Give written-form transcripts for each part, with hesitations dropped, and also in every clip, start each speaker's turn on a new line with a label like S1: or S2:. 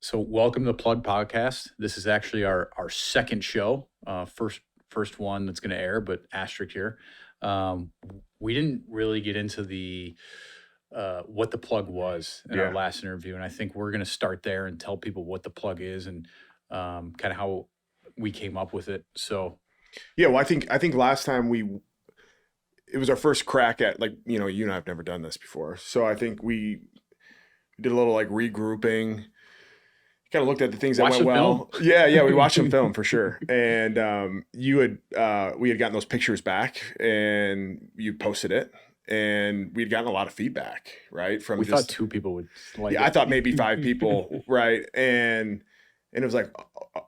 S1: So welcome to the Plug Podcast. This is actually our second show, first one that's going to air, but asterisk here. We didn't really get into the what the plug was in our
S2: Yeah.
S1: last interview, and I think we're going to start there and tell people what the plug is and kind of how we came up with it. So
S2: Yeah, well, I think last time it was our first crack at, like, you and I have never done this before. So I think we did a little like regrouping, kind of looked at the things that
S1: Watch
S2: went
S1: some
S2: well.
S1: film.
S2: Yeah, we watched some film for sure. And we had gotten those pictures back and you posted it, and we'd gotten a lot of feedback, right? From
S1: We thought two people would like it.
S2: I thought maybe 5 people, right? And it was like,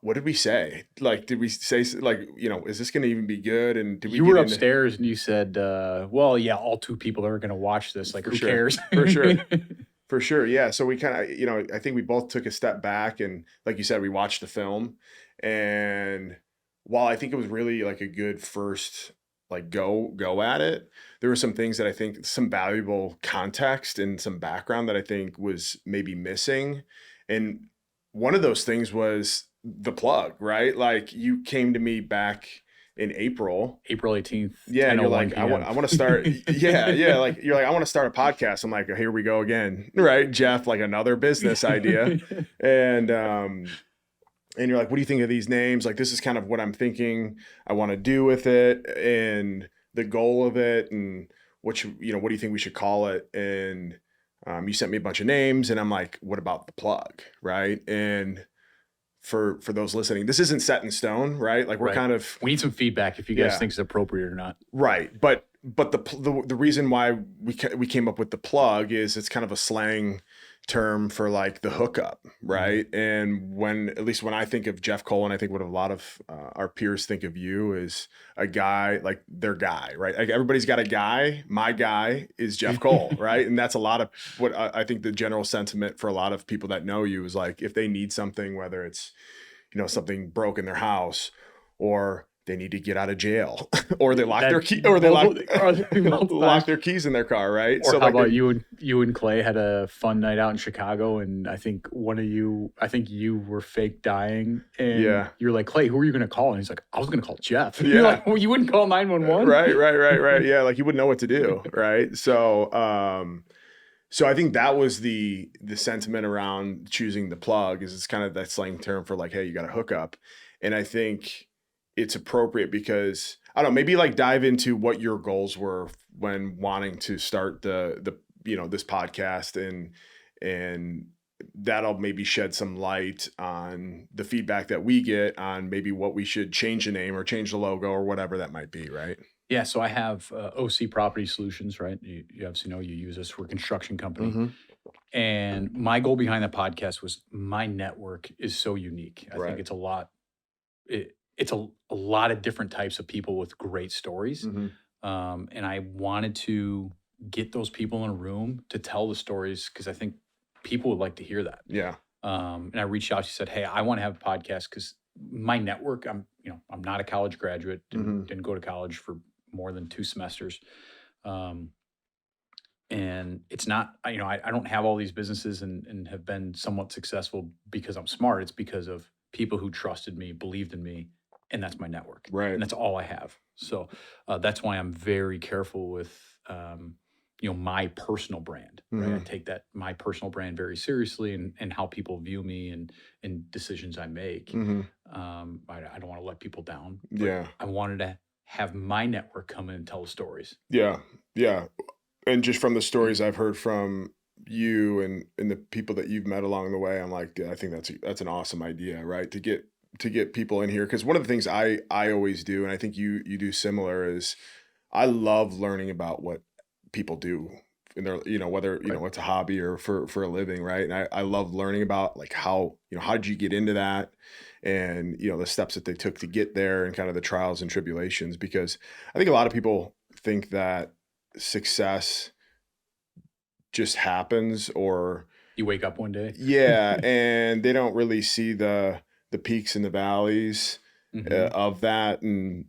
S2: what did we say? Like, did we say, like, is this going to even be good? And did we
S1: You
S2: get
S1: were
S2: into-
S1: upstairs and you said, well, yeah, all two people are going to watch this. Like,
S2: For
S1: who
S2: sure.
S1: cares?
S2: For sure. For sure. Yeah. So we kind of, I think we both took a step back, and like you said, we watched the film. And while I think it was really like a good first, like go at it, there were some things that I think, some valuable context and some background that I think was maybe missing. And one of those things was the plug, right? Like, you came to me back in April
S1: 18th.
S2: Yeah, and you're
S1: 10:01
S2: like, I
S1: PM.
S2: want to start. Yeah. Like, you're like, I want to start a podcast. I'm like, here we go again, right, Jeff? Like, another business idea. And you're like, what do you think of these names? Like, this is kind of what I'm thinking I want to do with it, and the goal of it, and what do you think we should call it? And you sent me a bunch of names, and I'm like, what about the plug, right? And for those listening, this isn't set in stone, right? Like, we're
S1: Right.
S2: kind of,
S1: We need some feedback if you guys
S2: Yeah.
S1: think it's appropriate or not.
S2: right. But the reason why we came up with the plug is it's kind of a slang term for, like, the hookup, right? And at least when I think of Jeff Cole, and I think what a lot of our peers think of you, is a guy, like, their guy, right? Like, everybody's got a guy. My guy is Jeff Cole, right? And that's a lot of what I think the general sentiment for a lot of people that know you is, like, if they need something, whether it's, something broke in their house, or they need to get out of jail, or they lock their key, or they lock their keys in their car, right?
S1: Or
S2: So,
S1: how
S2: like,
S1: about you and Clay had a fun night out in Chicago, and I think you were fake dying, and
S2: Yeah.
S1: you're like, Clay, who are you going to call? And he's like, I was going to call Jeff.
S2: Yeah.
S1: You're like, well, you wouldn't call 911?
S2: Right. Yeah, like, you wouldn't know what to do, right? So I think that was the sentiment around choosing the plug, is it's kind of that slang term for, like, hey, you got to hook up. And I think it's appropriate because, I don't know, maybe, like, dive into what your goals were when wanting to start the this podcast, and that'll maybe shed some light on the feedback that we get on maybe what we should change the name or change the logo or whatever that might be, right?
S1: Yeah, so I have OC Property Solutions, right? You obviously know you use us. We're a construction company.
S2: Mm-hmm.
S1: And my goal behind the podcast was, my network is so unique. I
S2: Right.
S1: think it's a lot. It's a lot of different types of people with great stories.
S2: Mm-hmm.
S1: And I wanted to get those people in a room to tell the stories, because I think people would like to hear that.
S2: Yeah.
S1: And I reached out. She said, "Hey, I want to have a podcast because my network. I'm not a college graduate. Didn't go to college for more than 2 semesters, and it's not. I don't have all these businesses and have been somewhat successful because I'm smart. It's because of people who trusted me, believed in me, and that's my network.
S2: Right.
S1: And that's all I have. So that's why I'm very careful with my personal brand. Right. I take my personal brand very seriously, and how people view me and decisions I make.
S2: Mm-hmm.
S1: I don't want to let people down. But
S2: Yeah.
S1: I wanted to have my network come in and tell the stories.
S2: Yeah. And just from the stories I've heard from you and the people that you've met along the way, I'm like, I think that's an awesome idea, right? To get people in here, because one of the things I always do, and I think you do similar, is I love learning about what people do in their, whether it's a hobby or for a living, right? And I love learning about, like, how did you get into that, and the steps that they took to get there, and kind of the trials and tribulations, because I think a lot of people think that success just happens, or
S1: You wake up one day.
S2: yeah, and they don't really see the peaks and the valleys of that. And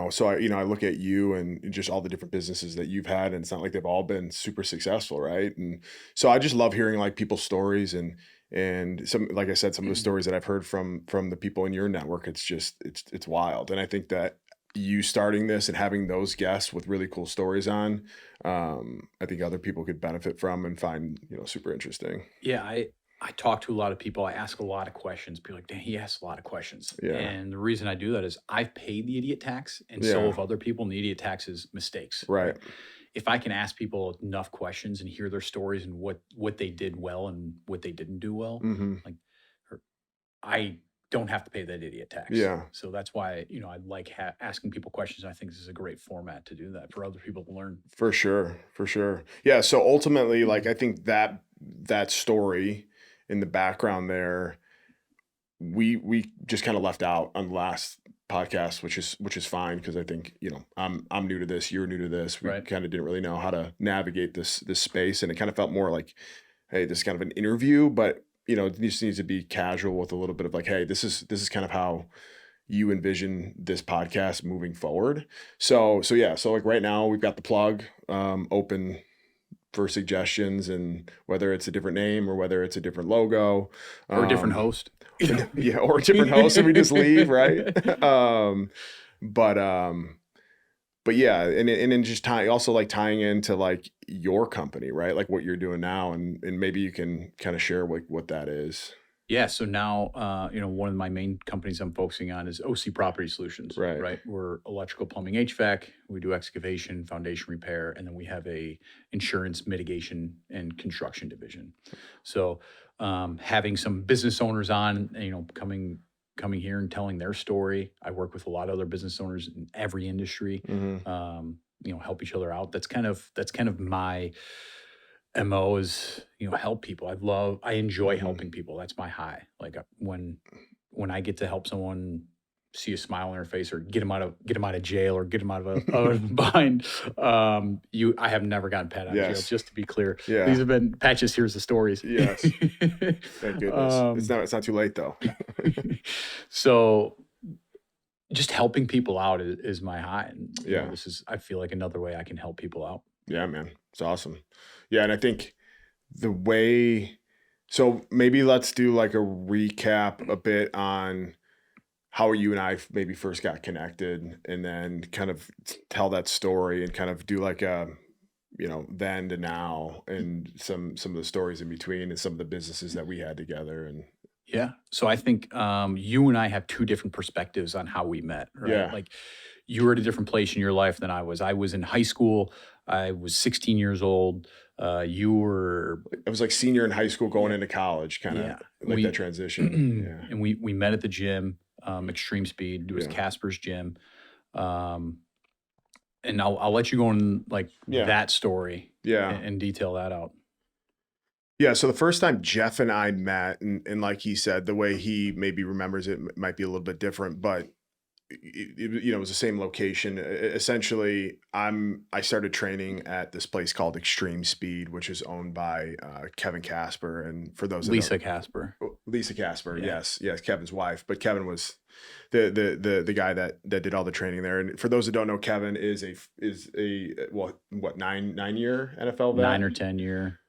S2: so I look at you and just all the different businesses that you've had, and it's not like they've all been super successful, right? And so I just love hearing, like, people's stories, and And some, like I said, some of the stories that I've heard from the people in your network, it's wild. And I think that you starting this and having those guests with really cool stories on, I think other people could benefit from and find, super interesting.
S1: Yeah, I talk to a lot of people. I ask a lot of questions. People are like, "Dang, he asks a lot of questions."
S2: Yeah.
S1: And the reason I do that is I've paid the idiot tax, and so
S2: Yeah.
S1: have other people. And the idiot tax is mistakes.
S2: Right.
S1: If I can ask people enough questions and hear their stories and what they did well and what they didn't do well,
S2: Mm-hmm.
S1: like I don't have to pay that idiot tax.
S2: Yeah.
S1: So that's why, I like asking people questions. I think this is a great format to do that for other people to learn.
S2: For sure. For sure. Yeah. So ultimately, like, I think that story in the background there, we just kind of left out on the last podcast, which is fine, because I think, I'm new to this, you're new to this. We
S1: Right.
S2: kind of didn't really know how to navigate this space, and it kind of felt more like, hey, this is kind of an interview, but it just needs to be casual with a little bit of like, hey, this is kind of how you envision this podcast moving forward. So yeah, so like right now we've got the plug open for suggestions, and whether it's a different name or whether it's a different logo
S1: Or a different host.
S2: yeah, or a different host, and we just leave, right? But yeah, and then just also like tying into like your company, right? Like what you're doing now, and maybe you can kind of share what that is.
S1: Yeah. So now, one of my main companies I'm focusing on is OC Property Solutions.
S2: Right.
S1: Right. We're electrical, plumbing, HVAC. We do excavation, foundation repair, and then we have a insurance mitigation and construction division. So, having some business owners on, coming here and telling their story. I work with a lot of other business owners in every industry.
S2: Mm-hmm.
S1: Help each other out. That's kind of my MO is, help people. I enjoy
S2: Mm-hmm.
S1: helping people. That's my high. Like when I get to help someone see a smile on their face or get them out of jail or get them out of a bind. I have never gotten pat out of jail,
S2: Yes.
S1: just to be clear.
S2: Yeah.
S1: These have been Patches. Here's the stories.
S2: Yes. Thank goodness. It's not too late though.
S1: So just helping people out is my high. And
S2: Yeah.
S1: this is, I feel like, another way I can help people out.
S2: Yeah, man. It's awesome. Yeah. And I think so maybe let's do like a recap a bit on how you and I maybe first got connected, and then kind of tell that story and kind of do like a, then to now, and some of the stories in between, and some of the businesses that we had together. And
S1: yeah. So I think you and I have two different perspectives on how we met, right?
S2: Yeah.
S1: Like you were at a different place in your life than I was. I was in high school. I was 16 years old. You were...
S2: I was like senior in high school going into college, kind of like that transition. Yeah.
S1: And we met at the gym, Extreme Speed. It was
S2: Yeah.
S1: Casper's gym. And I'll let you go in like that story and detail that out.
S2: Yeah. So the first time Jeff and I met, and like he said, the way he maybe remembers it might be a little bit different, but it was the same location. Essentially, I started training at this place called Extreme Speed, which is owned by Kevin Casper. And for those
S1: Lisa Casper.
S2: Lisa Casper, yes, Kevin's wife. But Kevin was the guy that did all the training there. And for those that don't know, Kevin is a 9-year NFL vet?
S1: 9 or 10 year.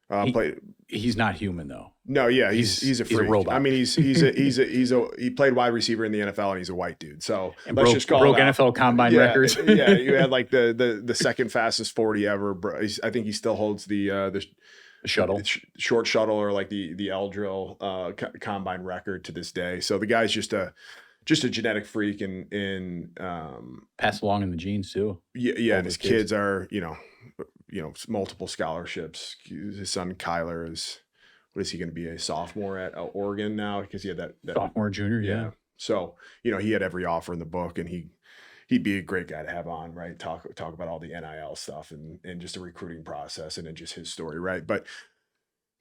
S1: He's not human though.
S2: No, yeah, he's a freak.
S1: He's a robot.
S2: I mean, he played wide receiver in the NFL, and he's a white dude. So
S1: and broke NFL combine records.
S2: Yeah, you had like the second fastest 40 ever. I think he still holds the
S1: shuttle,
S2: short shuttle, or like the L drill combine record to this day. So the guy's just a genetic freak, and
S1: passed along in the genes too.
S2: Yeah, and his kids are multiple scholarships. His son Kyler is, what is he going to be, a sophomore at Oregon now, because he had that
S1: sophomore, junior. Yeah.
S2: So he had every offer in the book, and he'd be a great guy to have on, right? Talk about all the NIL stuff and just the recruiting process, and then just his story, right? But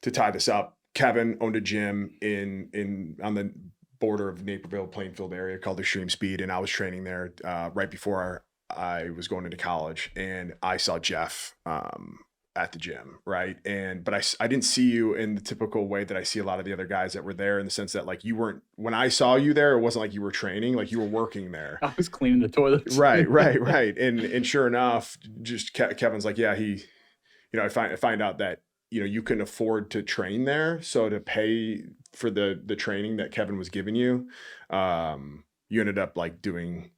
S2: to tie this up, Kevin owned a gym on the border of Naperville, Plainfield area called Extreme Speed, and I was training there right before I was going into college, and I saw Jeff at the gym, right? But I didn't see you in the typical way that I see a lot of the other guys that were there, in the sense that like you weren't, when I saw you there, it wasn't like you were training, like you were working there.
S1: I was cleaning the toilets.
S2: Right. And sure enough, just Kevin's like, yeah, I find out that you couldn't afford to train there, so to pay for the training that Kevin was giving you, you ended up like doing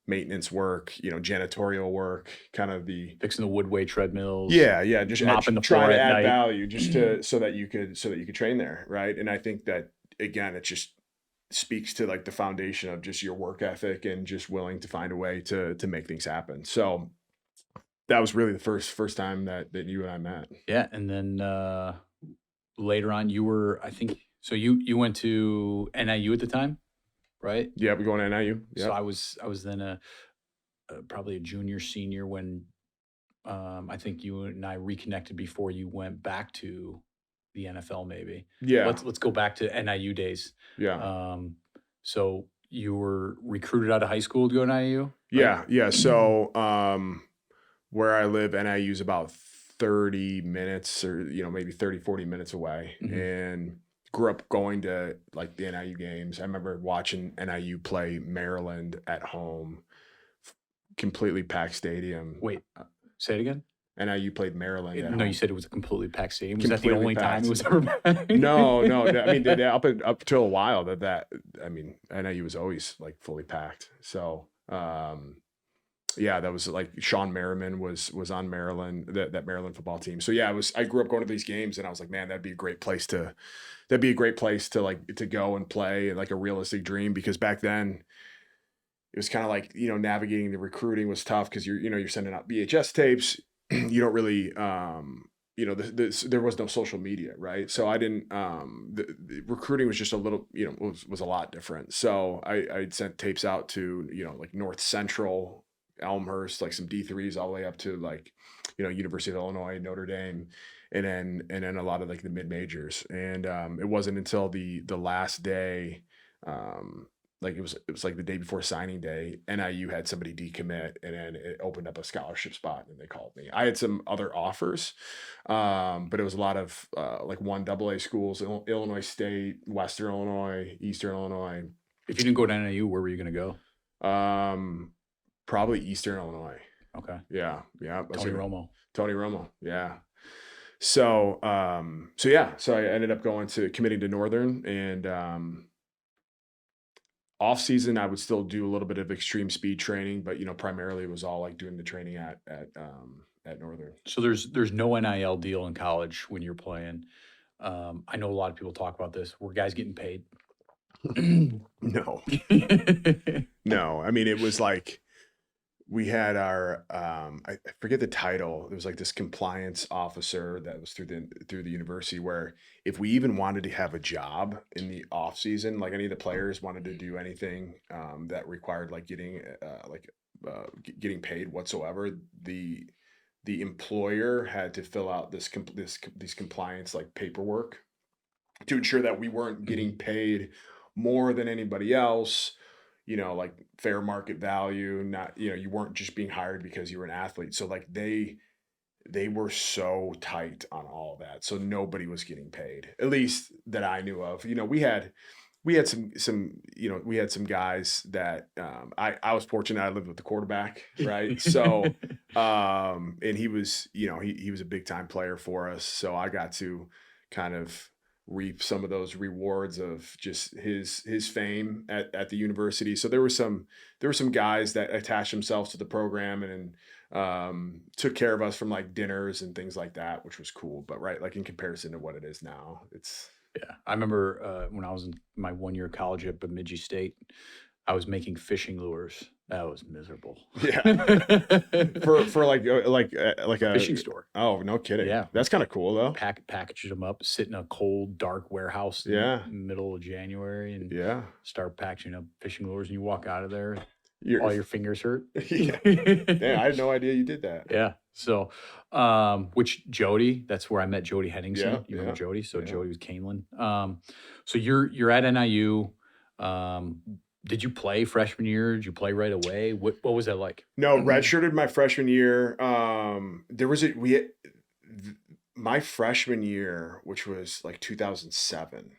S2: maintenance work, janitorial work, kind of the
S1: Fixing the woodway treadmills,
S2: yeah, just
S1: mopping the
S2: trying
S1: floor
S2: to
S1: at
S2: add
S1: night.
S2: value just to so that you could train there, right? And I think that again, it just speaks to like the foundation of just your work ethic and just willing to find a way to make things happen. So that was really the first time that you and I met.
S1: Yeah, and then later on, you were, I think, so you went to NIU at the time, right?
S2: Yeah, we going to NIU.
S1: So
S2: Yep.
S1: I was then probably a junior senior when I think you and I reconnected before you went back to the NFL. Maybe
S2: Yeah.
S1: let's go back to NIU days.
S2: Yeah.
S1: Um, so you were recruited out of high school to go to NIU, right?
S2: Yeah. Yeah. So where I live, NIU is about 30 minutes or, maybe 30, 40 minutes away.
S1: Mhm.
S2: And grew up going to like the NIU games. I remember watching NIU play Maryland at home, completely packed stadium.
S1: Wait, say it again.
S2: NIU played Maryland at
S1: No,
S2: home.
S1: you said it was a completely packed stadium. Was that the
S2: Completely
S1: only time
S2: packed.
S1: it was ever packed?
S2: No. I mean, up till a while I mean, NIU was always like fully packed. So, yeah, that was like Sean Merriman was on Maryland, that Maryland football team. So yeah, I grew up going to these games and I was like, man, that'd be a great place to like to go and play, like a realistic dream, because back then it was kind of like, navigating the recruiting was tough because you're sending out VHS tapes. You don't really there was no social media, right? So I didn't the recruiting was just a little, was a lot different. So I'd sent tapes out to, like North Central, Elmhurst, like some D3s all the way up to like, University of Illinois, Notre Dame, and then a lot of like the mid majors. And it wasn't until the last day, like it was like the day before signing day, NIU had somebody decommit, and then it opened up a scholarship spot, and they called me. I had some other offers, but it was a lot of like 1AA schools: Illinois State, Western Illinois, Eastern Illinois.
S1: If you didn't go to NIU, where were you going to go?
S2: Probably Eastern Illinois.
S1: Okay.
S2: Yeah.
S1: Tony Romo.
S2: Tony Romo. Yeah. So so I ended up committing to Northern, and off season I would still do a little bit of extreme speed training, but primarily it was all like doing the training at Northern.
S1: So there's no NIL deal in college when you're playing. I know a lot of people talk about this. Were guys getting paid?
S2: No. No. I mean, it was like we had our I forget the title. It was like this compliance officer that was through the university, where if we even wanted to have a job in the off season, like any of the players wanted to do anything that required like getting paid whatsoever, the employer had to fill out these compliance like paperwork to ensure that we weren't getting paid more than anybody else, like fair market value, not, you weren't just being hired because you were an athlete. So like they were so tight on all of that. So nobody was getting paid, at least that I knew of. We had some guys that I was fortunate. I lived with the quarterback, right? So and he was, he was a big time player for us. So I got to kind of reap some of those rewards of just his fame at the university. So there were some guys that attached themselves to the program and took care of us from like dinners and things like that, which was cool. But right, like in comparison to what it is now, it's
S1: Yeah, I remember when I was in my 1 year of college at Bemidji State, I was making fishing lures. That was miserable.
S2: yeah for like a
S1: Fishing store.
S2: Oh, no kidding.
S1: Yeah.
S2: That's kind of cool though.
S1: Package them up, sit in a cold, dark warehouse in
S2: Yeah.
S1: the middle of January, and
S2: Yeah.
S1: start packaging up fishing lures, and you walk out of there,
S2: You're,
S1: all your fingers hurt.
S2: yeah. I had no idea you did that.
S1: Yeah. So, which Jody, that's where I met Jody Henningsen.
S2: Yeah,
S1: You remember
S2: yeah,
S1: Jody? So
S2: yeah.
S1: Jody was Canelan. So you're at NIU. Did you play freshman year? Did you play right away? What was that like?
S2: No, redshirted my freshman year. My freshman year, which was like 2007,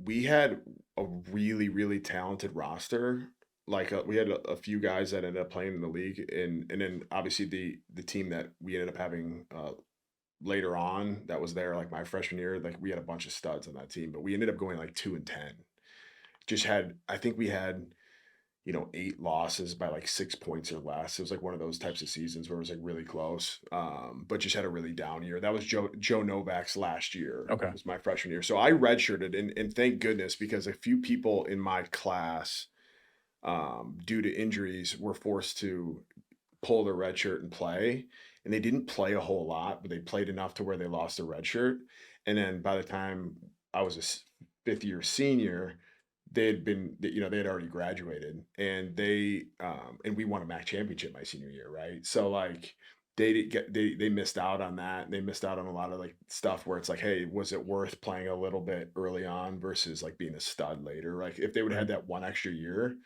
S2: we had a really, really talented roster. Like we had a few guys that ended up playing in the league, and then obviously the team that we ended up having later on that was there, like my freshman year, like we had a bunch of studs on that team, but we ended up going like 2-10. I think we had, 8 losses by like 6 points or less. It was like one of those types of seasons where it was like really close, but just had a really down year. That was Joe Novak's last year.
S1: Okay.
S2: It was my freshman year. So I redshirted, and thank goodness, because a few people in my class, due to injuries, were forced to pull their red shirt and play. And they didn't play a whole lot, but they played enough to where they lost their red shirt. And then by the time I was a fifth year senior, they had already graduated, and and we won a MAC championship my senior year, right? So like they missed out on that. They missed out on a lot of like stuff where it's like, hey, was it worth playing a little bit early on versus like being a stud later? Like if they would have had that one extra year,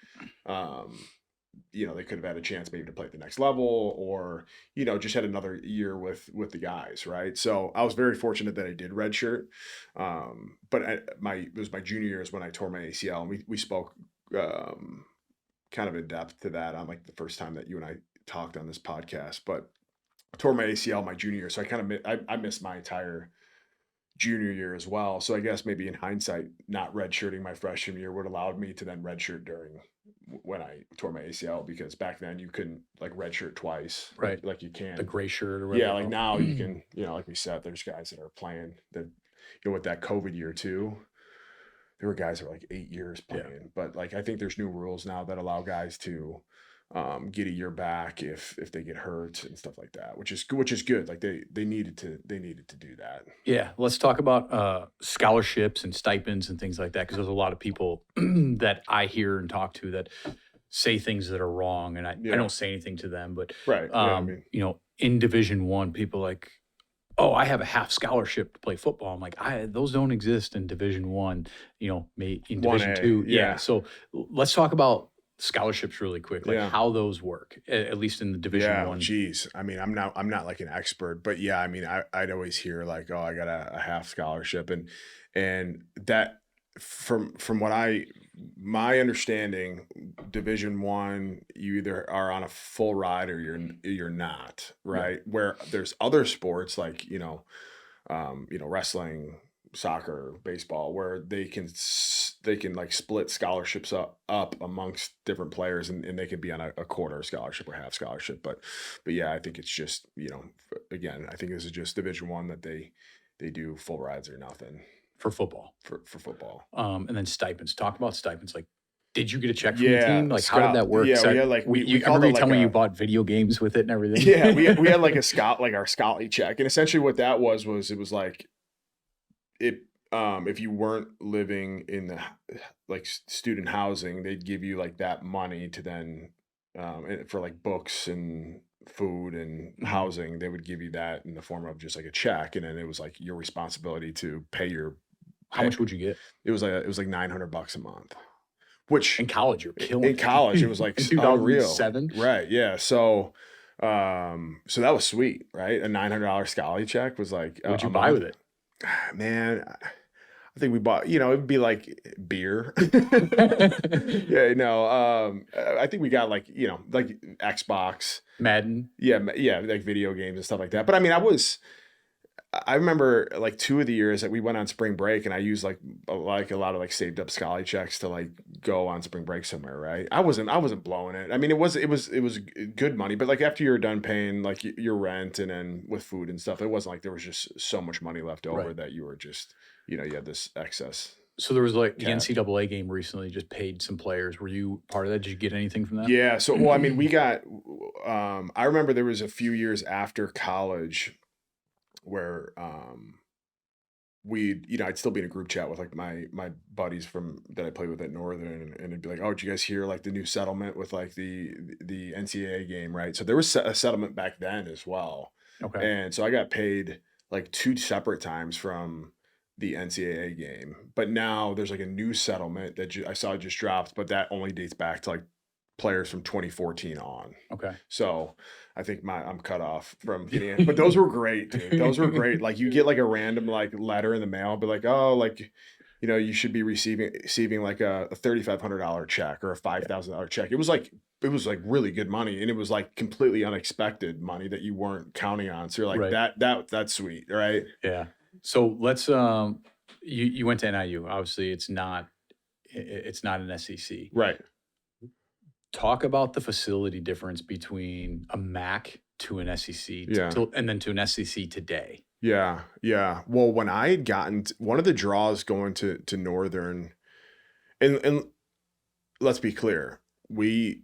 S2: they could have had a chance maybe to play at the next level, or, just had another year with the guys. Right. So I was very fortunate that I did redshirt. But it was my junior year is when I tore my ACL, and we spoke, kind of in depth to that on like the first time that you and I talked on this podcast, but I tore my ACL my junior year. So I missed my entire junior year as well. So I guess maybe in hindsight, not redshirting my freshman year would allowed me to then redshirt during when I tore my ACL, because back then you couldn't like redshirt twice,
S1: Right?
S2: Like you can
S1: The gray shirt or whatever.
S2: Yeah, like now you can, like we said, there's guys that are playing that, with that COVID year too. There were guys that were like 8 years playing, but like I think there's new rules now that allow guys to get a year back if they get hurt and stuff like that, which is good. Like they needed to do that.
S1: Yeah, let's talk about scholarships and stipends and things like that, because there's a lot of people that I hear and talk to that say things that are wrong, and I don't say anything to them, but
S2: Right.
S1: in Division I, people like, oh, I have a half scholarship to play football. I'm like, those don't exist in Division I. In Division
S2: 1A,
S1: II.
S2: yeah.
S1: So let's talk about scholarships really quick, like how those work, at least in the Division I.
S2: Geez. I mean, I'm not like an expert, but yeah, I mean, I'd always hear like, oh, I got a half scholarship, and that from what my understanding, Division I, you either are on a full ride or you're not, right? Yeah. Where there's other sports like, wrestling, soccer, baseball, where they can like split scholarships up amongst different players, and they could be on a quarter scholarship or half scholarship. But yeah, I think it's just, again, I think this is just Division I that they do full rides or nothing.
S1: For football.
S2: For football.
S1: And then stipends. Talk about stipends. Like, did you get a check from the team? Like, how did that work?
S2: Yeah, we had like
S1: I remember you telling me you bought video games with it and everything.
S2: Yeah, we had like our Scotty check, and essentially what that was it was like if you weren't living in the like student housing, they'd give you like that money to then for like books and food and housing. They would give you that in the form of just like a check, and then it was like your responsibility to pay your.
S1: How much would you get?
S2: It was like $900 a month. Which
S1: in college you're killing.
S2: In college it was like
S1: 2007,
S2: right? Yeah, so so that was sweet, right? A $900 Scally check was like.
S1: What'd you buy with it?
S2: Man, I think we bought. It'd be like beer. I think we got like like Xbox,
S1: Madden.
S2: Yeah, like video games and stuff like that. But I mean, I remember like 2 of the years that we went on spring break, and I used like a lot of like saved up Scally checks to like go on spring break somewhere, right? I wasn't blowing it. I mean, it was good money, but like after you're done paying like your rent and then with food and stuff, it wasn't like there was just so much money left over that you were just, you had this excess.
S1: So there was like the NCAA game recently just paid some players. Were you part of that? Did you get anything from that?
S2: Yeah. So, well, I mean, we got, I remember there was a few years after college where I'd still be in a group chat with like my buddies that I played with at Northern, and it'd be like, oh, did you guys hear like the new settlement with like the NCAA game, right? So there was a settlement back then as well.
S1: Okay.
S2: And so I got paid like 2 separate times from the NCAA game, but now there's like a new settlement that I saw just dropped, but that only dates back to like players from 2014 on.
S1: Okay.
S2: So I think I'm cut off from getting it, but those were great, dude. Those were great. Like you get like a random like letter in the mail, be like, oh, like, you should be receiving like a $3,500 check or a $5,000 check. It was like like really good money, and it was like completely unexpected money that you weren't counting on. So you're like,
S1: Right.
S2: that's sweet, right?
S1: Yeah. So let's you went to NIU. Obviously, it's not an SEC.
S2: Right.
S1: Talk about the facility difference between a MAC to an SEC
S2: Yeah.
S1: and then to an SEC today.
S2: Yeah. Yeah. Well, when I had gotten one of the draws going to Northern, and let's be clear, we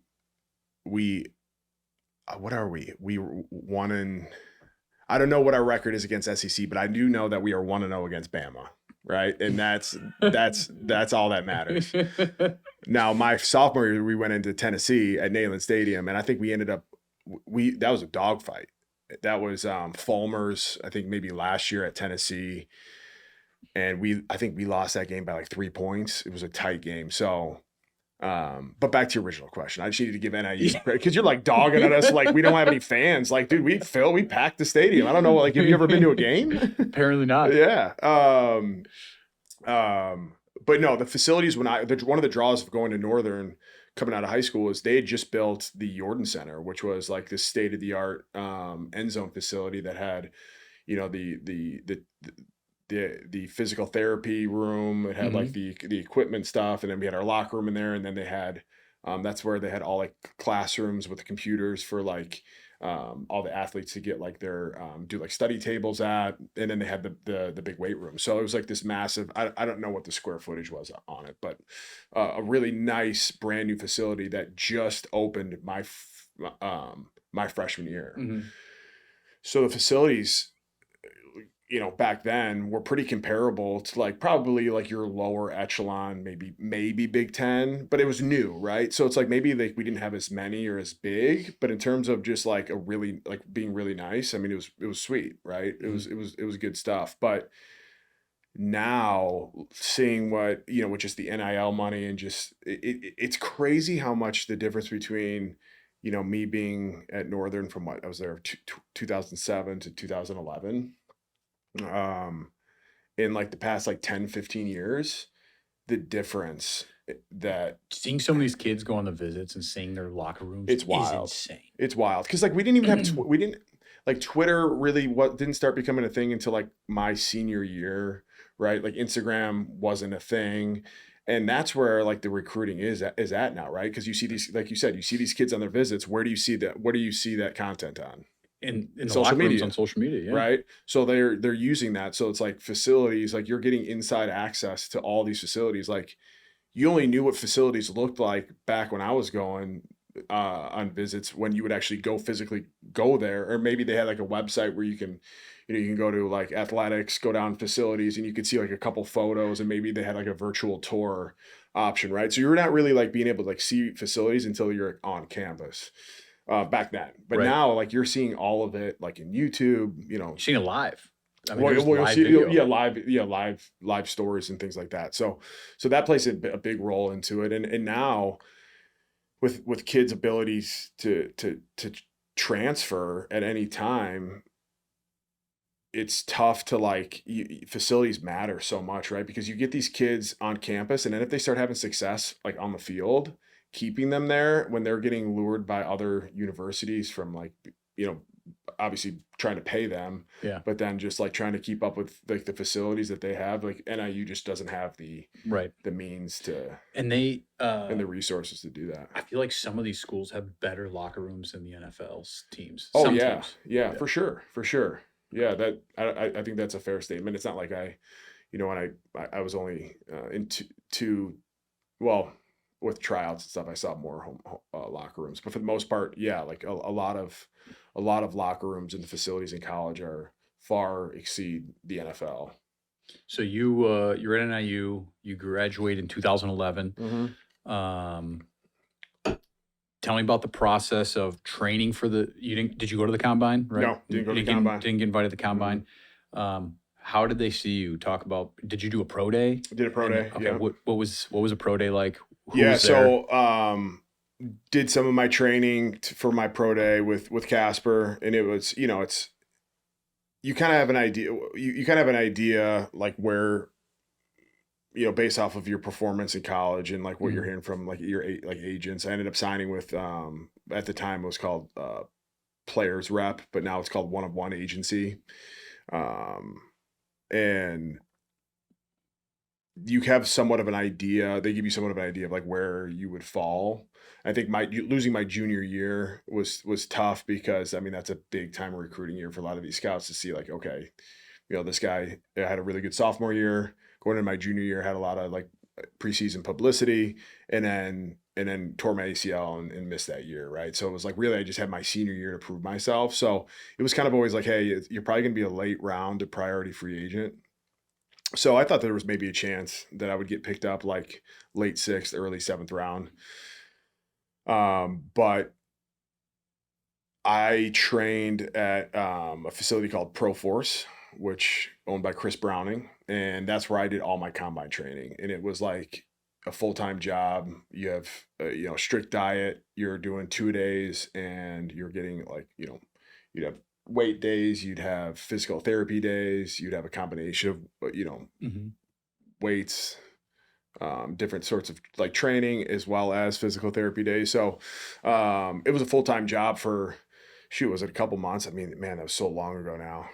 S2: what are we? We won in. I don't know what our record is against SEC, but I do know that we are 1-0 against Bama, right? And that's all that matters. Now, my sophomore year, we went into Tennessee at Neyland Stadium, and I think we ended up that was a dogfight. That was Fulmer's, I think maybe last year at Tennessee, and I think we lost that game by like 3 points. It was a tight game. So, but back to your original question, I just needed to give NIU credit because you're like dogging at us like we don't have any fans. Like, dude, we packed the stadium. I don't know, like, have you ever been to a game?
S1: Apparently not.
S2: Yeah. But no, the facilities one of the draws of going to Northern coming out of high school is they had just built the Jordan Center, which was like this state of the art end zone facility that had, you know, the physical therapy room. It had like the equipment stuff, and then we had our locker room in there, and then they had that's where they had all like classrooms with computers for like all the athletes to get like their do like study tables at, and then they had the big weight room. So it was like this massive, I don't know what the square footage was on it, but a really nice brand new facility that just opened my freshman year. So the facilities, you know, back then were pretty comparable to like probably like your lower echelon, maybe Big Ten, but it was new, right? So it's like maybe like we didn't have as many or as big, but in terms of just like a really like being really nice, I mean, it was sweet, right? It was good stuff. But now seeing what, you know, with just the NIL money and just it's crazy how much the difference between, you know, me being at Northern from what I was there 2007 to 2011 in like the past like 10-15 years, the difference that
S1: seeing some of these kids go on the visits and seeing their locker rooms
S2: it's wild.
S1: is insane.
S2: It's wild because like we didn't even have we didn't like Twitter really didn't start becoming a thing until like my senior year, right? Like Instagram wasn't a thing. And that's where like the recruiting is at now, right? Because you see these, like you said, you see these kids on their visits. Where do you see that? What do you see that content on?
S1: In the
S2: social
S1: locker rooms
S2: media.
S1: on social media, yeah.
S2: Right? So they're using that. So it's like facilities, like you're getting inside access to all these facilities. Like you only knew what facilities looked like back when I was going on visits, when you would actually go physically go there, or maybe they had like a website where you can go to like athletics, go down facilities, and you could see like a couple photos, and maybe they had like a virtual tour option, right? So you're not really like being able to like see facilities until you're on campus back then. But
S1: Right.
S2: now like you're seeing all of it like in YouTube, you know,
S1: You're seeing it live. I mean,
S2: live stories and things like that. So that plays a big role into it. And now with kids' abilities to transfer at any time, it's tough to like facilities matter so much, right? Because you get these kids on campus, and then if they start having success like on the field, keeping them there when they're getting lured by other universities from like, you know, obviously trying to pay them,
S1: Yeah.
S2: but then just like trying to keep up with like the facilities that they have. Like NIU just doesn't have the means to
S1: and the
S2: resources to do that.
S1: I feel like some of these schools have better locker rooms than the NFL's teams.
S2: Oh
S1: Some
S2: yeah.
S1: teams.
S2: Yeah, for sure. Yeah, that I think that's a fair statement. It's not like when I was only in two well, with tryouts and stuff, I saw more home locker rooms, but for the most part, yeah, like a lot of locker rooms and the facilities in college are far exceed the NFL.
S1: So you're at NIU. You graduated in 2011. Tell me about the process of training for did you go to the combine? Right?
S2: No, didn't go to the combine.
S1: Didn't get invited to the combine. How did they see you? Talk about, did you do a pro day?
S2: Did a pro day.
S1: Okay.
S2: Yeah.
S1: What was a pro day like? Who
S2: Yeah.
S1: was there?
S2: So, did some of my training for my pro day with Casper, and it was, you know, you kind of have an idea. You kind of have an idea like where based off of your performance in college and like what you're
S1: Mhm.
S2: hearing from like your like agents, I ended up signing with at the time it was called Players Rep, but now it's called One of One Agency. Um, and you have somewhat of an idea. They give you somewhat of an idea of like where you would fall. I think losing my junior year was tough because I mean that's a big time recruiting year for a lot of these scouts to see like okay, this guy had a really good sophomore year. Going into my junior year, had a lot of like preseason publicity, and then tore my ACL and missed that year, right? So it was like really I just had my senior year to prove myself. So it was kind of always like, hey, you're probably going to be a late round priority free agent. So I thought there was maybe a chance that I would get picked up like late sixth, early seventh round. But I trained at a facility called Pro Force, which owned by Chris Browning, and that's where I did all my combine training. And it was like a full time job. You have strict diet. You're doing 2 days, and you're getting like you'd have weight days, you'd have physical therapy days, you'd have a combination of
S1: Mhm.
S2: weights, different sorts of like training as well as physical therapy days. So it was a full time job for shoot, was it a couple months? I mean, man, that was so long ago now.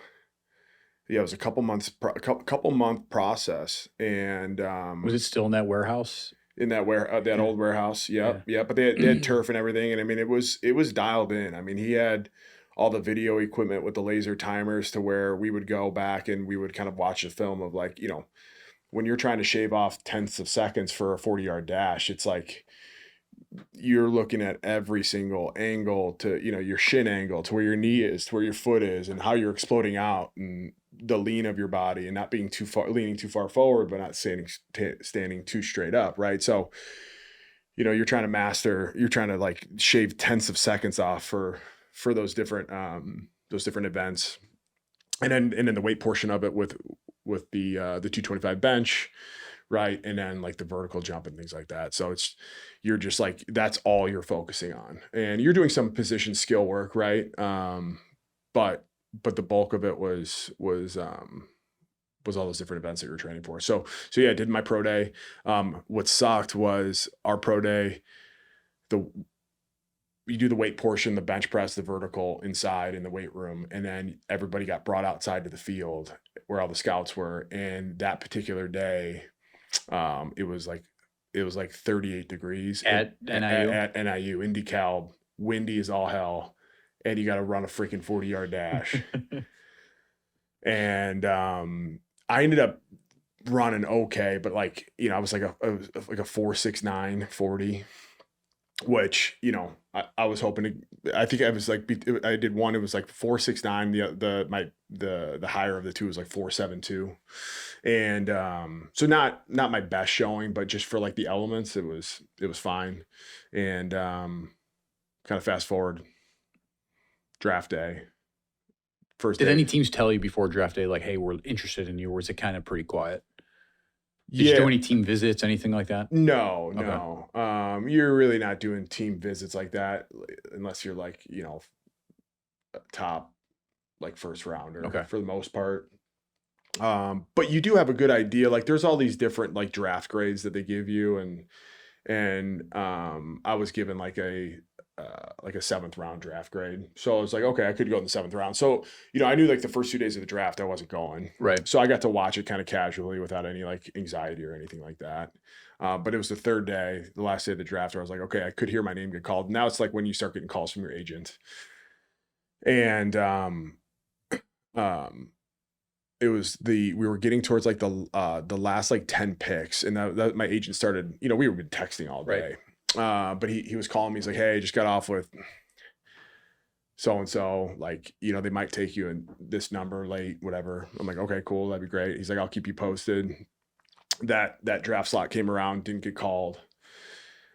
S2: Yeah, it was a couple months, couple month process, and
S1: Was it still in that warehouse?
S2: in that
S1: Yeah.
S2: old warehouse. Yep,
S1: Yeah.
S2: yep. But they had turf and everything, and I mean, it was dialed in. I mean, he had all the video equipment with the laser timers to where we would go back and we would kind of watch a film of like when you're trying to shave off tenths of seconds for a 40-yard dash, it's like you're looking at every single angle to, your shin angle to where your knee is, to where your foot is, and how you're exploding out and the lean of your body and not being too far, leaning too far forward, but not standing too straight up. Right. So, you're trying to like shave tenths of seconds off for those different events. And then the weight portion of it with the 225 bench, right? And then like the vertical jump and things like that. So you're just like that's all you're focusing on, and you're doing some position skill work, right? But the bulk of it was all those different events that you're training for. So yeah, I did my pro day. What sucked was our pro day. The You do the weight portion, the bench press, the vertical inside in the weight room, and then everybody got brought outside to the field where all the scouts were. And that particular day, it was like 38 degrees
S1: At NIU?
S2: at NIU in DeKalb, windy as all hell, and you got to run a freaking 40-yard dash. And I ended up running okay, but like I was like I was like a 4.69 40, which I was hoping to. I think I was like I did one. It was like 4.69. The higher of the two was like 4.72, and so not my best showing, but just for like the elements, it was fine. And kind of fast forward draft day, first
S1: Did any
S2: day.
S1: teams tell you before draft day, like, "Hey, we're interested in you," or was it kinda pretty quiet? Did you do
S2: Yeah,
S1: any team visits, anything like that?
S2: no,
S1: Okay.
S2: no. You're really not doing team visits like that unless you're like top like first rounder
S1: Okay.
S2: for the most part. But you do have a good idea. Like there's all these different like draft grades that they give you, and I was given like a seventh round draft grade. So I was like, okay, I could go in the seventh round. So I knew like the first 2 days of the draft I wasn't going,
S1: Right.
S2: so I got to watch it kind of casually without any like anxiety or anything like that. But it was the third day, the last day of the draft, where I was like, okay, I could hear my name get called. Now it's like when you start getting calls from your agent, and um, we were getting towards like the last like 10 picks, and that my agent started, we were texting all
S1: Right.
S2: day. But he was calling me. He's like, hey, just got off with so and so, like, they might take you in this number late, whatever. I'm like, okay, cool, that'd be great. He's like, I'll keep you posted. That draft slot came around, didn't get called,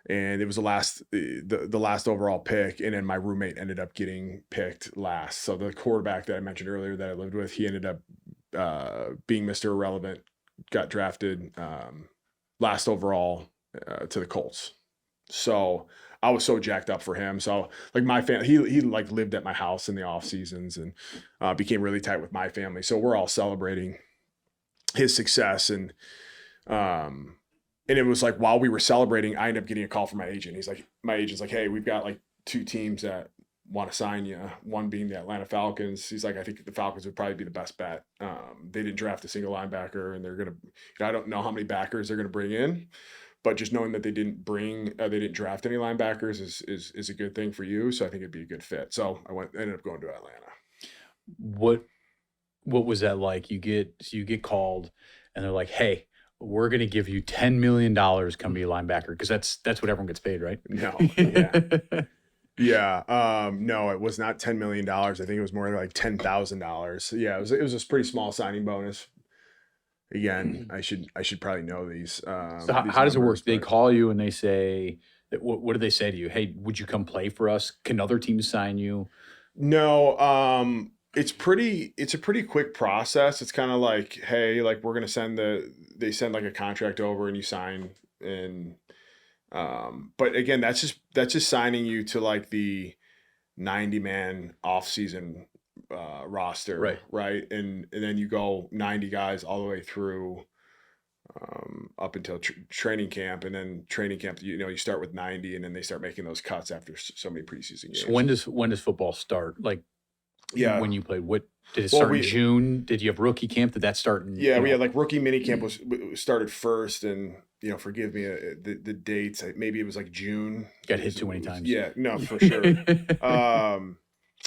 S2: and it was the last overall pick, and then my roommate ended up getting picked last. So the quarterback that I mentioned earlier that I lived with, he ended up being Mr. Irrelevant, got drafted last overall to the Colts. So I was so jacked up for him. So like my family, he like lived at my house in the off seasons and became really tight with my family. So we're all celebrating his success, and And it was like while we were celebrating, I ended up getting a call from my agent. My agent's like, hey, we've got like 2 teams that want to sign you. One being the Atlanta Falcons. He's like, I think the Falcons would probably be the best bet. They didn't draft a single linebacker, and they're gonna. I don't know how many backers they're gonna bring in, but just knowing that they didn't draft any linebackers is a good thing for you. So I think it'd be a good fit. So ended up going to Atlanta.
S1: What was that like? You get called, and they're like, "Hey, we're going to give you $10 million. Come be a linebacker," because that's what everyone gets paid, right?
S2: No, yeah, yeah. No, it was not $10 million. I think it was more like $10,000. Yeah, it was a pretty small signing bonus. Again, I should probably know these.
S1: So how does it work? They call you and they say, what do they say to you? Hey, would you come play for us? Can other teams sign you?
S2: No, it's a pretty quick process. It's kind of like, hey, like we're gonna they send like a contract over and you sign and but again, that's just signing you to like the 90-man off season roster, right? And then you go 90 guys all the way through up until training camp, and then training camp, you start with 90, and then they start making those cuts after so many preseason games.
S1: So when does football start? Like,
S2: yeah,
S1: when you played, what did it start in June? Did you have rookie camp? Did that start in?
S2: Yeah, we had like rookie mini camp was started first, and forgive me the dates. Maybe it was like June.
S1: Got hit too many times.
S2: Yeah, no, for sure.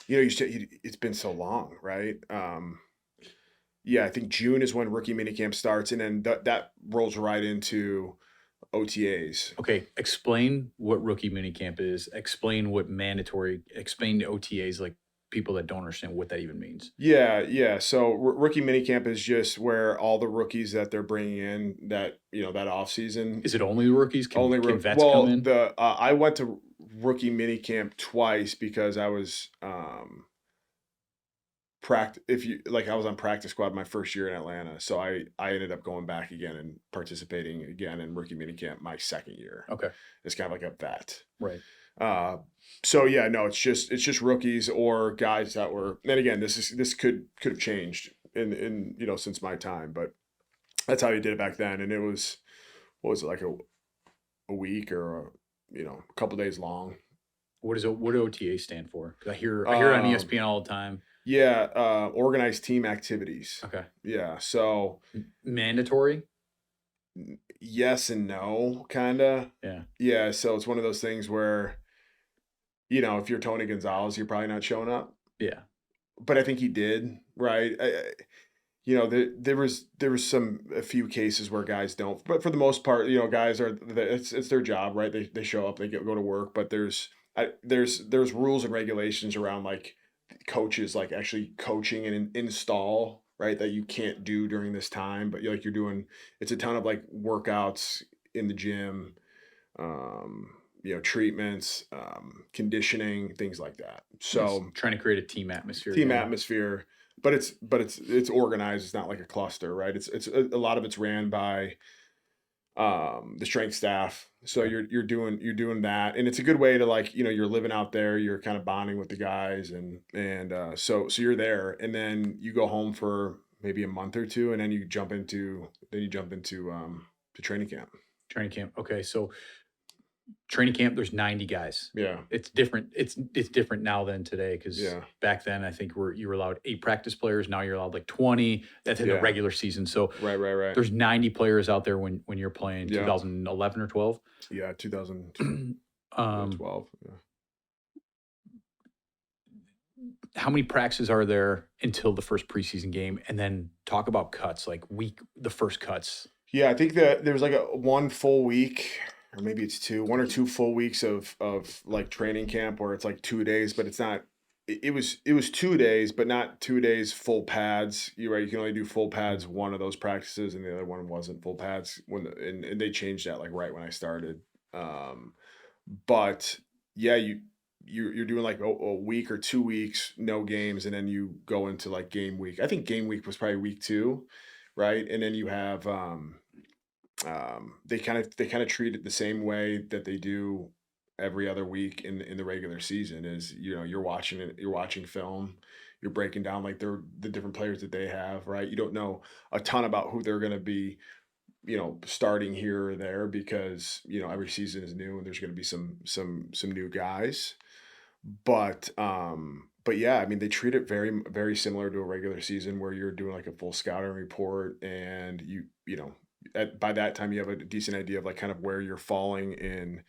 S2: It's been so long, right? Yeah, I think June is when rookie minicamp starts, and then that rolls right into OTAs.
S1: Okay, explain what rookie minicamp is. Explain what mandatory. Explain the OTAs, like people that don't understand what that even means.
S2: Yeah. So rookie minicamp is just where all the rookies that they're bringing in that that off season.
S1: Is it only the rookies? Can vets
S2: come
S1: in?
S2: I went to rookie minicamp twice because I was I was on practice squad my first year in Atlanta, so I ended up going back again and participating again in rookie minicamp my second year.
S1: Okay,
S2: it's kind of like a vet,
S1: right?
S2: So yeah, no, it's just rookies or guys that were. And again, this could have changed in since my time, but that's how you did it back then. And it was, what was it, like a week or a couple days long.
S1: What do OTA stand for? 'Cause I hear on ESPN all the time.
S2: Yeah, organized team activities.
S1: Okay.
S2: Yeah, so
S1: mandatory?
S2: Yes and no, kind of.
S1: Yeah.
S2: Yeah, so it's one of those things where, if you're Tony Gonzalez, you're probably not showing up.
S1: Yeah.
S2: But I think he did, right? There was a few cases where guys don't, but for the most part, guys it's their job, right? They show up, they go to work, but there's rules and regulations around like coaches like actually coaching and install, right, that you can't do during this time, but you're doing, it's a ton of like workouts in the gym, treatments, conditioning, things like that. So
S1: it's trying to create a team atmosphere.
S2: But it's organized. It's not like a cluster, right? It's a lot of it's ran by the strength staff. So you're doing that, and it's a good way to like you're living out there. You're kind of bonding with the guys, and so you're there, and then you go home for maybe a month or two, and then you jump into to training camp.
S1: Training camp. Okay, so training camp, there's 90 guys.
S2: Yeah,
S1: it's different. It's different now than today, because back then I think you were allowed 8 practice players. Now you're allowed like 20. That's in the regular season. So
S2: right.
S1: There's 90 players out there when you're playing. 2011 or 12.
S2: Yeah, 2012. Yeah.
S1: How many practices are there until the first preseason game? And then talk about cuts, like the first cuts.
S2: Yeah, I think that there's like one full week, or maybe it's 1 or 2 full weeks of like training camp where it's like 2 days, but it's not. It was 2 days, but not 2 days full pads. You're right. You can only do full pads one of those practices, and the other one wasn't full pads. And they changed that like right when I started. But yeah, you're doing like a week or 2 weeks, no games, and then you go into like game week. I think game week was probably week 2, right? And then you have they kind of treat it the same way that they do every other week in the regular season. Is you're watching film, you're breaking down like the different players that they have, right? You don't know a ton about who they're going to be starting here or there because, every season is new and there's going to be some new guys. But yeah, I mean, they treat it very, very similar to a regular season where you're doing like a full scouting report and by that time you have a decent idea of like kind of where you're falling in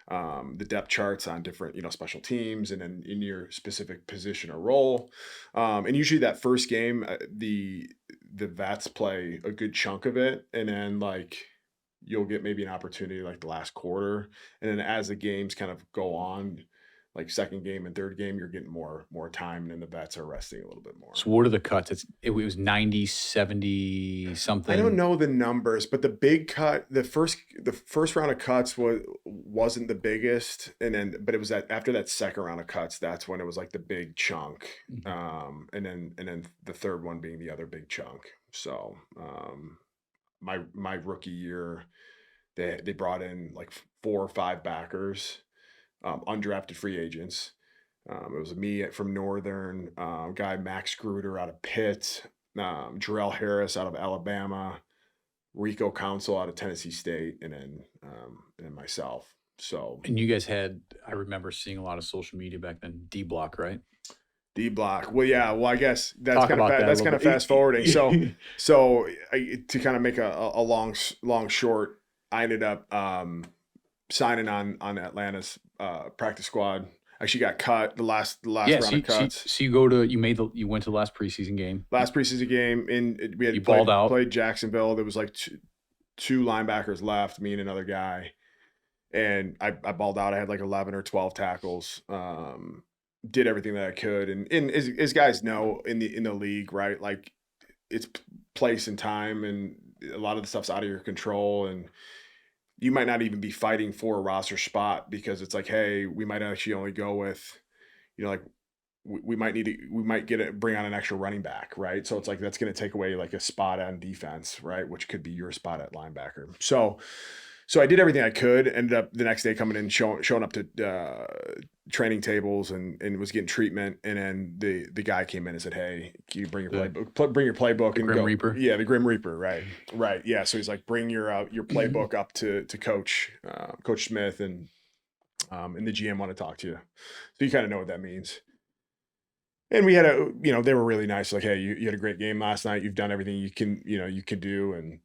S2: the depth charts on different, special teams and then in your specific position or role. And usually that first game, the vets play a good chunk of it. And then like, you'll get maybe an opportunity like the last quarter. And then as the games kind of go on, like second game and third game, you're getting more time, and then the vets are resting a little bit more.
S1: So what are the cuts? It was 90, 70 something.
S2: I don't know the numbers, but the big cut, the first round of cuts wasn't the biggest, but it was after that second round of cuts, that's when it was like the big chunk, and then the third one being the other big chunk. So my rookie year, they brought in like 4 or 5 backers. Undrafted free agents. It was me from Northern, guy Max Gruder out of Pitt, Jarrell Harris out of Alabama, Rico Council out of Tennessee State, and then myself. So,
S1: and you guys had, I remember seeing a lot of social media back then, D Block, right?
S2: D Block. Well, yeah. Well, I guess that's kind of fast forwarding. So to kind of make a long short, I ended up signing on Atlanta's practice squad. Actually got cut the last round of cuts.
S1: So you went to the last preseason game.
S2: Last preseason game, and we had played Jacksonville. There was like two linebackers left, me and another guy, and I balled out. I had like 11 or 12 tackles. Did everything that I could, and as guys know in the league, right? Like it's place and time, and a lot of the stuff's out of your control, and you might not even be fighting for a roster spot because it's like, hey, we might actually only go with, like we might bring on an extra running back, right? So it's like that's going to take away like a spot on defense, right? Which could be your spot at linebacker. So I did everything I could. Ended up the next day coming in, showing up to training tables and was getting treatment. And then the guy came in and said, "Hey, can you bring your playbook? Bring your playbook and
S1: Grim
S2: go."
S1: Reaper.
S2: Yeah, the Grim Reaper. Right. Yeah. So he's like, "Bring your playbook up to Coach Smith and the GM want to talk to you." So you kind of know what that means. And we had they were really nice. Like, "Hey, you had a great game last night. You've done everything you can do, and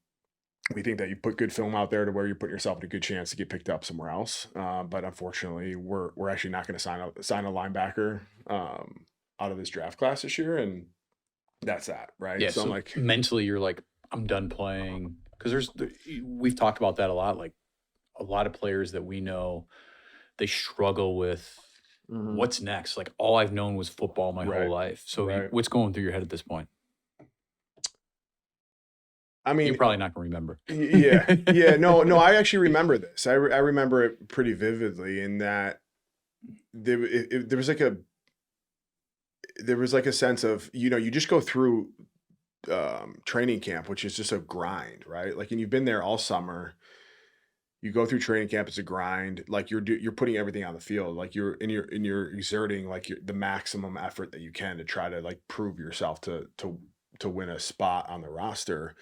S2: we think that you put good film out there to where you're putting yourself in a good chance to get picked up somewhere else. But unfortunately, we're actually not going to sign a linebacker out of this draft class this year, and that's that, right?"
S1: Yeah.
S2: So
S1: I'm like, mentally, you're like, I'm done playing, because we've talked about that a lot. Like a lot of players that we know, they struggle with what's next. Like all I've known was football my whole life. So what's going through your head at this point? I mean, you're probably not going to remember.
S2: Yeah. No, I actually remember this. I remember it pretty vividly in that there was like a sense of, you just go through training camp, which is just a grind, right? Like, and you've been there all summer. You go through training camp, it's a grind. Like you're putting everything on the field. Like you're exerting like the maximum effort that you can to try to like prove yourself to win a spot on the roster.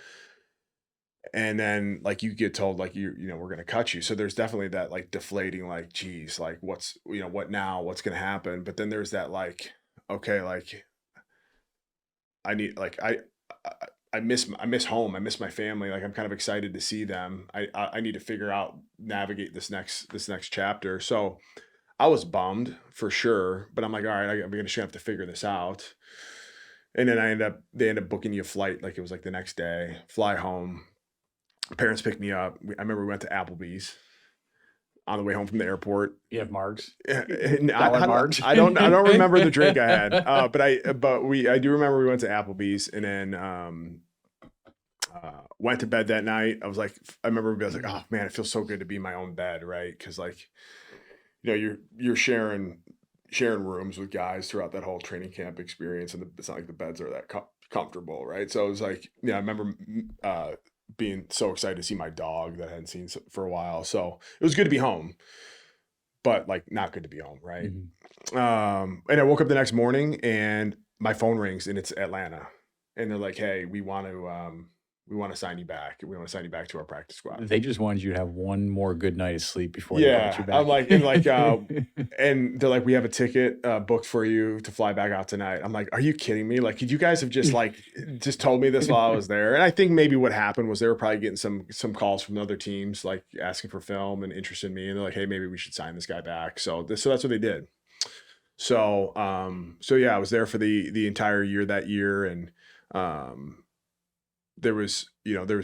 S2: And then like you get told like we're going to cut you. So there's definitely that like deflating, like, geez, like what's what now, what's going to happen? But then there's that like, okay, like I need, like I miss home. I miss my family. Like I'm kind of excited to see them. I need to navigate this next chapter. So I was bummed for sure, but I'm like, all right, I'm going to have to figure this out. And then they end up booking you a flight. Like it was like the next day, fly home. Parents picked me up. I remember we went to Applebee's on the way home from the airport.
S1: You have Margs?
S2: Margs? I don't remember the drink I had. But I do remember we went to Applebee's and then went to bed that night. I remember I was like, oh man, it feels so good to be in my own bed, right? Because like, you're sharing rooms with guys throughout that whole training camp experience, and it's not like the beds are that comfortable, right? So it was like, I remember being so excited to see my dog that I hadn't seen for a while. So it was good to be home, but like not good to be home, right? And I woke up the next morning and my phone rings and it's Atlanta, and they're like, "Hey, we want to we want to sign you back. We want to sign you back to our practice squad.
S1: They just wanted you to have one more good night of sleep before they brought you
S2: Yeah,
S1: back.
S2: I'm like, and they're like, we have a ticket booked for you to fly back out tonight. I'm like, are you kidding me? Like, you guys have just told me this while I was there. And I think maybe what happened was they were probably getting some calls from other teams, like asking for film and interested in me. And they're like, hey, maybe we should sign this guy back. So that's what they did. So, yeah, I was there for the entire year that year. And, there was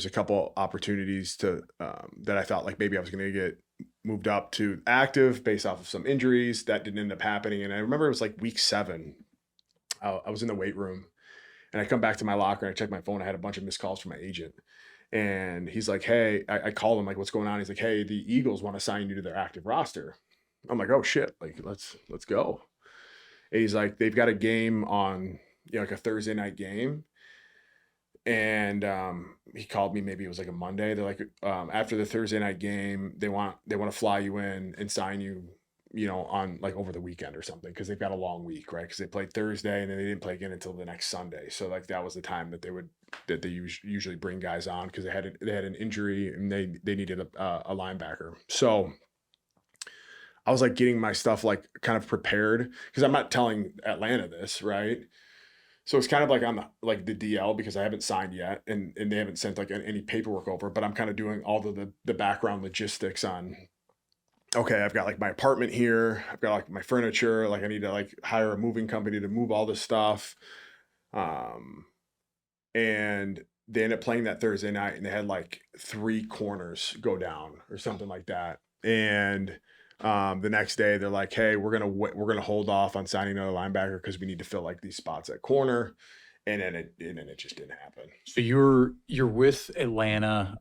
S2: a couple opportunities to, that I thought like maybe I was going to get moved up to active based off of some injuries that didn't end up happening. And I remember it was like week 7. I was in the weight room and I come back to my locker and I check my phone. I had a bunch of missed calls from my agent. And he's like, hey, I called him like, what's going on? He's like, hey, the Eagles want to sign you to their active roster. I'm like, oh shit. Like, let's go. And he's like, they've got a game on, like a Thursday night game. And he called me, maybe it was like a Monday. They're like, after the Thursday night game, they want to fly you in and sign you, on like over the weekend or something, because they've got a long week, right? Because they played Thursday and then they didn't play again until the next Sunday. So like that was the time that they usually bring guys on, because they had an injury and they needed a linebacker. So I was like getting my stuff like kind of prepared, because I'm not telling Atlanta this, right? So it's kind of like on the DL, because I haven't signed yet and they haven't sent like any paperwork over, but I'm kind of doing all the background logistics on, okay, I've got like my apartment here. I've got like my furniture. Like I need to like hire a moving company to move all this stuff. And they ended up playing that Thursday night and they had like 3 corners go down or something like that. And the next day they're like, hey, we're gonna hold off on signing another linebacker because we need to fill like these spots at corner. And then it just didn't happen.
S1: So you're with Atlanta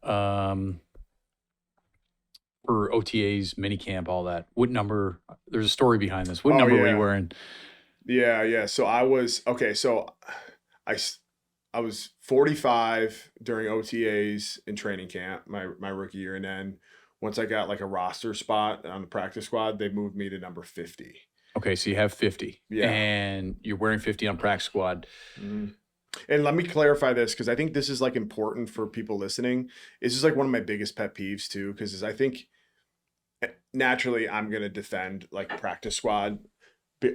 S1: for OTAs, minicamp, all that. What number? There's a story behind this. What number were you wearing?
S2: Yeah. So I was okay. So I was 45 during OTAs in training camp, my rookie year, and then once I got like a roster spot on the practice squad, they moved me to number 50.
S1: Okay, so you have 50.
S2: Yeah.
S1: And you're wearing 50 on practice squad.
S2: Mm-hmm. And let me clarify this, because I think this is like important for people listening. This is like one of my biggest pet peeves too, because I think naturally I'm going to defend like practice squad,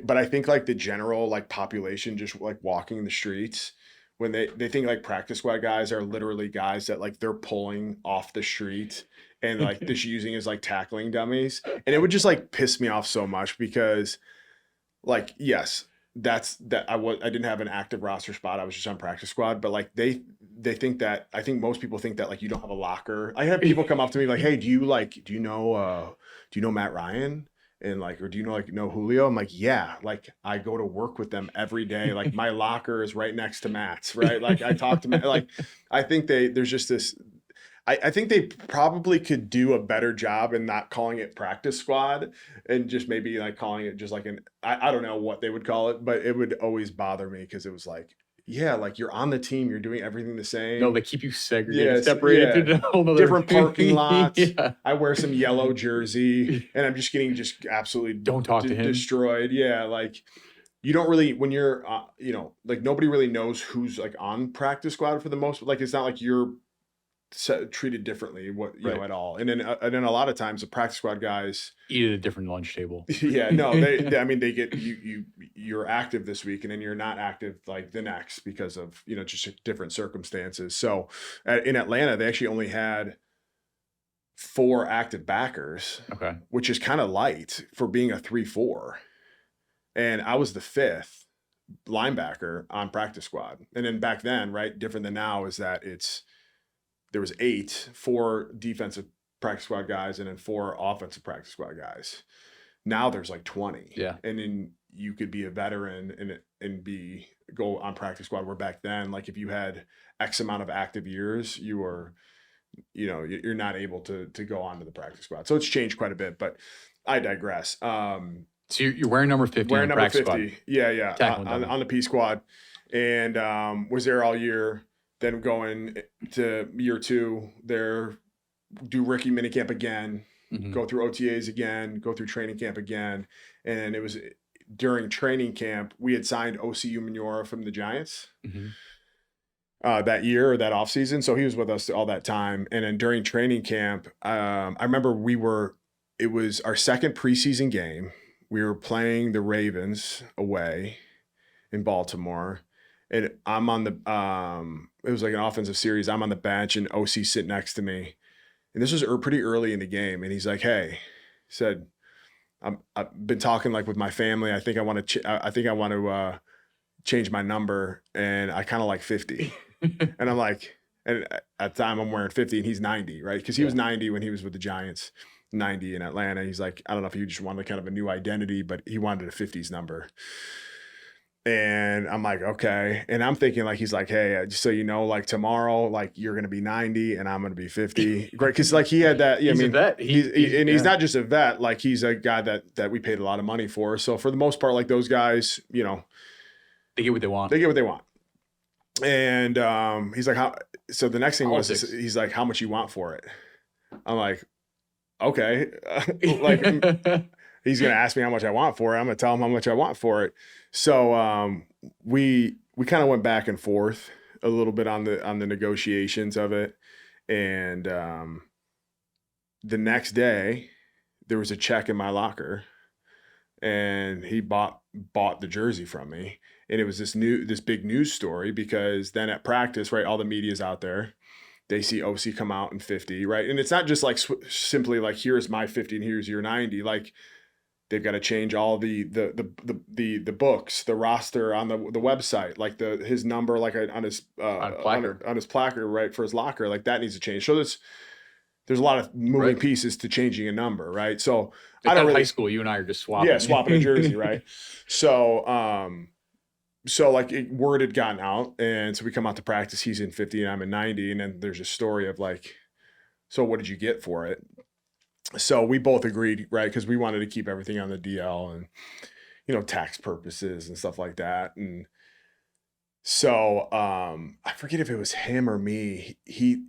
S2: but I think like the general like population just like walking the streets, when they think like practice squad guys are literally guys that like they're pulling off the street and like just using as like tackling dummies. And it would just like piss me off so much, because like, yes, I didn't have an active roster spot. I was just on practice squad, but like they think that, I think most people think that like you don't have a locker. I have people come up to me like, hey, do you know Matt Ryan? And like, or do you know Julio? I'm like, yeah, like I go to work with them every day. Like my locker is right next to Matt's, right? Like I talk to Matt, like I think there's just this, I think they probably could do a better job in not calling it practice squad and just maybe like calling it just like I don't know what they would call it, but it would always bother me, because it was like, yeah, like you're on the team, you're doing everything the same.
S1: No, they keep you segregated, separated to a whole nother
S2: different parking lots.
S1: Yeah.
S2: I wear some yellow jersey and I'm just getting absolutely
S1: don't talk to him.
S2: Destroyed. Yeah, like you don't really, when you're like nobody really knows who's like on practice squad for the most, like it's not like you're treated differently at all. And then a lot of times the practice squad guys
S1: eat at a different lunch table.
S2: Yeah, no, they I mean they get you're active this week and then you're not active like the next, because of just different circumstances. So in Atlanta they actually only had 4 active backers,
S1: okay,
S2: which is kind of light for being a 3-4, and I was the 5th linebacker on practice squad. And then back then, right, different than now, is that there was 4 defensive practice squad guys and then 4 offensive practice squad guys. Now there's like 20.
S1: Yeah.
S2: And then you could be a veteran and go on practice squad, where back then, like if you had X amount of active years, you were, you're not able to go on to the practice squad. So it's changed quite a bit, but I digress.
S1: So you're wearing number 50
S2: wearing
S1: on
S2: number 50.
S1: Squad.
S2: Yeah. On the P squad, and was there all year. Then going to year 2 there, do rookie minicamp again, go through OTAs again, go through training camp again. And it was during training camp, we had signed OCU Manora from the Giants. that year or that off season. So he was with us all that time. And then during training camp, I remember it was our second preseason game. We were playing the Ravens away in Baltimore. And I'm on it was like an offensive series. I'm on the bench and OC sit next to me. And this was pretty early in the game. And he's like, hey, he said, I've been talking like with my family. I think I want to change my number, and I kind of like 50. And I'm like, and at the time I'm wearing 50 and he's 90, right? Because he was 90 when he was with the Giants, 90 in Atlanta. He's like, I don't know if he just wanted kind of a new identity, but he wanted a 50s number. And I'm like, okay. And I'm thinking like, he's like, hey, just so you know, like tomorrow, like you're going to be 90 and I'm going to be 50. Great. Cause like he had that,
S1: he's a vet.
S2: He's not just a vet. Like he's a guy that we paid a lot of money for. So for the most part, like those guys, you know,
S1: they get what they want.
S2: And he's like, so the next thing was, he's like, how much you want for it? I'm like, okay. Like he's going to ask me how much I want for it. I'm going to tell him how much I want for it. So we kind of went back and forth a little bit on the negotiations of it. And the next day there was a check in my locker and he bought the jersey from me. And it was this big news story because then at practice, right, all the media's out there. They see OC come out in 50, right? And it's not just like simply like, here's my 50 and here's your 90. Like they've got to change all the books, the roster on the website, like his number, like on his placard, right, for his locker, like that needs to change. So there's a lot of moving pieces to changing a number, right? So
S1: I don't high school, you and I are just swapping.
S2: Yeah, swapping a jersey, right? So like word had gotten out, and so we come out to practice. He's in 50 and I'm in 90, and then there's a story of like, so what did you get for it? So we both agreed, right? Because we wanted to keep everything on the DL and, you know, tax purposes and stuff like that. And so I forget if it was him or me. He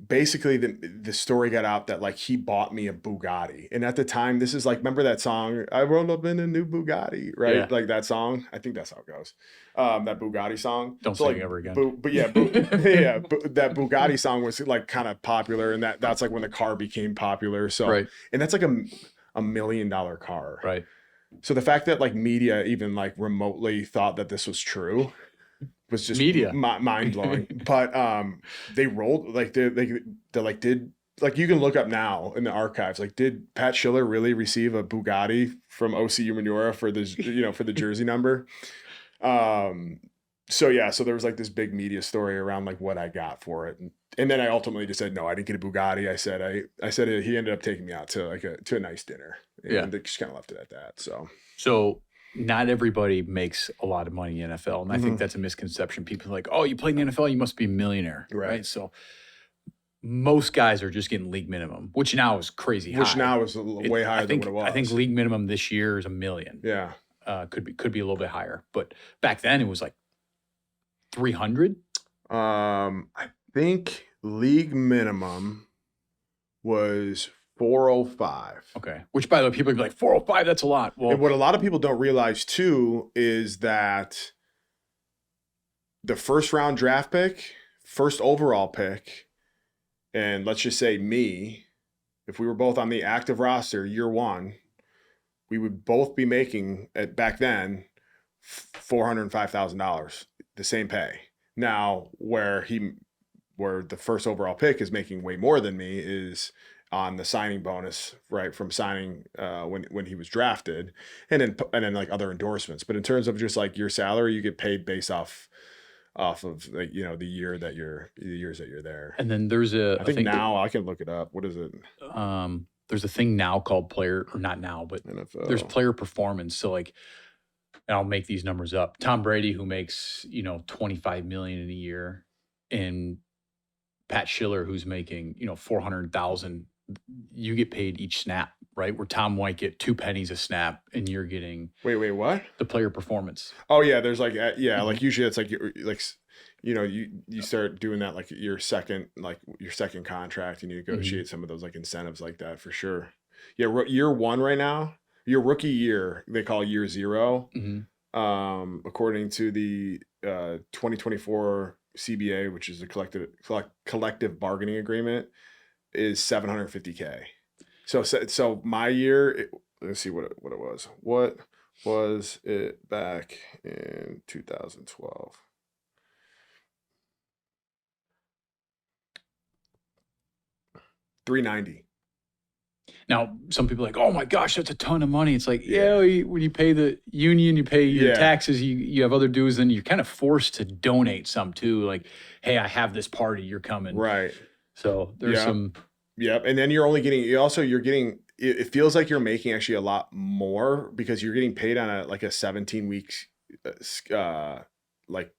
S2: basically the story got out that like he bought me a Bugatti. And at the time, this is like, remember that song, I rolled up in a new Bugatti, right? Yeah. Like that song. I think that's how it goes. That Bugatti song.
S1: Don't sing like, ever again.
S2: That Bugatti song was like kind of popular, and that's like when the car became popular. So and that's like a $1 million car.
S1: Right.
S2: So the fact that like media even like remotely thought that this was true was just mind blowing. But they rolled like they like did like, you can look up now in the archives, like, did Pat Schiller really receive a Bugatti from OCU Manura for this, you know, for the jersey number? So yeah, so there was like this big media story around like what I got for it, and then I ultimately just said no, I didn't get a Bugatti. I said he ended up taking me out to like a nice dinner, and they just kind of left it at that.
S1: So not everybody makes a lot of money in the NFL, and I think that's a misconception. People are like, oh, you play in the NFL, you must be a millionaire, right? So most guys are just getting league minimum, which now is crazy high.
S2: Which now is way higher than what it was.
S1: I think league minimum this year is $1 million.
S2: Yeah,
S1: could be a little bit higher, but back then it was like 300.
S2: I think league minimum was 405.
S1: Okay. Which, by the way, people would be like, 405, that's a lot. Well,
S2: and what a lot of people don't realize too is that the first round draft pick, first overall pick, and let's just say me, if we were both on the active roster year one, we would both be making back then $405,000, the same pay. Now, where the first overall pick is making way more than me is on the signing bonus, right, from signing when he was drafted, and then like other endorsements. But in terms of just like your salary, you get paid based off of like, you know, the years that you're there.
S1: And then there's
S2: I think now I can look it up. What is it?
S1: There's a thing now called player, or not now, but NFL. There's player performance. So like, and I'll make these numbers up. Tom Brady, who makes, you know, $25 million in a year, and Pat Schiller, who's making, you know, $400,000, you get paid each snap, right? Where Tom might get 2 pennies a snap, and you're getting
S2: wait, what?
S1: The player performance.
S2: Oh yeah, there's like like usually it's like you know, you start doing that like your second contract, and you negotiate some of those like incentives like that for sure. Yeah, year one right now, your rookie year they call year zero. According to the 2024 CBA, which is a collective bargaining agreement, is $750K. So my year, let's see what it was. What was it back in 2012? $390.
S1: Now, some people are like, oh my gosh, that's a ton of money. It's like,
S2: Yeah.
S1: when you pay the union, you pay your
S2: Yeah.
S1: taxes, you have other dues, then you're kind of forced to donate some too. Like, hey, I have this party, you're coming.
S2: Right.
S1: So there's some.
S2: Yep. And then you're getting, it feels like you're making actually a lot more because you're getting paid on a 17 weeks like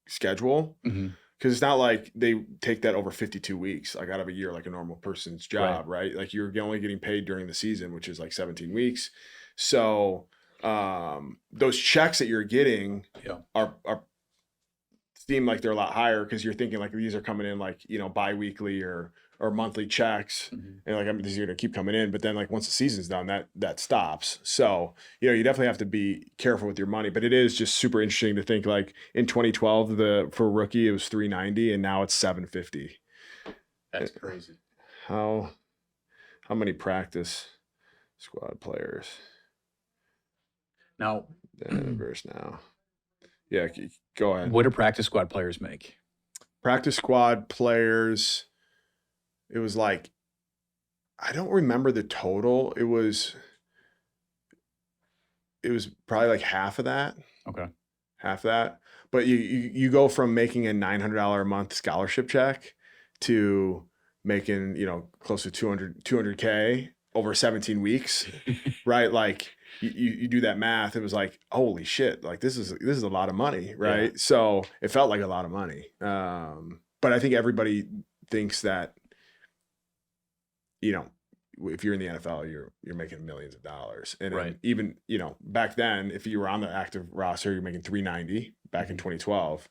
S2: schedule.
S1: Mm-hmm.
S2: Because it's not like they take that over 52 weeks, like out of a year, like a normal person's job, right? Like you're only getting paid during the season, which is like 17 weeks. So those checks that you're getting are seem like they're a lot higher because you're thinking like these are coming in like, bi-weekly or monthly checks.
S1: Mm-hmm.
S2: And like, these are going to keep coming in, but then like once the season's done, that stops. So, you definitely have to be careful with your money, but it is just super interesting to think like in 2012, for rookie, it was 390 and now it's 750.
S1: That's crazy.
S2: How many practice squad players?
S1: Now,
S2: verse now. Yeah, go ahead.
S1: What do practice squad players make?
S2: Practice squad players, it was like, I don't remember the total. It was probably like half of that.
S1: Okay.
S2: Half that. But you go from making a $900 a month scholarship check to making, close to 200K over 17 weeks, right? Like you do that math. It was like, holy shit, like this is a lot of money, right? Yeah. So it felt like a lot of money. But I think everybody thinks that, if you're in the NFL, you're making millions of dollars. And
S1: right.
S2: Even, back then, if you were on the active roster, you're making 390 back in 2012,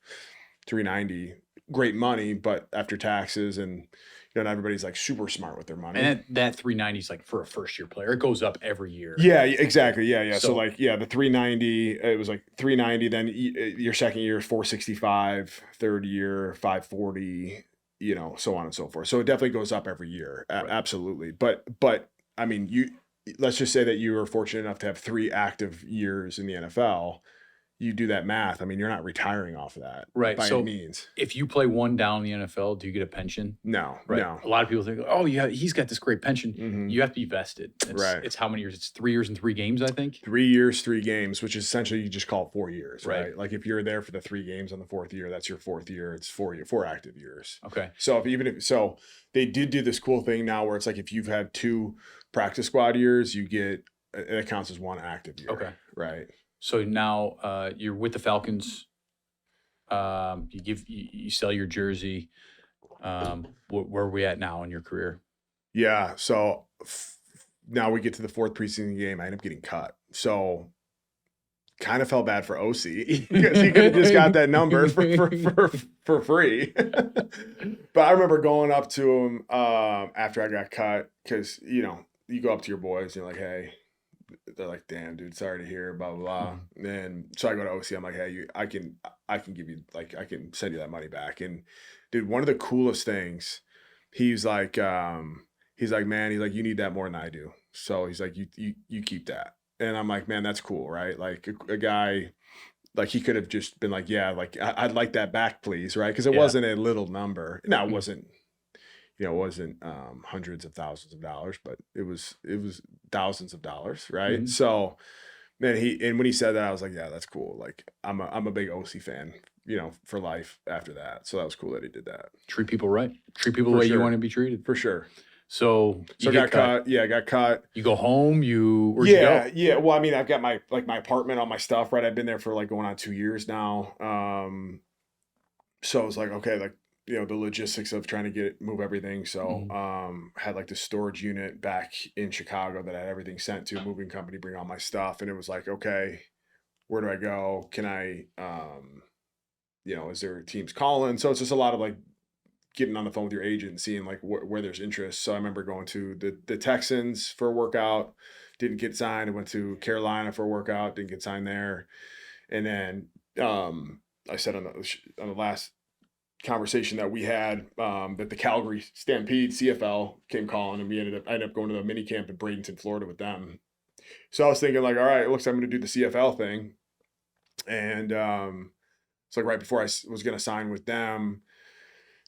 S2: 390, great money, but after taxes and, not everybody's like super smart with their money.
S1: And that 390 is like for a first year player. It goes up every year.
S2: Yeah, exactly. Yeah. So like, the 390, it was like 390. Then your second year is 465, third year, 540, so on and so forth. So it definitely goes up every year. Right. Absolutely. But I mean, let's just say that you were fortunate enough to have 3 active years in the NFL. You do that math. I mean, you're not retiring off of that,
S1: right?
S2: By any means.
S1: If you play one down in the NFL, do you get a pension?
S2: No,
S1: right?
S2: No.
S1: A lot of people think, oh yeah, he's got this great pension.
S2: Mm-hmm.
S1: You have to be vested.
S2: Right.
S1: It's how many years? It's 3 years and 3 games, I think.
S2: 3 years, 3 games, which is essentially you just call it 4 years,
S1: right?
S2: Like if you're there for the 3 games on the 4th year, that's your 4th year. It's 4 active years.
S1: Okay.
S2: So so they did do this cool thing now where it's like if you've had 2 practice squad years, it counts as 1 active year.
S1: Okay.
S2: Right.
S1: So now you're with the Falcons. You sell your jersey. Where are we at now in your career?
S2: Yeah. So now we get to the 4th preseason game. I end up getting cut. So kind of felt bad for OC because he could have just got that number for free. But I remember going up to him after I got cut because, you go up to your boys and you're like, hey, they're like, damn, dude, sorry to hear, blah, blah, blah. Mm-hmm. And so I go to OC. I'm like, hey, I can give you, like, I can send you that money back. And dude, one of the coolest things, he's like, man, you need that more than I do. So he's like, you keep that. And I'm like, man, that's cool, right? Like a guy, like he could have just been like, yeah, like I'd like that back, please, right? Because it wasn't a little number. No, it wasn't. It wasn't hundreds of thousands of dollars, but it was thousands of dollars, right? Mm-hmm. So, man, when he said that, I was like, yeah, that's cool. Like, I'm a big OC fan, for life after that. So that was cool that he did that.
S1: Treat people right. Treat people the way you want to be treated.
S2: For sure.
S1: So
S2: I got cut. Yeah, I got cut.
S1: You go home. Where'd you go?
S2: Yeah. Well, I mean, I've got my apartment, all my stuff, right? I've been there for like going on 2 years now. So I was like, okay, like, the logistics of trying to move everything. So, had like the storage unit back in Chicago that I had everything sent to a moving company, bring all my stuff. And it was like, okay, where do I go? Can I, is there teams calling? So it's just a lot of like getting on the phone with your agent and seeing like where there's interest. So I remember going to the Texans for a workout, didn't get signed. I went to Carolina for a workout, didn't get signed there. And then, I said on the last conversation that we had that the Calgary Stampede CFL came calling, and I ended up going to the mini camp in Bradenton, Florida with them. So I was thinking like, all right, it looks like I'm going to do the CFL thing. And it's like right before I was going to sign with them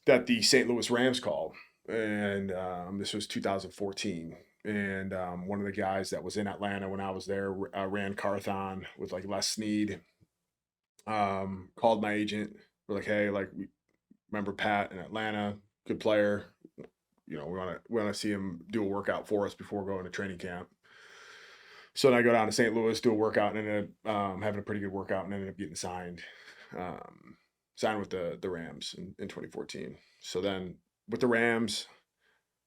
S2: that the St. Louis Rams called. And this was 2014. And one of the guys that was in Atlanta when I was there, ran Carthon with like Les Snead, called my agent. We're like, hey, like, we remember Pat in Atlanta, good player. You know, we want to see him do a workout for us before going to training camp. So then I go down to St. Louis, do a workout, and ended up having a pretty good workout, and ended up getting signed. Signed with the Rams in 2014. So then with the Rams,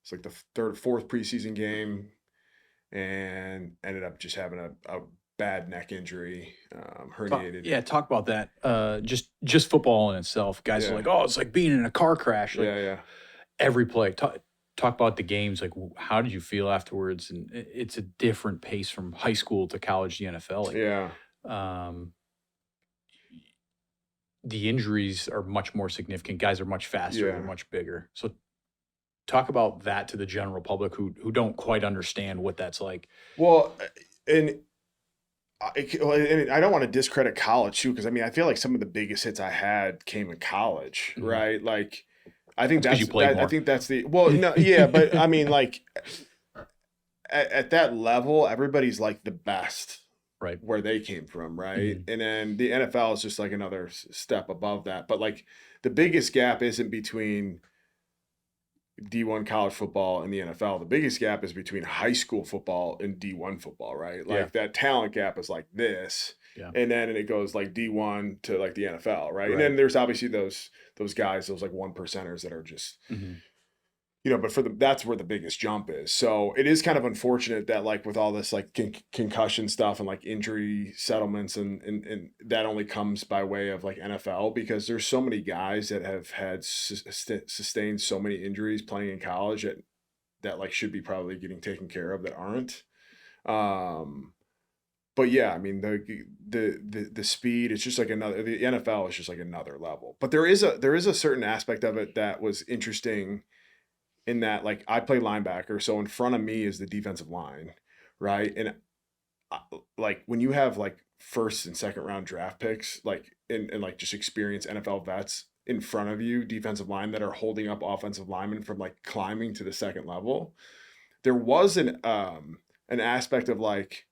S2: it's like the fourth preseason game, and ended up just having a bad neck injury, herniated.
S1: Talk about that. Just football in itself. Guys are like, oh, it's like being in a car crash. Like,
S2: Yeah.
S1: every play. Talk about the games. Like, how did you feel afterwards? And it's a different pace from high school to college to the NFL. Like,
S2: Yeah.
S1: The injuries are much more significant. Guys are much faster.
S2: Yeah.
S1: They're much bigger. So talk about that to the general public who don't quite understand what that's like.
S2: Well, and I don't want to discredit college too, because I mean, I feel like some of the biggest hits I had came in college,
S1: Mhm.
S2: right? Like, I think
S1: That's 'cause you played more.
S2: I think that's no, yeah, but I mean, like, at that level, everybody's like the best
S1: Right.
S2: where they came from, right?
S1: Mhm.
S2: And then the NFL is just like another step above that. But like, the biggest gap isn't between D1 college football and the NFL. The biggest gap is between high school football and D1 football, right? Like,
S1: Yeah.
S2: that talent gap is like this.
S1: Yeah.
S2: And then it goes like D1 to like the NFL, right? And
S1: Right.
S2: then there's obviously those guys, those like 1%ers that are just,
S1: Mhm.
S2: you know, but that's where the biggest jump is. So it is kind of unfortunate that like with all this like concussion stuff and like injury settlements and that only comes by way of like NFL, because there's so many guys that have had sustained so many injuries playing in college that like should be probably getting taken care of that aren't. But yeah, I mean, the speed, it's just like the NFL is just like another level. But there is a certain aspect of it that was interesting, in that like I play linebacker, so in front of me is the defensive line, right? And like when you have like first and second round draft picks, like and like just experienced NFL vets in front of you, defensive line, that are holding up offensive linemen from like climbing to the second level, there was an aspect of like,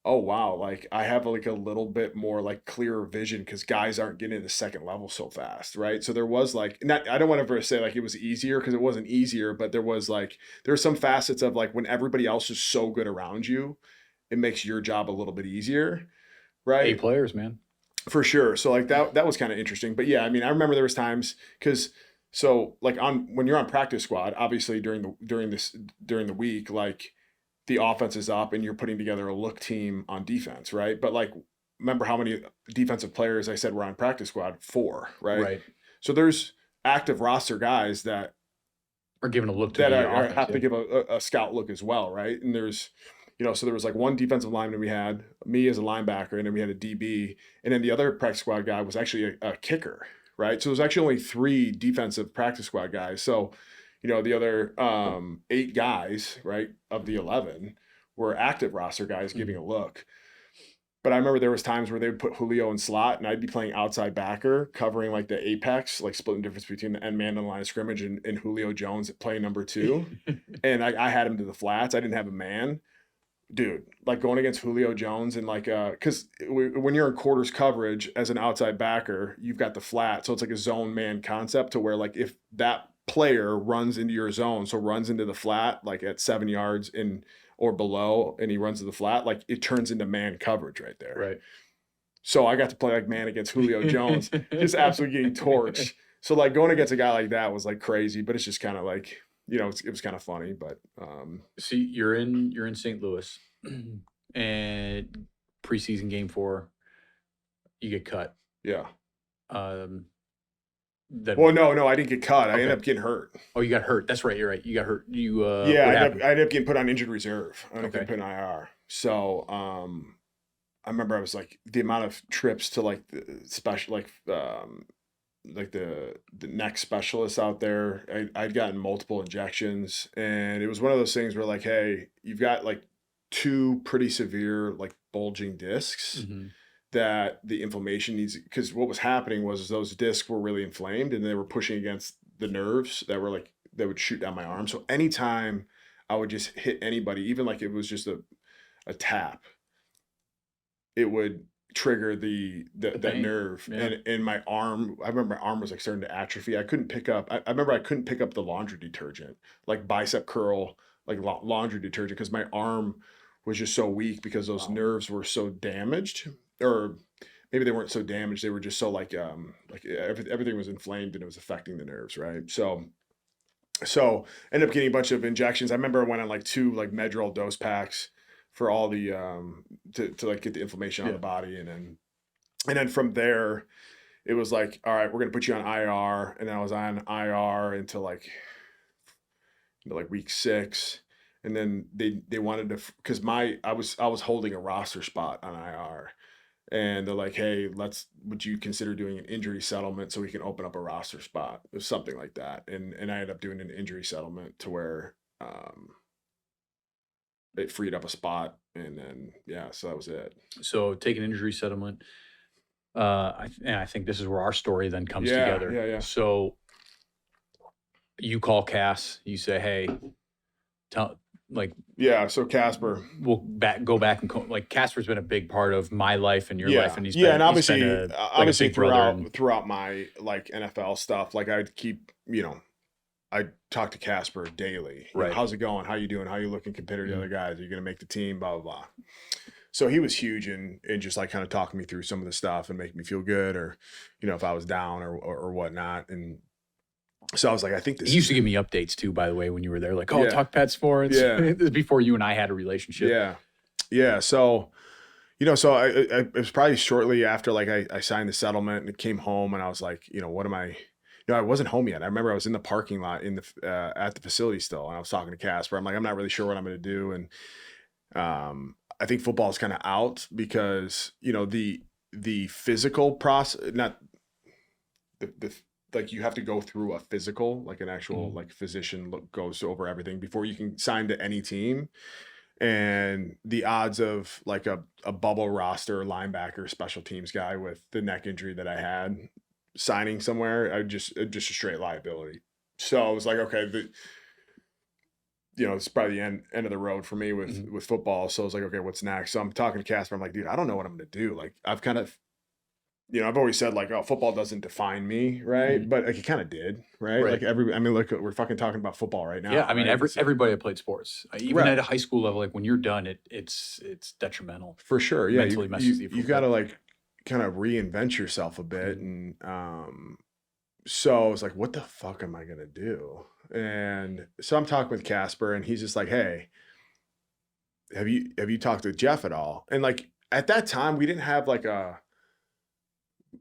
S2: oh wow, like I have like a little bit more like clearer vision because guys aren't getting to the second level so fast, right? So there was like, not, I don't want to ever say like it was easier, because it wasn't easier, but there was like, there are some facets of like when everybody else is so good around you, it makes your job a little bit easier, right?
S1: A players, man.
S2: For sure. So like that was kind of interesting. But yeah, I mean, I remember there was times, because so like when you're on practice squad, obviously during the week, like the offense is up and you're putting together a look team on defense, right? But like, remember how many defensive players I said were on practice squad? 4, right?
S1: Right.
S2: So there's active roster guys that
S1: Are giving a look to
S2: that
S1: the
S2: are,
S1: offense,
S2: have
S1: yeah.
S2: to give a scout look as well, right? And there's, you know, so there was like one defensive lineman, we had me as a linebacker, and then we had a DB, and then the other practice squad guy was actually a kicker, right? So there's actually only 3 defensive practice squad guys. So, you know, the other 8 guys, right, of the 11 were active roster guys giving a look. But I remember there was times where they would put Julio in slot, and I'd be playing outside backer, covering like the apex, like splitting the difference between the end man and the line of scrimmage, and Julio Jones at play number 2. And I had him to the flats. I didn't have a man. Dude, like going against Julio Jones and like, because when you're in quarters coverage as an outside backer, you've got the flat. So it's like a zone man concept, to where like if that player runs into your zone, so runs into the flat, like at 7 yards or below, and he runs to the flat, like it turns into man coverage right there.
S1: Right.
S2: So I got to play like man against Julio Jones, just absolutely getting torched. So like going against a guy like that was like crazy, but it's just kind of like, you know, it was kind of funny. But
S1: See, you're in St. Louis, and preseason game 4, you get cut.
S2: yeah.
S1: Then
S2: Well, no, I didn't get cut. I
S1: Okay.
S2: ended up getting hurt.
S1: Oh, you got hurt. That's right. You're right. You got hurt. You
S2: Yeah,
S1: what
S2: I
S1: happened?
S2: ended up getting put on injured reserve. I ended up
S1: Okay.
S2: getting put in IR. So I remember I was like, the amount of trips to like the special, like the neck specialists out there. I'd gotten multiple injections, and it was one of those things where like, hey, you've got like two pretty severe like bulging discs
S1: Mm-hmm.
S2: that the inflammation needs, because what was happening was those discs were really inflamed and they were pushing against the nerves that were like that would shoot down my arm. So anytime I would just hit anybody, even like it was just a tap, it would trigger that nerve.
S1: Yeah.
S2: And my arm, I remember my arm was like starting to atrophy. I couldn't pick up, I remember I couldn't pick up the laundry detergent, like bicep curl, like laundry detergent, because my arm was just so weak because those
S1: Wow.
S2: nerves were so damaged. Or maybe they weren't so damaged, they were just so like everything was inflamed and it was affecting the nerves, right? So ended up getting a bunch of injections. I remember I went on like 2 like Medrol dose packs for all the to like get the inflammation on the body, and then from there it was like, all right, we're gonna put you on IR, and then I was on IR until like week 6, and then they wanted to, because I was holding a roster spot on IR, and they're like, hey, would you consider doing an injury settlement so we can open up a roster spot? It was something like that. And I ended up doing an injury settlement to where it freed up a spot. And then, yeah, so that was it.
S1: So take an injury settlement. And I think this is where our story then comes together.
S2: Yeah.
S1: So you call Cass, you say, hey,
S2: yeah, so Casper,
S1: we'll go back and like Casper's been a big part of my life and your life, and
S2: and obviously
S1: obviously
S2: throughout my like NFL stuff, like I'd keep, I'd talk to Casper daily.
S1: Right.
S2: How's it going? How you doing? How you looking compared to the other guys? Are you going to make the team? Blah, blah, blah. So he was huge in just like kind of talking me through some of the stuff and making me feel good, or, if I was down or whatnot. And so I was like, I think this.
S1: He used to give me updates too, by the way, when you were there, like, talk Pet Sports.
S2: Yeah.
S1: This is before you and I had a relationship.
S2: Yeah. So, so I it was probably shortly after like I signed the settlement and came home, and I was like, what am I? I wasn't home yet. I remember I was in the parking lot at the facility still, and I was talking to Casper. I'm like, I'm not really sure what I'm going to do, and I think football is kind of out because the physical process, not the like you have to go through a physical, like an actual like physician goes over everything before you can sign to any team. And the odds of like a bubble roster linebacker special teams guy with the neck injury that I had signing somewhere, just a straight liability. So I was like, okay, it's probably the end of the road for me with football. So I was like, okay, what's next? So I'm talking to Casper. I'm like, dude, I don't know what I'm going to do. Like I've kind of, I've always said like, oh, football doesn't define me, right? But like it kind of did, right? Like look, we're fucking talking about football right now.
S1: Yeah, I mean,
S2: right?
S1: everybody that played sports, even at a high school level, like when you're done, it's detrimental
S2: for sure. Yeah,
S1: mentally messes you.
S2: You've got to like kind of reinvent yourself a bit, and so I was like, what the fuck am I gonna do? And so I'm talking with Casper, and he's just like, hey, have you talked to Jeff at all? And like at that time, we didn't have like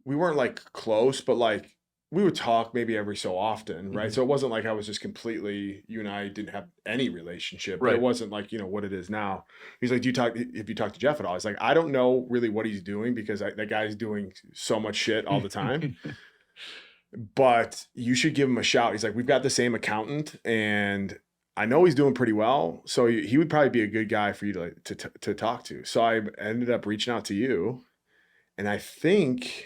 S2: we weren't like close, but like we would talk maybe every so often, right? So it wasn't like I was just completely, you and I didn't have any relationship, but it wasn't like, what it is now. He's like, have you talked to Jeff at all? He's like, I don't know really what he's doing because that guy's doing so much shit all the time, but you should give him a shout. He's like, we've got the same accountant and I know he's doing pretty well. So he would probably be a good guy for you to talk to. So I ended up reaching out to you, and I think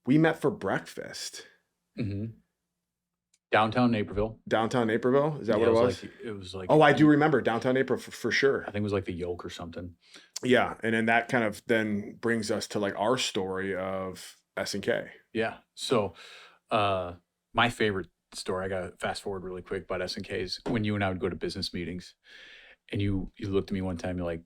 S2: we met for breakfast.
S1: Downtown Naperville.
S2: Is that what it was?
S1: It was like.
S2: Oh, I do remember downtown Naperville for sure.
S1: I think it was like the Yoke or something.
S2: Yeah, and then that kind of then brings us to like our story of S&K.
S1: Yeah. So, my favorite story, I got to fast forward really quick about S&K, is when you and I would go to business meetings, and you looked at me one time, you're like,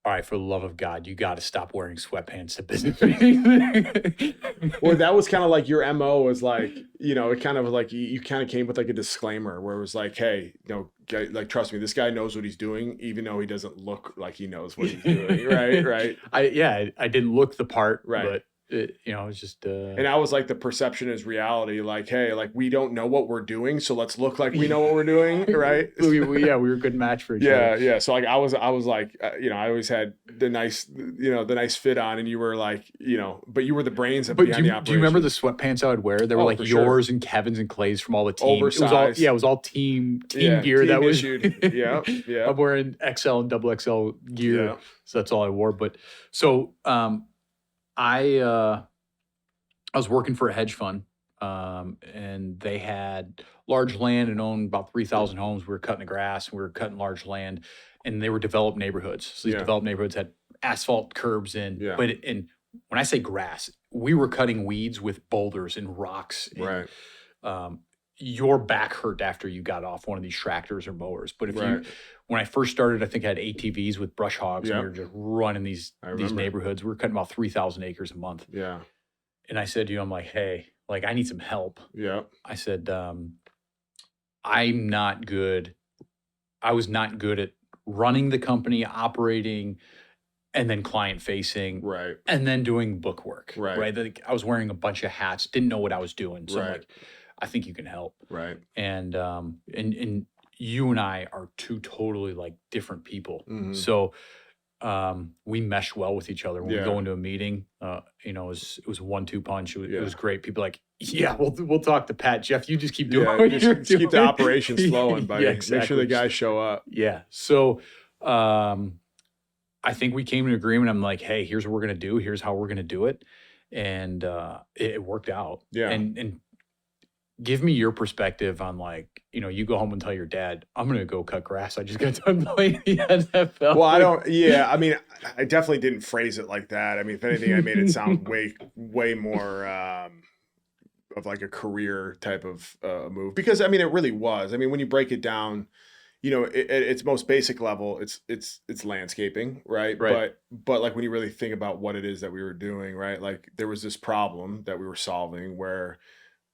S1: all right, for the love of God, you got to stop wearing sweatpants to business meetings.
S2: Well, that was kind of like your MO was like, it kind of like you kind of came with like a disclaimer where it was like, hey, like, trust me, this guy knows what he's doing, even though he doesn't look like he knows what he's doing. Right.
S1: I didn't look the part,
S2: right.
S1: But It's just
S2: And I was like, the perception is reality. Like, hey, like we don't know what we're doing, so let's look like we know what we're doing, right?
S1: we were a good match for each other.
S2: Yeah. So like I was like, I always had the nice fit on, and you were like, but you were the brains
S1: But
S2: behind the operation.
S1: do you remember the sweatpants I would wear? They were like yours and Kevin's and Clay's from all the team.
S2: Oversized.
S1: It was all team gear.
S2: Team
S1: that was
S2: issued. Yeah.
S1: I'm wearing XL and double XL gear,
S2: Yeah.
S1: so that's all I wore. But so I was working for a hedge fund, and they had large land and owned about 3,000 homes. We were cutting the grass, we were cutting large land, and they were developed neighborhoods. So these developed neighborhoods had asphalt curbs in, and when I say grass, we were cutting weeds with boulders and rocks. And,
S2: Right.
S1: Your back hurt after you got off one of these tractors or mowers. But when I first started, I think I had ATVs with brush hogs, and we were just running these neighborhoods. We were cutting about 3,000 acres a month.
S2: Yeah.
S1: And I said to you, I'm like, hey, like I need some help.
S2: Yeah.
S1: I said, I'm not good. I was not good at running the company, operating, and then client facing,
S2: Right.
S1: and then doing book work.
S2: Right.
S1: Like, I was wearing a bunch of hats, didn't know what I was doing. So I'm like, I think you can help.
S2: Right.
S1: And you and I are two totally like different people.
S2: Mhm.
S1: So we mesh well with each other when we
S2: Yeah.
S1: go into a meeting. It was a 1-2 punch. It was great. People are like, yeah, we'll talk to Pat. Jeff, you just keep doing what you're
S2: just keep the
S1: doing."
S2: operations flowing, buddy.
S1: Yeah,
S2: Make sure
S1: exactly.
S2: the guys show up.
S1: Yeah. So I think we came to an agreement. I'm like, hey, here's what we're gonna do. Here's how we're gonna do it, and it worked out.
S2: Yeah.
S1: And give me your perspective on like, you go home and tell your dad, I'm gonna go cut grass. I just got done playing the NFL.
S2: Well, I don't. Yeah, I mean, I definitely didn't phrase it like that. I mean, if anything, I made it sound way more of like a career type of move, because I mean, it really was. I mean, when you break it down, at its most basic level, it's landscaping, right? But like when you really think about what it is that we were doing, right? Like there was this problem that we were solving where,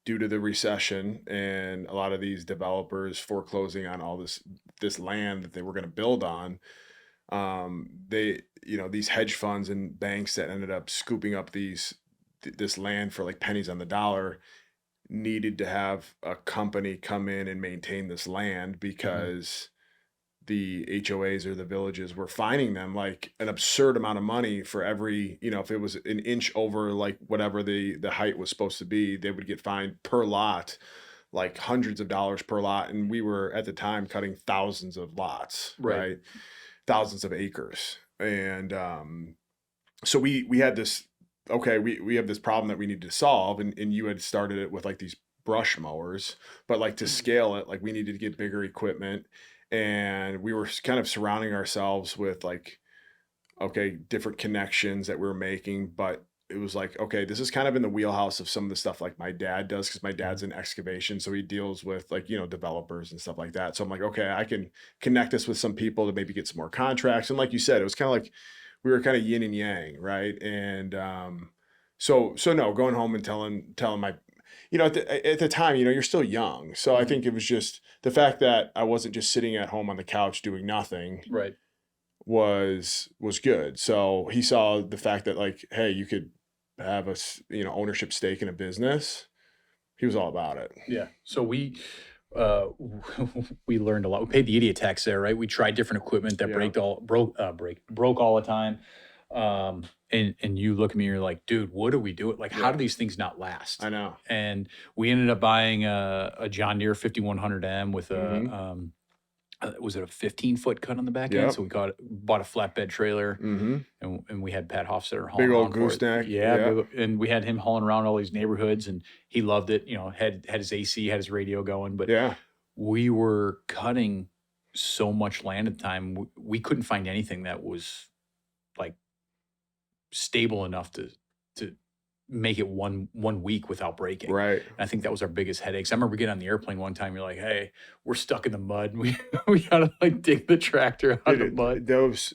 S2: due to the recession and a lot of these developers foreclosing on all this land that they were going to build on, these hedge funds and banks that ended up scooping up this land for like pennies on the dollar needed to have a company come in and maintain this land, because the HOAs or the villages were fining them like an absurd amount of money for every, if it was an inch over like whatever the height was supposed to be, they would get fined per lot, like hundreds of dollars per lot. And we were at the time cutting thousands of lots, right? Thousands of acres. And so we had this, we have this problem that we need to solve. And you had started it with like these brush mowers, but like to scale it, like we needed to get bigger equipment. And we were kind of surrounding ourselves with like, different connections that we were making, but it was like, this is kind of in the wheelhouse of some of the stuff like my dad does, because my dad's in excavation. So he deals with like, developers and stuff like that. So I'm like, I can connect us with some people to maybe get some more contracts. And like you said, it was kind of like we were kind of yin and yang, right? And so no, going home and telling my, at the time, you're still young. So I think it was just the fact that I wasn't just sitting at home on the couch doing nothing.
S1: Right.
S2: Was good. So he saw the fact that like, hey, you could have a, ownership stake in a business. He was all about it.
S1: Yeah. So we learned a lot. We paid the idiot tax there, right? We tried different equipment that broke all the time. And you look at me, you're like, dude, what do we do? Like, how do these things not last?
S2: I know.
S1: And we ended up buying a John Deere 5100M with a, was it a 15-foot cut on the back end? So we bought a flatbed trailer, and we had Pat Hofstetter hauling
S2: big old
S1: around for it.
S2: gooseneck.
S1: Yeah. And we had him hauling around all these neighborhoods, and he loved it. Had his AC, had his radio going, but we were cutting so much land at the time. We couldn't find anything that was like stable enough to make it one week without breaking.
S2: Right.
S1: And I think that was our biggest headaches. I remember getting on the airplane one time. You're like, hey, we're stuck in the mud. We gotta like dig the tractor out of the mud.
S2: Those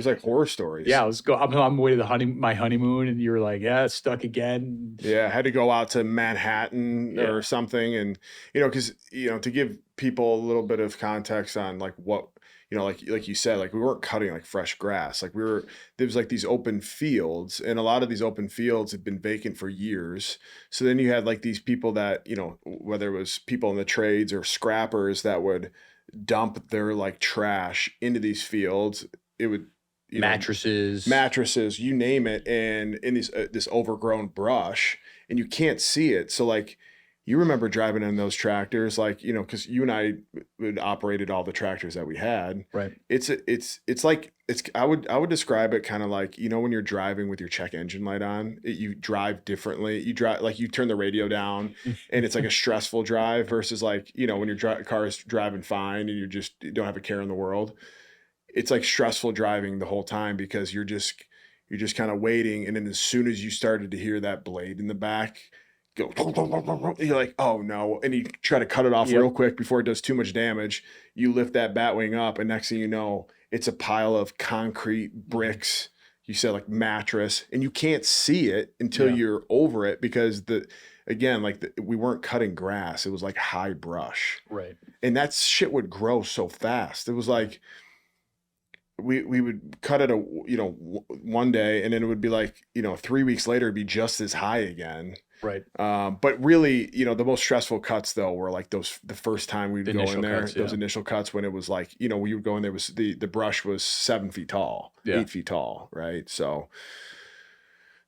S2: like horror stories.
S1: Yeah, let's go. I'm on my way to my honeymoon, and you were like, yeah, it's stuck again.
S2: Yeah, I had to go out to Manhattan or something, and because to give people a little bit of context on like what like you said, like we weren't cutting like fresh grass. Like there was like these open fields, and a lot of these open fields had been vacant for years. So then you had like these people that, whether it was people in the trades or scrappers that would dump their like trash into these fields. It would, mattresses, you name it, and in this overgrown brush, and you can't see it. So like, you remember driving in those tractors, like, because you and I would operated all the tractors that we had.
S1: Right.
S2: I would describe it kind of like, when you're driving with your check engine light on, you drive differently. You drive like you turn the radio down, and it's like a stressful drive versus like, when your car is driving fine and you don't have a care in the world. It's like stressful driving the whole time because you're just kind of waiting, and then as soon as you started to hear that blade in the back go, you're like, oh no, and you try to cut it off real quick before it does too much damage. You lift that batwing up, and next thing you know, it's a pile of concrete bricks. You said like mattress, and you can't see it until you're over it because we weren't cutting grass. It was like high brush.
S1: Right.
S2: And that shit would grow so fast. It was like, we would cut it one day, and then it would be like 3 weeks later it'd be just as high again.
S1: Right.
S2: But really, the most stressful cuts though were like the first time we'd go in there, those initial cuts when it was like, we would go in there, was the brush was 7 feet tall, 8 feet tall. Right. So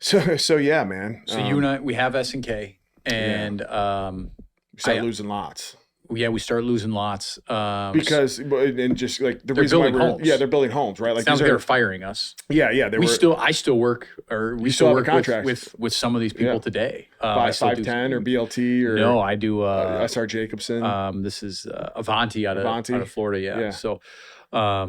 S2: yeah, man.
S1: So you and I, we have S&K, and
S2: we started losing lots.
S1: Yeah, we started losing lots
S2: because, and just like the
S1: they're
S2: reason
S1: building
S2: why
S1: homes.
S2: They're building homes, right? Like
S1: sounds like they're firing us.
S2: Yeah,
S1: I still work, or we still work with some of these people today.
S2: 510 or BLT or
S1: no, I do
S2: SR Jacobson.
S1: This is Avanti out of Florida. Yeah. So, I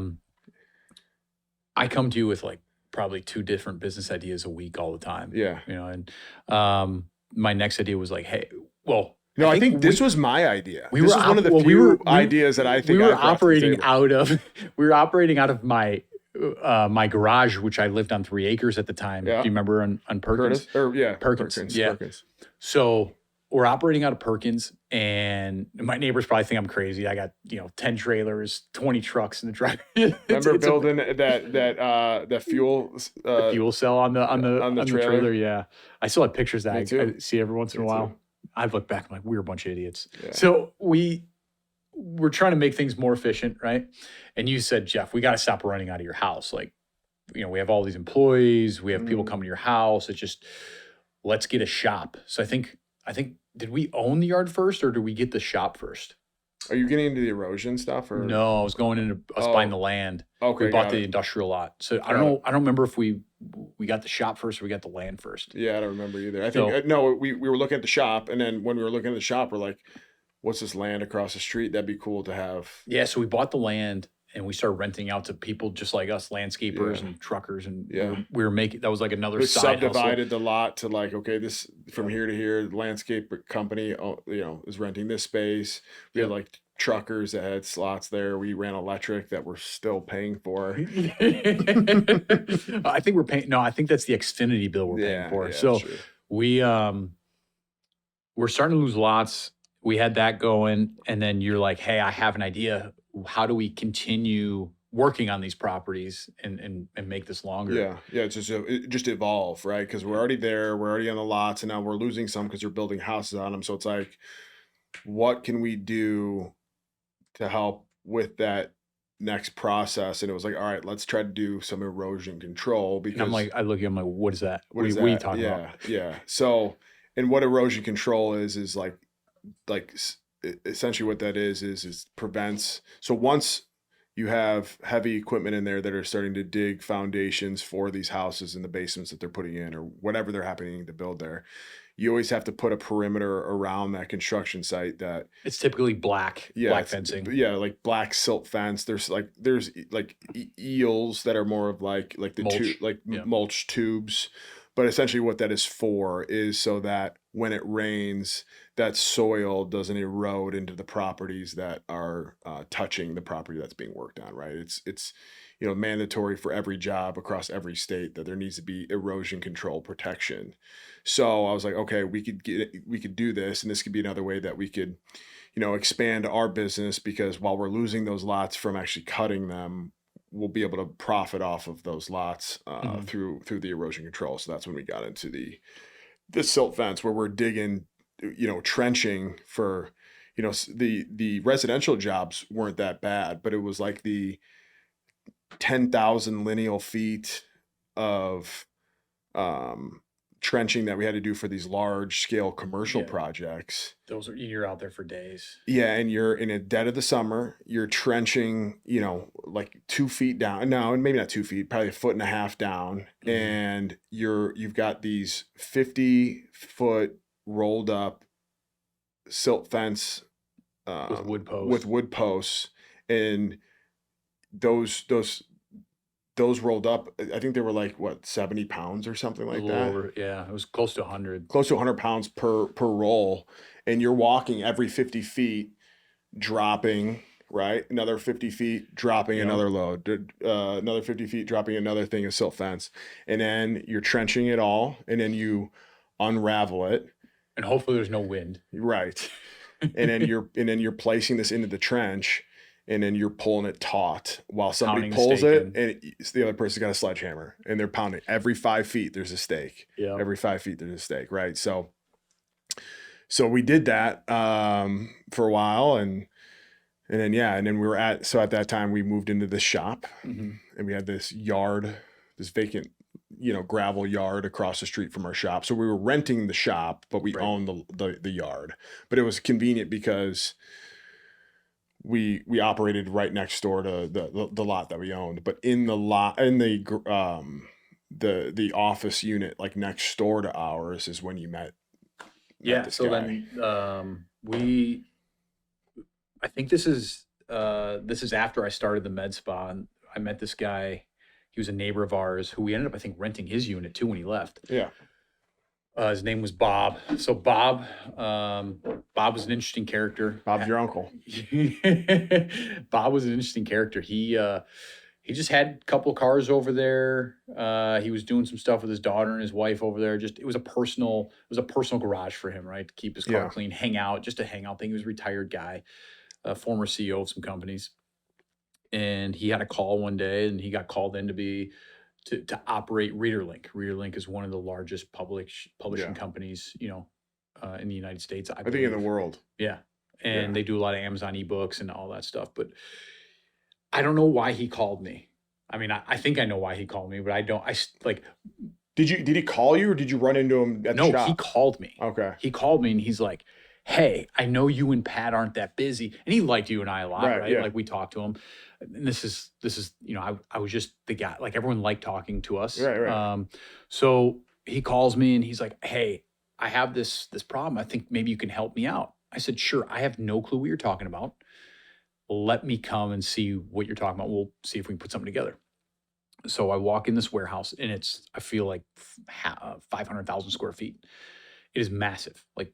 S1: come to you with like probably 2 different business ideas a week all the time.
S2: Yeah,
S1: and my next idea was like, hey, well.
S2: No, I think this was my idea. This was one of the few ideas that I think
S1: we were operating out of. We were operating out of my my garage, which I lived on 3 acres at the time.
S2: Yeah.
S1: Do you remember on Perkins?
S2: Perkins.
S1: Yeah.
S2: Perkins.
S1: So we're operating out of Perkins, and my neighbors probably think I'm crazy. I got 10 trailers, 20 trucks in the drive.
S2: Remember building that fuel
S1: the fuel cell on the trailer? Yeah, I still have pictures that I see every once in a while.
S2: Too.
S1: I look back, I'm like, we're a bunch of idiots. Yeah. So we're trying to make things more efficient, right? And you said, Jeff, we got to stop running out of your house. Like, we have all these employees, we have people coming to your house. It's just, let's get a shop. So I think, did we own the yard first, or did we get the shop first?
S2: Are you getting into the erosion stuff, or
S1: no? I was going into us buying the land.
S2: Okay,
S1: we bought the industrial lot. So I don't know. I don't remember if we got the shop first or we got the land first.
S2: Yeah, I don't remember either. I think no, we were looking at the shop, and then when we were looking at the shop, we're like, "What's this land across the street? That'd be cool to have."
S1: Yeah, so we bought the land, and we started renting out to people just like us, landscapers and truckers, and we were making, that was like another side
S2: subdivided
S1: hustle.
S2: The lot to like, okay, this from here to here, the landscape company, is renting this space. We had like truckers that had slots there. We ran electric that we're still paying for.
S1: I think we're paying. No, I think that's the Xfinity bill we're paying for.
S2: Yeah,
S1: so we're starting to lose lots. We had that going, and then you're like, hey, I have an idea. How do we continue working on these properties and make this longer?
S2: Yeah. It's just evolve, right? Because we're already there. We're already on the lots, and now we're losing some because they're building houses on them. So it's like, what can we do to help with that next process? And it was like, all right, let's try to do some erosion control. Because
S1: and I'm like, I look at him like, what is that? What are you talking about?
S2: Yeah. So, and what erosion control is like essentially what that is prevents. So once you have heavy equipment in there that are starting to dig foundations for these houses in the basements that they're putting in or whatever they're happening to build there, you always have to put a perimeter around that construction site that
S1: it's typically black fencing.
S2: Yeah, like black silt fence. There's eels that are more of like the mulch tubes. But essentially what that is for is so that when it rains, that soil doesn't erode into the properties that are touching the property that's being worked on, right? It's mandatory for every job across every state that there needs to be erosion control protection. So I was like, okay, we could do this, and this could be another way that we could, expand our business, because while we're losing those lots from actually cutting them, we'll be able to profit off of those lots through the erosion control. So that's when we got into the silt fence, where we're digging, trenching for, the residential jobs weren't that bad, but it was like the 10,000 lineal feet of trenching that we had to do for these large scale commercial projects.
S1: You're out there for days.
S2: Yeah, and you're in a dead of the summer, you're trenching, like 2 feet down. No, and maybe not 2 feet, probably 1.5 feet down. And you've got these 50-foot rolled up silt fence with wood posts, and those rolled up, I think they were like 70 pounds or something like that.
S1: Yeah, it was close to 100.
S2: Close to 100 pounds per roll, and you're walking every 50 feet, dropping, right? Another 50 feet, dropping another load, another 50 feet, dropping another thing of silt fence, and then you're trenching it all, and then you unravel it,
S1: and hopefully there's no wind.
S2: Right. And then you're placing this into the trench, and then you're pulling it taut while somebody pulls it, and the other person's got a sledgehammer, and they're pounding. Every 5 feet there's a stake. Yeah. Every 5 feet there's a stake, right? So we did that for a while, and then we were at that time we moved into this shop, and we had this yard, this vacant, gravel yard across the street from our shop. So we were renting the shop, but we owned the yard. But it was convenient because we operated right next door to the lot that we owned. But in the lot, in the office unit, like next door to ours, is when you met this
S1: so
S2: guy.
S1: Then I think this is after I started the med spa, and I met this guy. He was a neighbor of ours who we ended up, I think, renting his unit too when he left.
S2: Yeah.
S1: His name was Bob. So Bob was an interesting character.
S2: Bob's your uncle.
S1: Bob was an interesting character. He just had a couple of cars over there. He was doing some stuff with his daughter and his wife over there. It was a personal garage for him, right? To keep his car clean, hang out, just a hangout thing. He was a retired guy, a former CEO of some companies. And he had a call one day, and he got called in to operate ReaderLink. ReaderLink is one of the largest publishing companies, in the United States. I think
S2: in the world.
S1: Yeah. And they do a lot of Amazon ebooks and all that stuff. But I don't know why he called me. I mean, I think I know why he called me, but I don't.
S2: Did he call you, or did you run into him at the shop?
S1: No, he called me.
S2: Okay.
S1: He called me, and he's like, "Hey, I know you and Pat aren't that busy," and he liked you and I a lot, right?
S2: Yeah.
S1: Like, we talked to him. And this is I was just the guy, like, everyone liked talking to us.
S2: Right.
S1: So he calls me, and he's like, "Hey, I have this problem. I think maybe you can help me out." I said, "Sure. I have no clue what you're talking about. Let me come and see what you're talking about. We'll see if we can put something together." So I walk in this warehouse, and it's, I feel like 500,000 square feet. It is massive. Like,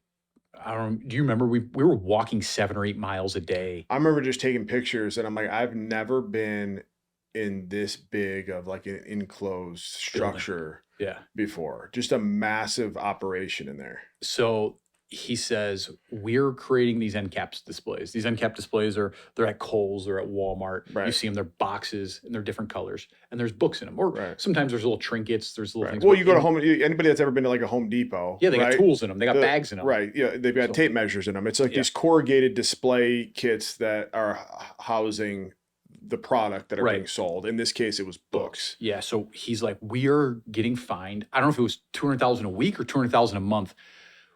S1: do you remember we were walking 7 or 8 miles a day?
S2: I remember just taking pictures, and I'm like, I've never been in this big of like an enclosed structure before. Just a massive operation in there.
S1: So he says, "We're creating these end cap displays. These end cap displays they're at Kohl's, they're at Walmart.
S2: Right.
S1: You see them, they're boxes, and they're different colors, and there's books in them. Or sometimes there's little trinkets, there's little things."
S2: Well, you go to anybody that's ever been to like a Home Depot.
S1: Yeah, they got tools in them. They got bags in them.
S2: Right. Yeah, they've got tape measures in them. It's like these corrugated display kits that are housing the product that are being sold. In this case, it was books.
S1: Yeah. So he's like, "We are getting fined. I don't know if it was $200,000 a week or $200,000 a month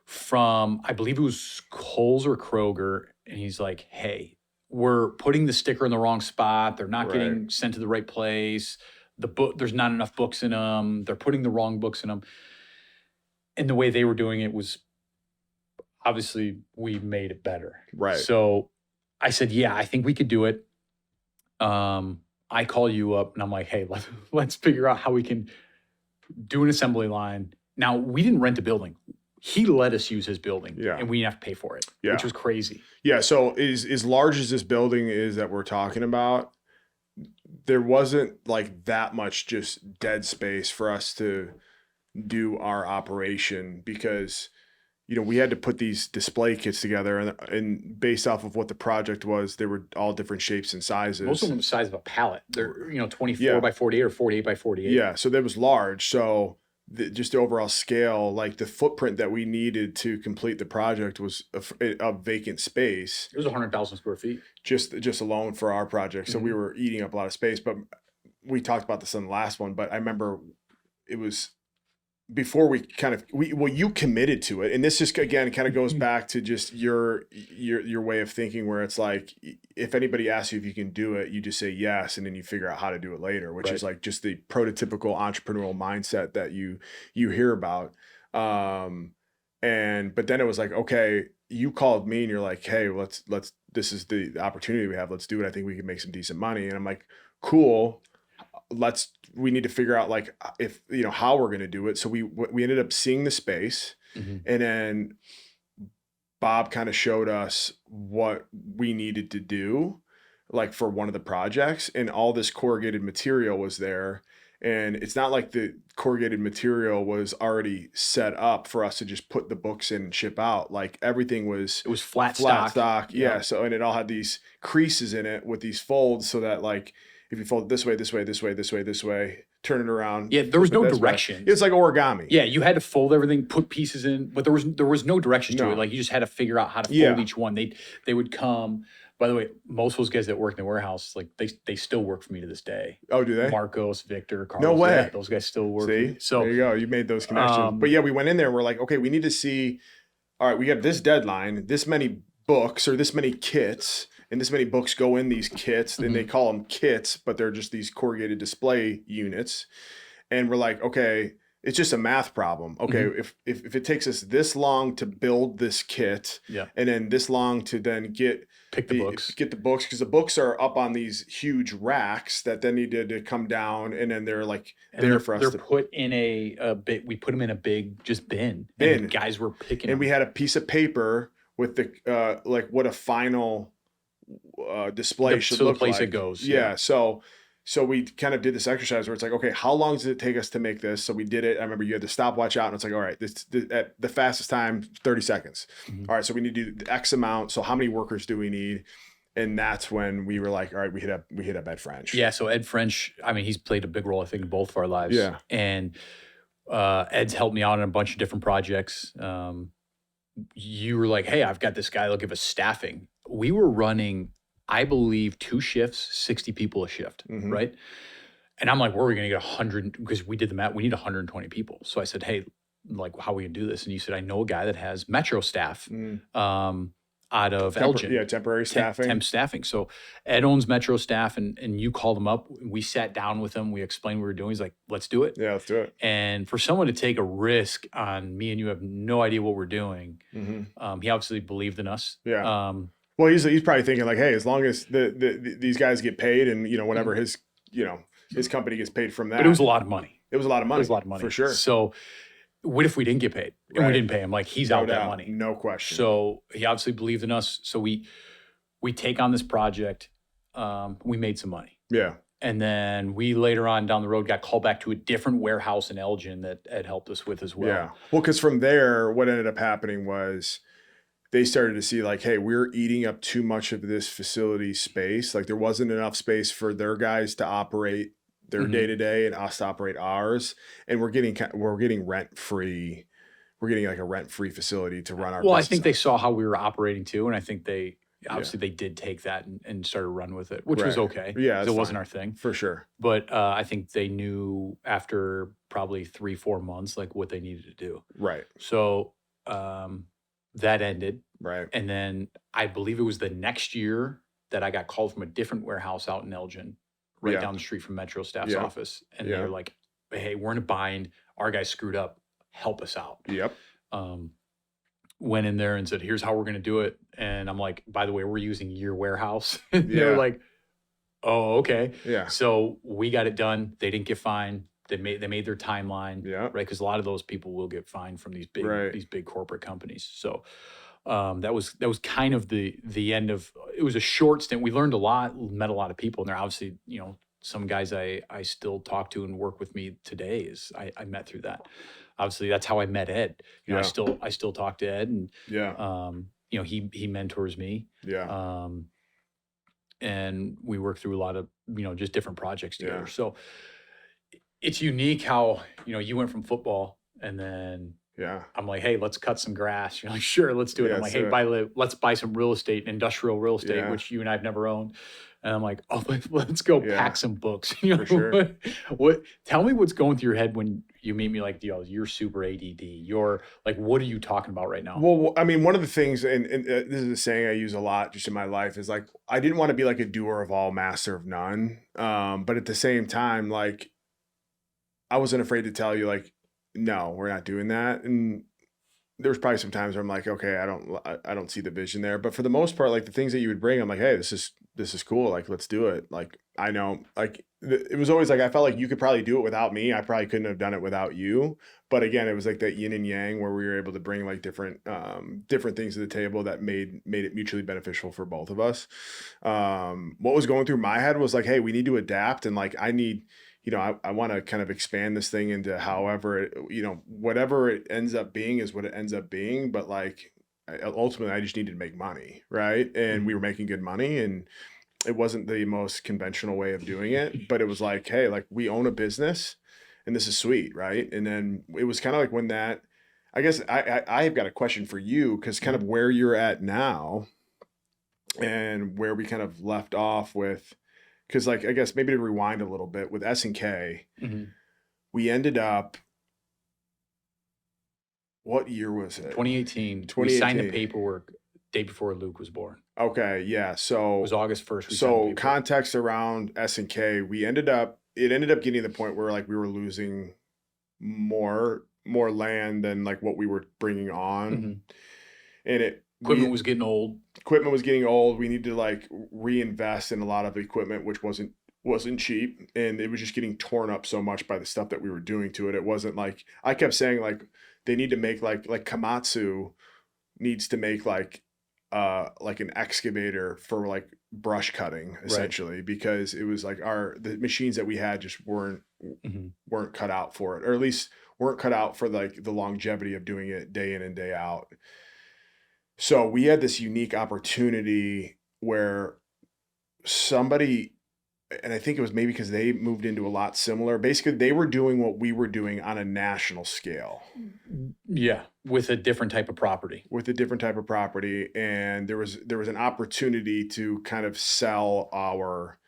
S1: from, I believe it was Kohl's or Kroger." And he's like, "Hey, we're putting the sticker in the wrong spot. They're not getting sent to the right place. There's not enough books in them. They're putting the wrong books in them." And the way they were doing it was, obviously, we made it better.
S2: Right.
S1: So I said, "Yeah, I think we could do it." I call you up, and I'm like, "Hey, let's figure out how we can do an assembly line." Now, we didn't rent a building. He let us use his building, and we didn't have to pay for it, which was crazy.
S2: Yeah. So as large as this building is that we're talking about, there wasn't like that much just dead space for us to do our operation because, we had to put these display kits together and based off of what the project was, they were all different shapes and sizes.
S1: Most of them the size of a pallet. They're, 24
S2: Yeah.
S1: by 48 or 48 by 48.
S2: Yeah. So that was large. So just the overall scale, like the footprint that we needed to complete the project was a vacant space.
S1: It was 100,000 square feet.
S2: Just alone for our project. So we were eating up a lot of space, but we talked about this in the last one, but I remember it was before we you committed to it. And this just, again, kind of goes back to just your way of thinking where it's like, if anybody asks you if you can do it, you just say yes. And then you figure out how to do it later, which is like just the prototypical entrepreneurial mindset that you hear about. But then it was like, okay, you called me and you're like, hey, let's, this is the opportunity we have. Let's do it. I think we can make some decent money. And I'm like, cool. We need to figure out like if how we're going to do it. So we ended up seeing the space, and then Bob kind of showed us what we needed to do, like for one of the projects, and all this corrugated material was there. And it's not like the corrugated material was already set up for us to just put the books in and ship out. Like everything was,
S1: it was flat stock.
S2: Yeah. So, and it all had these creases in it with these folds so that like, if you fold it this way, turn it around.
S1: Yeah, there was no direction.
S2: It's like origami.
S1: Yeah, you had to fold everything, put pieces in, but there was no direction to it. Like you just had to figure out how to fold each one. They would come. By the way, most of those guys that work in the warehouse, like they still work for me to this day.
S2: Oh, do they?
S1: Marcos, Victor, Carlos.
S2: No way.
S1: Yeah, those guys still work.
S2: See?
S1: So
S2: there you go. You made those connections. But yeah, we went in there and we're like, okay, we need to see. All right, we got this deadline, this many books or this many kits. And this many books go in these kits, and they call them kits, but they're just these corrugated display units. And we're like, okay, it's just a math problem. Okay, if it takes us this long to build this kit, and then this long to then get the books, because the books are up on these huge racks that then needed to come down, and then they're like for us. They're
S1: put in a bit. We put them in a big just bin. And guys were picking.
S2: And
S1: them.
S2: we had a piece of paper with the like what a final display should look like.
S1: The place it goes.
S2: Yeah. So we kind of did this exercise where it's like, okay, how long does it take us to make this? So we did it. I remember you had the stopwatch out and it's like, all right, this at the fastest time, 30 seconds. All right. So we need to do X amount. So how many workers do we need? And that's when we were like, all right, we hit up Ed French.
S1: Yeah. So Ed French, I mean, he's played a big role, I think, in both of our lives.
S2: Yeah.
S1: And Ed's helped me out on a bunch of different projects. You were like, hey, I've got this guy, they'll give us staffing. We were running, I believe, 2 shifts, 60 people a shift, right? And I'm like, where are we going to get 100? Because we did the math, we need 120 people. So I said, hey, like, how are we going to do this? And you said, I know a guy that has Metro staff out of Elgin.
S2: Yeah, temporary staffing.
S1: Temp staffing. So Ed owns Metro staff, and you called him up. We sat down with him. We explained what we were doing. He's like, let's do it.
S2: Yeah, let's do it.
S1: And for someone to take a risk on me and you have no idea what we're doing, he obviously believed in us.
S2: Yeah. Well, he's probably thinking like, hey, as long as these guys get paid and whatever his company gets paid from that.
S1: But it was a lot of money.
S2: It was a lot of money.
S1: It was a lot of money
S2: for sure.
S1: So what if we didn't get paid and we didn't pay him? Like he's out that money,
S2: no question.
S1: So he obviously believed in us. So we take on this project. We made some money.
S2: Yeah.
S1: And then we later on down the road got called back to a different warehouse in Elgin that Ed helped us with as well.
S2: Yeah. Well, because from there, what ended up happening was they started to see like, hey, we're eating up too much of this facility space. Like there wasn't enough space for their guys to operate their day-to-day and us to operate ours. And we're getting rent-free. We're getting like a rent-free facility to run our business.
S1: I think they saw how we were operating too. And I think they did take that and started running with it, which was okay.
S2: Yeah.
S1: It wasn't our thing.
S2: For sure.
S1: But I think they knew after probably 3-4 months, like what they needed to do.
S2: Right.
S1: So that ended.
S2: Right.
S1: And then I believe it was the next year that I got called from a different warehouse out in Elgin, right down the street from Metro staff's office. And they were like, hey, we're in a bind. Our guy screwed up. Help us out.
S2: Yep.
S1: Went in there and said, here's how we're going to do it. And I'm like, by the way, we're using your warehouse. They're like, oh, okay.
S2: Yeah.
S1: So we got it done. They didn't get fined. They made their timeline.
S2: Yeah.
S1: Right. Because a lot of those people will get fined from these big corporate companies. So that was kind of the end of, it was a short stint. We learned a lot, met a lot of people, and they're obviously, some guys I still talk to and work with me today is I met through that. Obviously, that's how I met Ed. You know,
S2: Yeah.
S1: I still talk to Ed, and
S2: Yeah.
S1: you know, he mentors me.
S2: Yeah.
S1: Um, and we work through a lot of, you know, just different projects together.
S2: Yeah.
S1: So it's unique how, you know, you went from football and then
S2: Yeah.
S1: I'm like, hey, let's cut some grass. You're like, sure, let's do it.
S2: Yeah.
S1: I'm like, hey, let's buy some real estate, industrial real estate,
S2: Yeah.
S1: which you and I've never owned. And I'm like, oh, let's go
S2: Yeah.
S1: pack some books. You know,
S2: For sure.
S1: tell me what's going through your head when you meet me like, yo, you're super ADD. You're like, what are you talking about right now?
S2: Well, I mean, one of the things, and this is a saying I use a lot just in my life, is like, I didn't want to be like a doer of all, master of none. But at the same time, like, I wasn't afraid to tell you, like, no, we're not doing that. And there was probably some times where I'm like, okay, I don't see the vision there. But for the most part, like the things that you would bring, I'm like, hey, this is cool. Like, let's do it. Like, I know, like it was always like, I felt like you could probably do it without me. I probably couldn't have done it without you. But again, it was like that yin and yang where we were able to bring like different things to the table that made it mutually beneficial for both of us. What was going through my head was like, hey, we need to adapt. And like, I want to kind of expand this thing into however whatever it ends up being is what it ends up being. But like, ultimately, I just needed to make money, right? And we were making good money, and it wasn't the most conventional way of doing it. But it was like, hey, like we own a business, and this is sweet, right? And then it was kind of like when that. I guess I have got a question for you, because kind of where you're at now, and where we kind of left off with. Because like, I guess maybe to rewind a little bit with S&K, we ended up, what year was it?
S1: 2018. We signed the paperwork day before Luke was born.
S2: Okay, yeah. So
S1: it was August 1st.
S2: So context around S&K, it ended up getting to the point where like we were losing more land than like what we were bringing on. And
S1: equipment was getting old.
S2: We needed to like reinvest in a lot of equipment, which wasn't cheap, and it was just getting torn up so much by the stuff that we were doing to it. It wasn't like, I kept saying like they need to make like Komatsu needs to make like an excavator for like brush cutting essentially, right? Because it was like the machines that we had just weren't cut out for it, or at least weren't cut out for like the longevity of doing it day in and day out. So we had this unique opportunity where somebody, and I think it was maybe because they moved into a lot similar. Basically, they were doing what we were doing on a national scale.
S1: Yeah, with a different type of property.
S2: And there was an opportunity to kind of sell our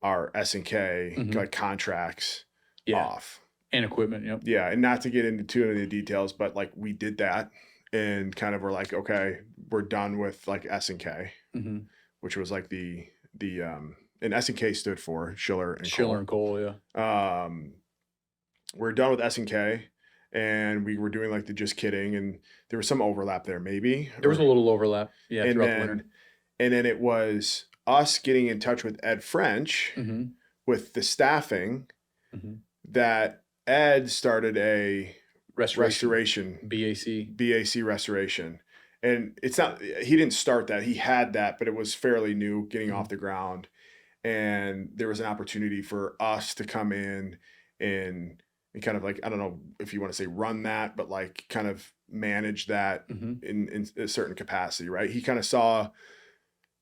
S2: S&K like contracts off.
S1: And equipment, yep.
S2: Yeah, and not to get into too many details, but like we did that. And kind of we're like, okay, we're done with like S&K, which was like and S&K stood for Schiller and
S1: Cole, yeah.
S2: We're done with S&K, and we were doing like the just kidding, and there was some overlap there, maybe.
S1: There was a little overlap, yeah, throughout the winter.
S2: And then it was us getting in touch with Ed French with the staffing that Ed started a restoration BAC restoration. And it's not, he didn't start that, he had that, but it was fairly new, getting off the ground. And there was an opportunity for us to come in and kind of like, I don't know if you want to say run that, but like kind of manage that in a certain capacity, right? He kind of saw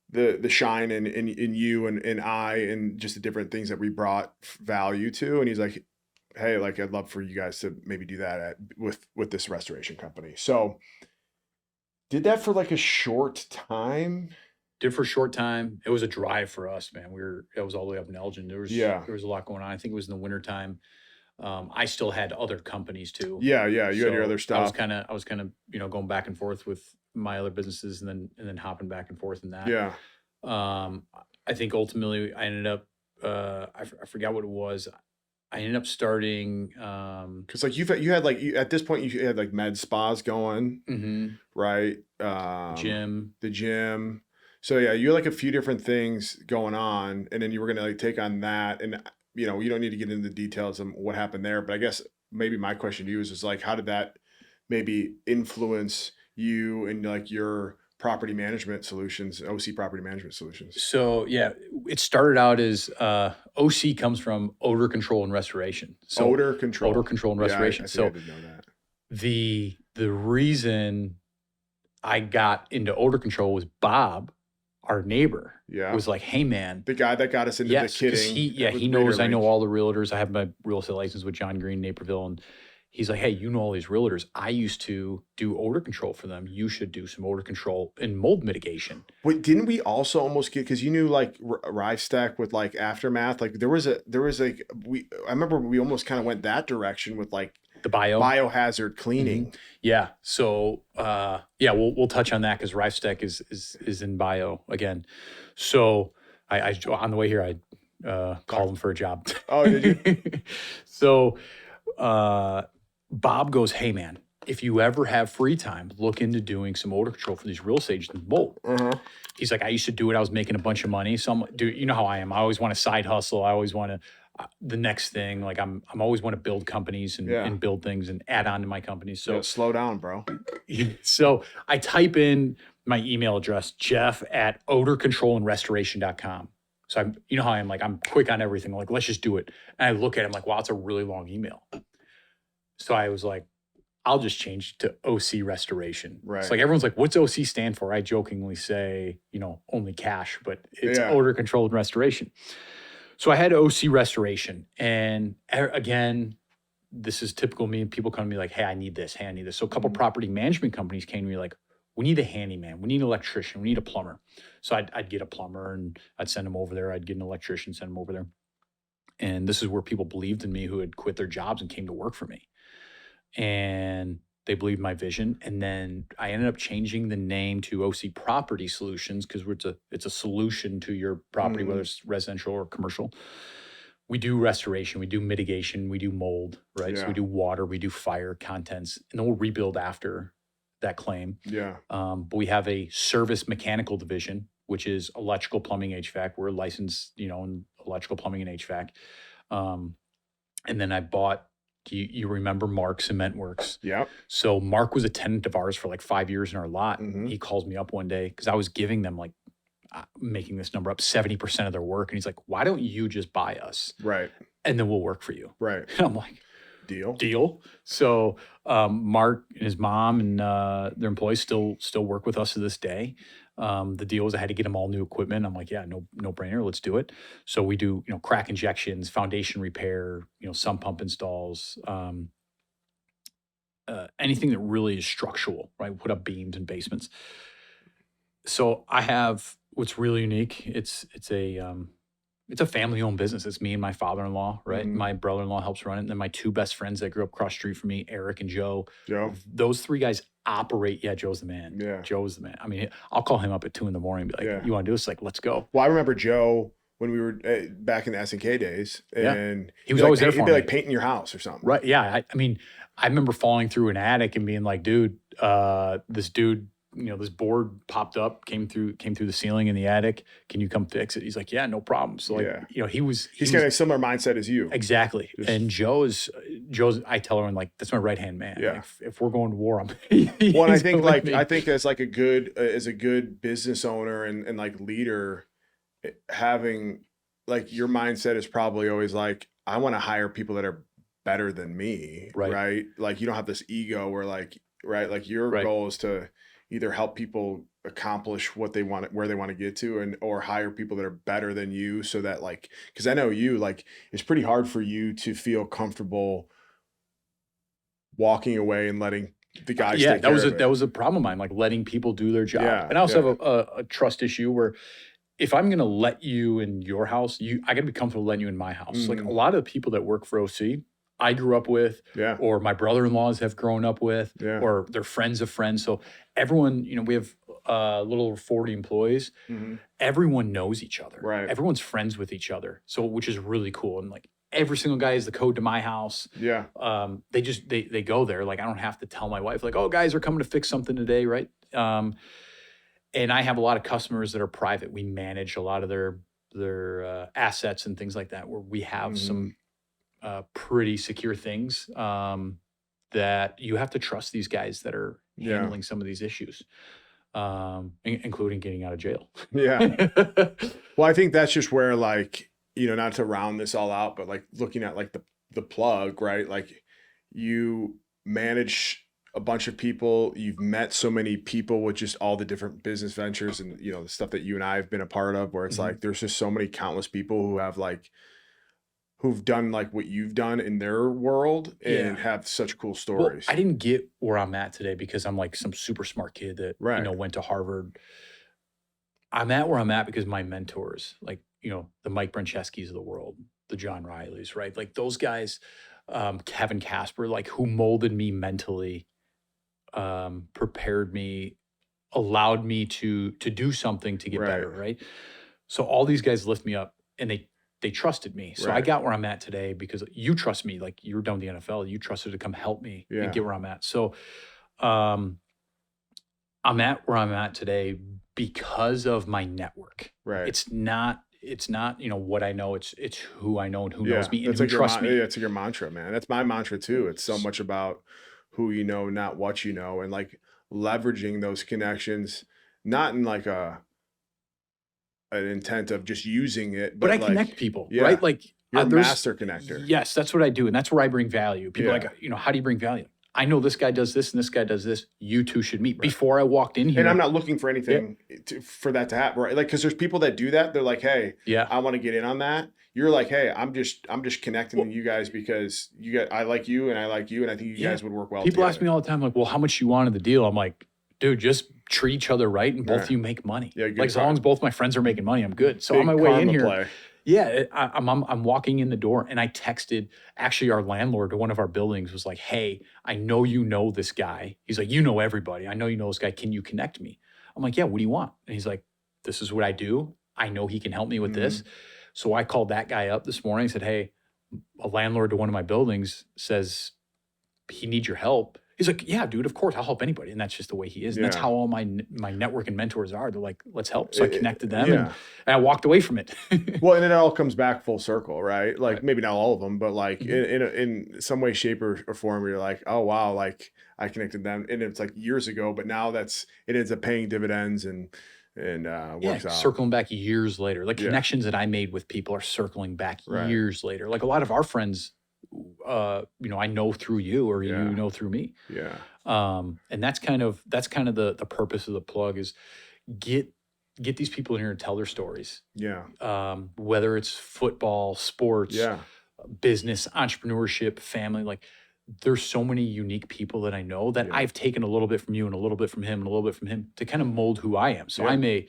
S2: the shine in you and I, and just the different things that we brought value to. And he's like, hey, like, I'd love for you guys to maybe do that with this restoration company. So did that for like a short time.
S1: Did for a short time. It was a drive for us, man. It was all the way up in Elgin. There was a lot going on. I think it was in the wintertime. I still had other companies too.
S2: Yeah. You had your other stuff.
S1: I was kind of, going back and forth with my other businesses, and then hopping back and forth in that.
S2: Yeah.
S1: I think ultimately I ended up, I forgot what it was. I ended up starting,
S2: because like you had like, at this point you had like med spas going, right? The gym. So yeah, you had like a few different things going on, and then you were going to like take on that. And you don't need to get into the details of what happened there, but I guess maybe my question to you is like, how did that maybe influence you and like your property management solutions, OC property management solutions.
S1: So yeah, it started out as OC comes from odor control and restoration. So
S2: Odor control.
S1: odor control and
S2: Yeah,
S1: restoration.
S2: I think
S1: So
S2: I did know that.
S1: the reason I got into odor control was Bob, our neighbor,
S2: Yeah.
S1: was like, "Hey man,
S2: The guy that got us into the
S1: yes, because
S2: kidding.
S1: he knows I know all the realtors. I have my real estate license with John Green, Naperville, and he's like, hey, you know all these realtors. I used to do odor control for them. You should do some odor control and mold mitigation."
S2: Wait, didn't we also almost get, because you knew like Rivestack with like Aftermath, like there was like I remember we almost kind of went that direction with like
S1: The
S2: biohazard cleaning.
S1: Yeah. So yeah, we'll touch on that because Rivestack is in bio again. So I on the way here I called him for a job.
S2: Oh, did you?
S1: So Bob goes, hey man, if you ever have free time, look into doing some odor control for these real estate and mold. He's like, I used to do it. I was making a bunch of money. So I'm like, dude, you know how I am. I always want to side hustle. I always want to the next thing. Like I'm always want to build companies and build things and add on to my companies. So
S2: slow down, bro.
S1: So I type in my email address, jeff@odorcontrolandrestoration.com. So you know how I am, like I'm quick on everything. Like, let's just do it. And I look at it, I'm like, wow, it's a really long email. So I was like, I'll just change it to OC Restoration.
S2: Right.
S1: It's like everyone's like, what's OC stand for? I jokingly say, only cash, but it's odor control and restoration. So I had OC Restoration. And again, this is typical me. People come to me like, hey, I need this. Hey, I need this. So a couple property management companies came to me like, we need a handyman. We need an electrician. We need a plumber. So I'd get a plumber and I'd send him over there. I'd get an electrician, send him over there. And this is where people believed in me who had quit their jobs and came to work for me. And they believed my vision. And then I ended up changing the name to OC Property Solutions because it's a solution to your property, whether it's residential or commercial. We do restoration, we do mitigation, we do mold, right? So we do water, we do fire, contents, and then we'll rebuild after that claim.
S2: Yeah.
S1: But we have a service mechanical division, which is electrical, plumbing, HVAC. We're licensed, in electrical, plumbing, and HVAC. And then I bought, do you remember Mark Cement Works?
S2: Yeah.
S1: So Mark was a tenant of ours for like 5 years in our lot. He calls me up one day because I was giving them like, making this number up, 70% of their work. And he's like, why don't you just buy us?
S2: Right.
S1: And then we'll work for you.
S2: Right.
S1: And I'm like,
S2: Deal.
S1: So Mark and his mom and their employees still work with us to this day. The deal was I had to get them all new equipment. I'm like, yeah, no brainer. Let's do it. So we do, crack injections, foundation repair, sump pump installs, anything that really is structural, right? Put up beams and basements. So I have what's really unique. It's a family-owned business. It's me and my father-in-law, right? My brother-in-law helps run it. And then my two best friends that grew up across the street from me, Eric and Joe. Those three guys operate. Yeah, Joe's the man.
S2: Yeah.
S1: Joe's the man. I mean, I'll call him up at 2 a.m. and be like, you want to do this? Like, let's go.
S2: Well, I remember Joe when we were back in the S&K days. And
S1: he was always there for me.
S2: He'd be like painting your house or something.
S1: Right, yeah. I mean, I remember falling through an attic and being like, dude, this dude, this board popped up, came through the ceiling in the attic. Can you come fix it? He's like, yeah, no problem. So like, he's
S2: got a similar mindset as you.
S1: Exactly. And Joe's, I tell her, I'm like, that's my right-hand man.
S2: Yeah.
S1: Like, if we're going to war, I'm
S2: well, I think I think as like a good business owner and like leader, having like your mindset is probably always like, I want to hire people that are better than me. Right. Like you don't have this ego where like, right. Like your goal is to either help people accomplish what they want, where they want to get to, or hire people that are better than you, so that like, because I know you, like, it's pretty hard for you to feel comfortable walking away and letting the guys take care of it.
S1: That was a problem of mine, like letting people do their job. And I also have a trust issue where if I'm going to let you in your house, I got to be comfortable letting you in my house. Like a lot of the people that work for OC, I grew up with, or my brother-in-laws have grown up with, or they're friends of friends. So everyone, we have a little over 40 employees. Everyone knows each other.
S2: Right.
S1: Everyone's friends with each other. So, which is really cool. And like every single guy is the code to my house.
S2: Yeah.
S1: They go there. Like I don't have to tell my wife like, oh, guys are coming to fix something today. Right. And I have a lot of customers that are private. We manage a lot of their assets and things like that, where we have some pretty secure things that you have to trust these guys that are handling some of these issues. including getting out of jail.
S2: Yeah. Well, I think that's just where, like, not to round this all out, but like looking at like the plug, right? Like, you manage a bunch of people, you've met so many people with just all the different business ventures and the stuff that you and I have been a part of, where it's
S1: Mhm.
S2: like there's just so many countless people who have like who've done like what you've done in their world and
S1: Yeah.
S2: have such cool
S1: Well,
S2: stories.
S1: I didn't get where I'm at today because I'm like some super smart kid that,
S2: Right.
S1: went to Harvard. I'm at where I'm at because my mentors, like, the Mike Brancheskis of the world, the John Rileys, right? Like those guys, Kevin Casper, like who molded me mentally, prepared me, allowed me to do something to get better,
S2: Right.
S1: right? So all these guys lift me up and they trusted me. So I
S2: Right.
S1: got where I'm at today because you trust me. Like you were done with the NFL, you trusted to come help me and
S2: Yeah.
S1: get where I'm at. So um, I'm at where I'm at today because of my network.
S2: Right.
S1: It's not what I know. It's who I know and who knows
S2: Yeah.
S1: me and
S2: That's
S1: who
S2: like
S1: trusts me.
S2: yeah, it's like your mantra, man. That's my mantra too. It's so
S1: S-
S2: much about who you know, not what you know, and like leveraging those connections, not in like an intent of just using it,
S1: But I
S2: but
S1: connect
S2: like,
S1: people,
S2: yeah,
S1: right? Like
S2: you're a
S1: there's
S2: master connector.
S1: yes, that's what I do, and that's where I bring value. People are
S2: Yeah.
S1: like, how do you bring value? I know this guy does this and this guy does this. You two should meet.
S2: Right.
S1: Before I walked in
S2: And I'm
S1: here,
S2: not looking for
S1: yeah,
S2: anything for that to happen, right? Like, because there's people that do that. They're like, "Hey,
S1: yeah.
S2: I want to get in on that." You're like, "Hey, I'm just connecting
S1: Well,
S2: with you guys because I like you and I like you, and I think you
S1: yeah.
S2: guys would work well
S1: People ask
S2: together."
S1: me all the time, like, well, how much you wanted the deal? I'm like, dude, just treat each other right, and both
S2: Yeah,
S1: of you make money.
S2: yeah,
S1: Like
S2: good
S1: as long as both my friends are making money, I'm good. So on my
S2: big
S1: way in
S2: karma
S1: here,
S2: play.
S1: yeah, I'm walking in the door, and I texted actually our landlord to one of our buildings was like, hey, I know you know this guy. He's like, you know everybody. I know you know this guy. Can you connect me? I'm like, yeah. What do you want? And he's like, this is what I do. I know he can help me with
S2: Hmm.
S1: this. So I called that guy up this morning. Said, hey, a landlord to one of my buildings says he needs your help. He's like, yeah, dude, of course, I'll help anybody. And that's just the way he is. And that's
S2: Yeah,
S1: how all my network and mentors are. They're like, let's help. So I connected them and
S2: yeah.
S1: I walked away from it.
S2: Well, and it all comes back full circle, right? Like
S1: Right.
S2: maybe not all of them, but like
S1: Mhm.
S2: in some way, shape, or form, you're like, oh wow, like I connected them, and it's like years ago, but now it ends up paying dividends and
S1: Yeah,
S2: works out.
S1: circling back years later. The
S2: Yeah,
S1: connections that I made with people are circling back
S2: right.
S1: years later. Like a lot of our friends, I know through you or you
S2: Yeah,
S1: know through me.
S2: yeah,
S1: And that's kind of the purpose of the plug is get get these people in here and tell their stories.
S2: yeah,
S1: Whether it's football, sports,
S2: yeah,
S1: business, entrepreneurship, family, like there's so many unique people that I know that
S2: yeah,
S1: I've taken a little bit from you and a little bit from him and a little bit from him to kind of mold who I am. So
S2: yeah.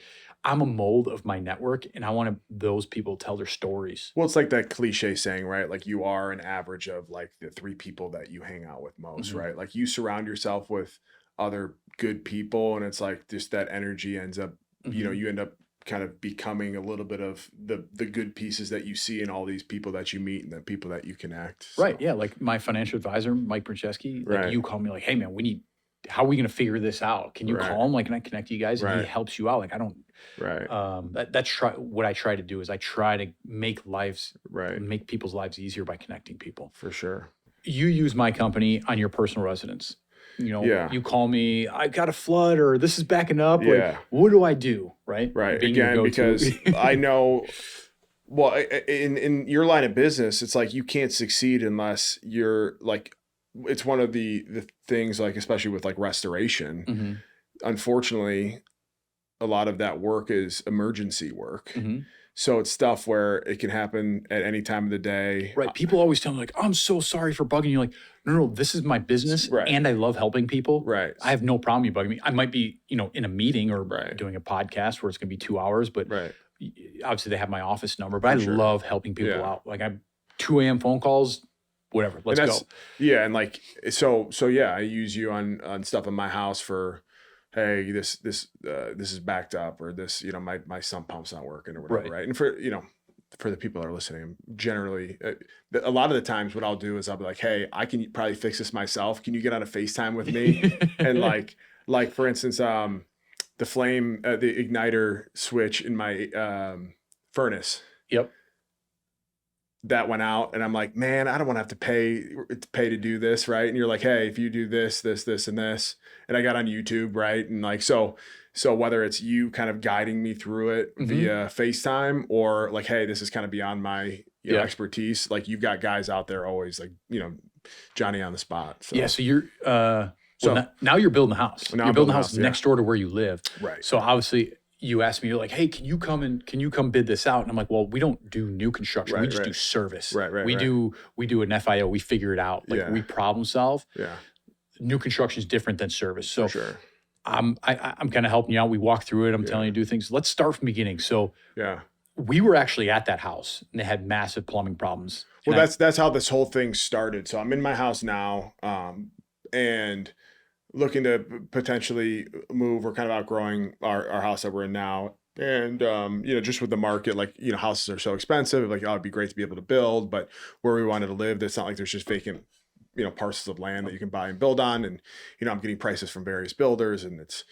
S1: I'm a mold of my network and I want those people to tell their stories.
S2: Well, it's like that cliche saying, right? Like you are an average of like the three people that you hang out with most,
S1: Mhm.
S2: right? Like you surround yourself with other good people, and it's like just that energy ends up,
S1: Mhm.
S2: you end up kind of becoming a little bit of the good pieces that you see in all these people that you meet and the people that you connect.
S1: Right.
S2: So,
S1: Yeah. Like my financial advisor, Mike Brancheschi, like
S2: right,
S1: you call me like, hey man, how are we going to figure this out? Can you
S2: right,
S1: call him? Like, can I connect you guys? And he
S2: right,
S1: helps you out. Like, I don't,
S2: right,
S1: what I try to do is I try to
S2: right,
S1: make people's lives easier by connecting people.
S2: for sure.
S1: You use my company on your personal residence.
S2: Yeah,
S1: You call me, I got a flood or this is backing up. Like,
S2: yeah,
S1: what do I do? Right.
S2: right.
S1: Being your
S2: Again,
S1: go-to.
S2: because I know. Well, in your line of business, it's like you can't succeed unless you're like, it's one of the things like, especially with like restoration.
S1: Mhm,
S2: Unfortunately, a lot of that work is emergency work.
S1: mhm.
S2: So it's stuff where it can happen at any time of the day.
S1: Right. People always tell me like, I'm so sorry for bugging you. Like, no, this is my business
S2: Right,
S1: and I love helping people.
S2: right,
S1: I have no problem you bugging me. I might be, in a meeting or
S2: right,
S1: doing a podcast where it's going to be 2 hours, but
S2: right,
S1: obviously they have my office number, but I
S2: for sure.
S1: love helping people
S2: Yeah.
S1: out. Like I'm 2 a.m. phone calls, whatever,
S2: And
S1: let's go.
S2: yeah, and like so yeah, I use you on stuff in my house for, hey, this is backed up, or this, my sump pump's not working or whatever,
S1: Right.
S2: right? And for the people that are listening, generally, a lot of the times what I'll do is I'll be like, hey, I can probably fix this myself. Can you get on a FaceTime with me? And like for instance, the flame, the igniter switch in my furnace.
S1: Yep.
S2: that went out, and I'm like, man, I don't want to have to pay to do this, right? And you're like, hey, if you do this, this, this, and this, and I got on YouTube, right? And like, so whether it's you kind of guiding me through it via FaceTime, or like, hey, this is kind of beyond my expertise, like you've got guys out there always like, Johnny on the spot. So.
S1: Yeah. So you're, now you're building a house.
S2: Now
S1: You're
S2: I'm
S1: building a house next door to where you live.
S2: Right.
S1: So obviously you asked me, you're like, hey, can you come bid this out? And I'm like, well, we don't do new construction. We just do service.
S2: Right.
S1: We do an FIO. We figure it out. Like we problem solve.
S2: Yeah.
S1: New construction is different than service. So
S2: For sure.
S1: I'm kind of helping you out. We walk through it. I'm telling you to do things. Let's start from the beginning. So we were actually at that house and they had massive plumbing problems.
S2: Well, that's how this whole thing started. So I'm in my house now, and looking to potentially move. We're kind of outgrowing our house that we're in now. And, just with the market, like, houses are so expensive. Like, it'd be great to be able to build, but where we wanted to live, it's not like there's just vacant, parcels of land that you can buy and build on. And, I'm getting prices from various builders, and it's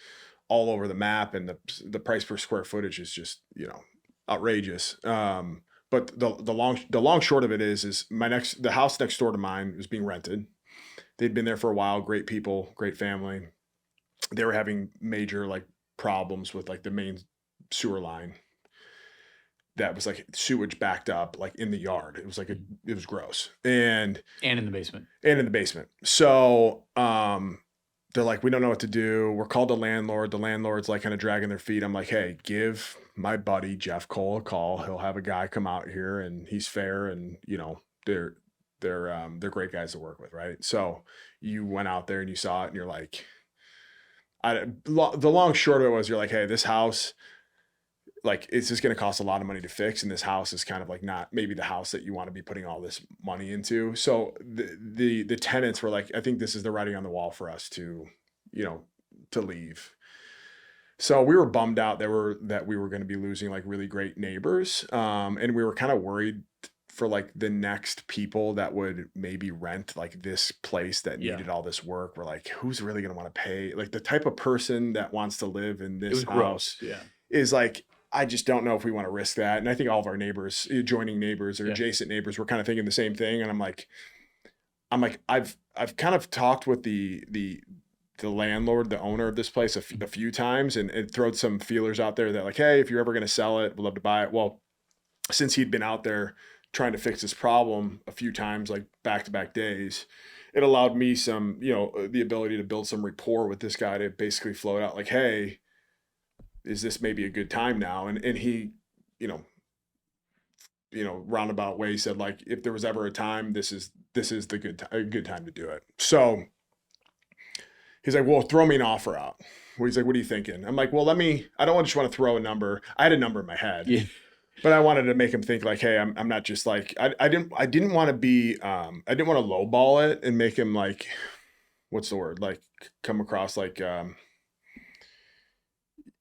S2: all over the map. And the price per square footage is just, outrageous. But the long short of it is the house next door to mine was being rented. They'd been there for a while. Great people, great family. They were having major like problems with like the main sewer line. That was like sewage backed up like in the yard. It was like it was gross. And
S1: in the basement.
S2: So they're like, we don't know what to do. We're called the landlord. The landlord's like kind of dragging their feet. I'm like, hey, give my buddy Jeff Cole a call. He'll have a guy come out here, and he's fair, and they're great guys to work with, right? So you went out there and you saw it, and you're like, the long short of it was, you're like, hey, this house, like, it's just going to cost a lot of money to fix, and this house is kind of like not maybe the house that you want to be putting all this money into. So the tenants were like, I think this is the writing on the wall for us to leave. So we were bummed out that we were going to be losing like really great neighbors, and we were kind of worried for like the next people that would maybe rent like this place that needed all this work. We're like, who's really going to want to pay? Like the type of person that wants to live in this house is like, I just don't know if we want to risk that. And I think all of our neighbors, adjoining neighbors or adjacent neighbors, were kind of thinking the same thing. And I'm like, I've kind of talked with the landlord, the owner of this place a few times, and thrown some feelers out there that like, hey, if you're ever going to sell it, we'd love to buy it. Well, since he'd been out there trying to fix this problem a few times, like back-to-back days, it allowed me some, the ability to build some rapport with this guy to basically float out like, hey, is this maybe a good time now? And he, roundabout way said like, if there was ever a time, this is a good time to do it. So he's like, well, throw me an offer out. He's like, what are you thinking? I'm like, well, I don't just want to throw a number. I had a number in my head, but I wanted to make him think like, hey, I'm not just like, I didn't want to be, I didn't want to lowball it and make him like, what's the word? Like come across like,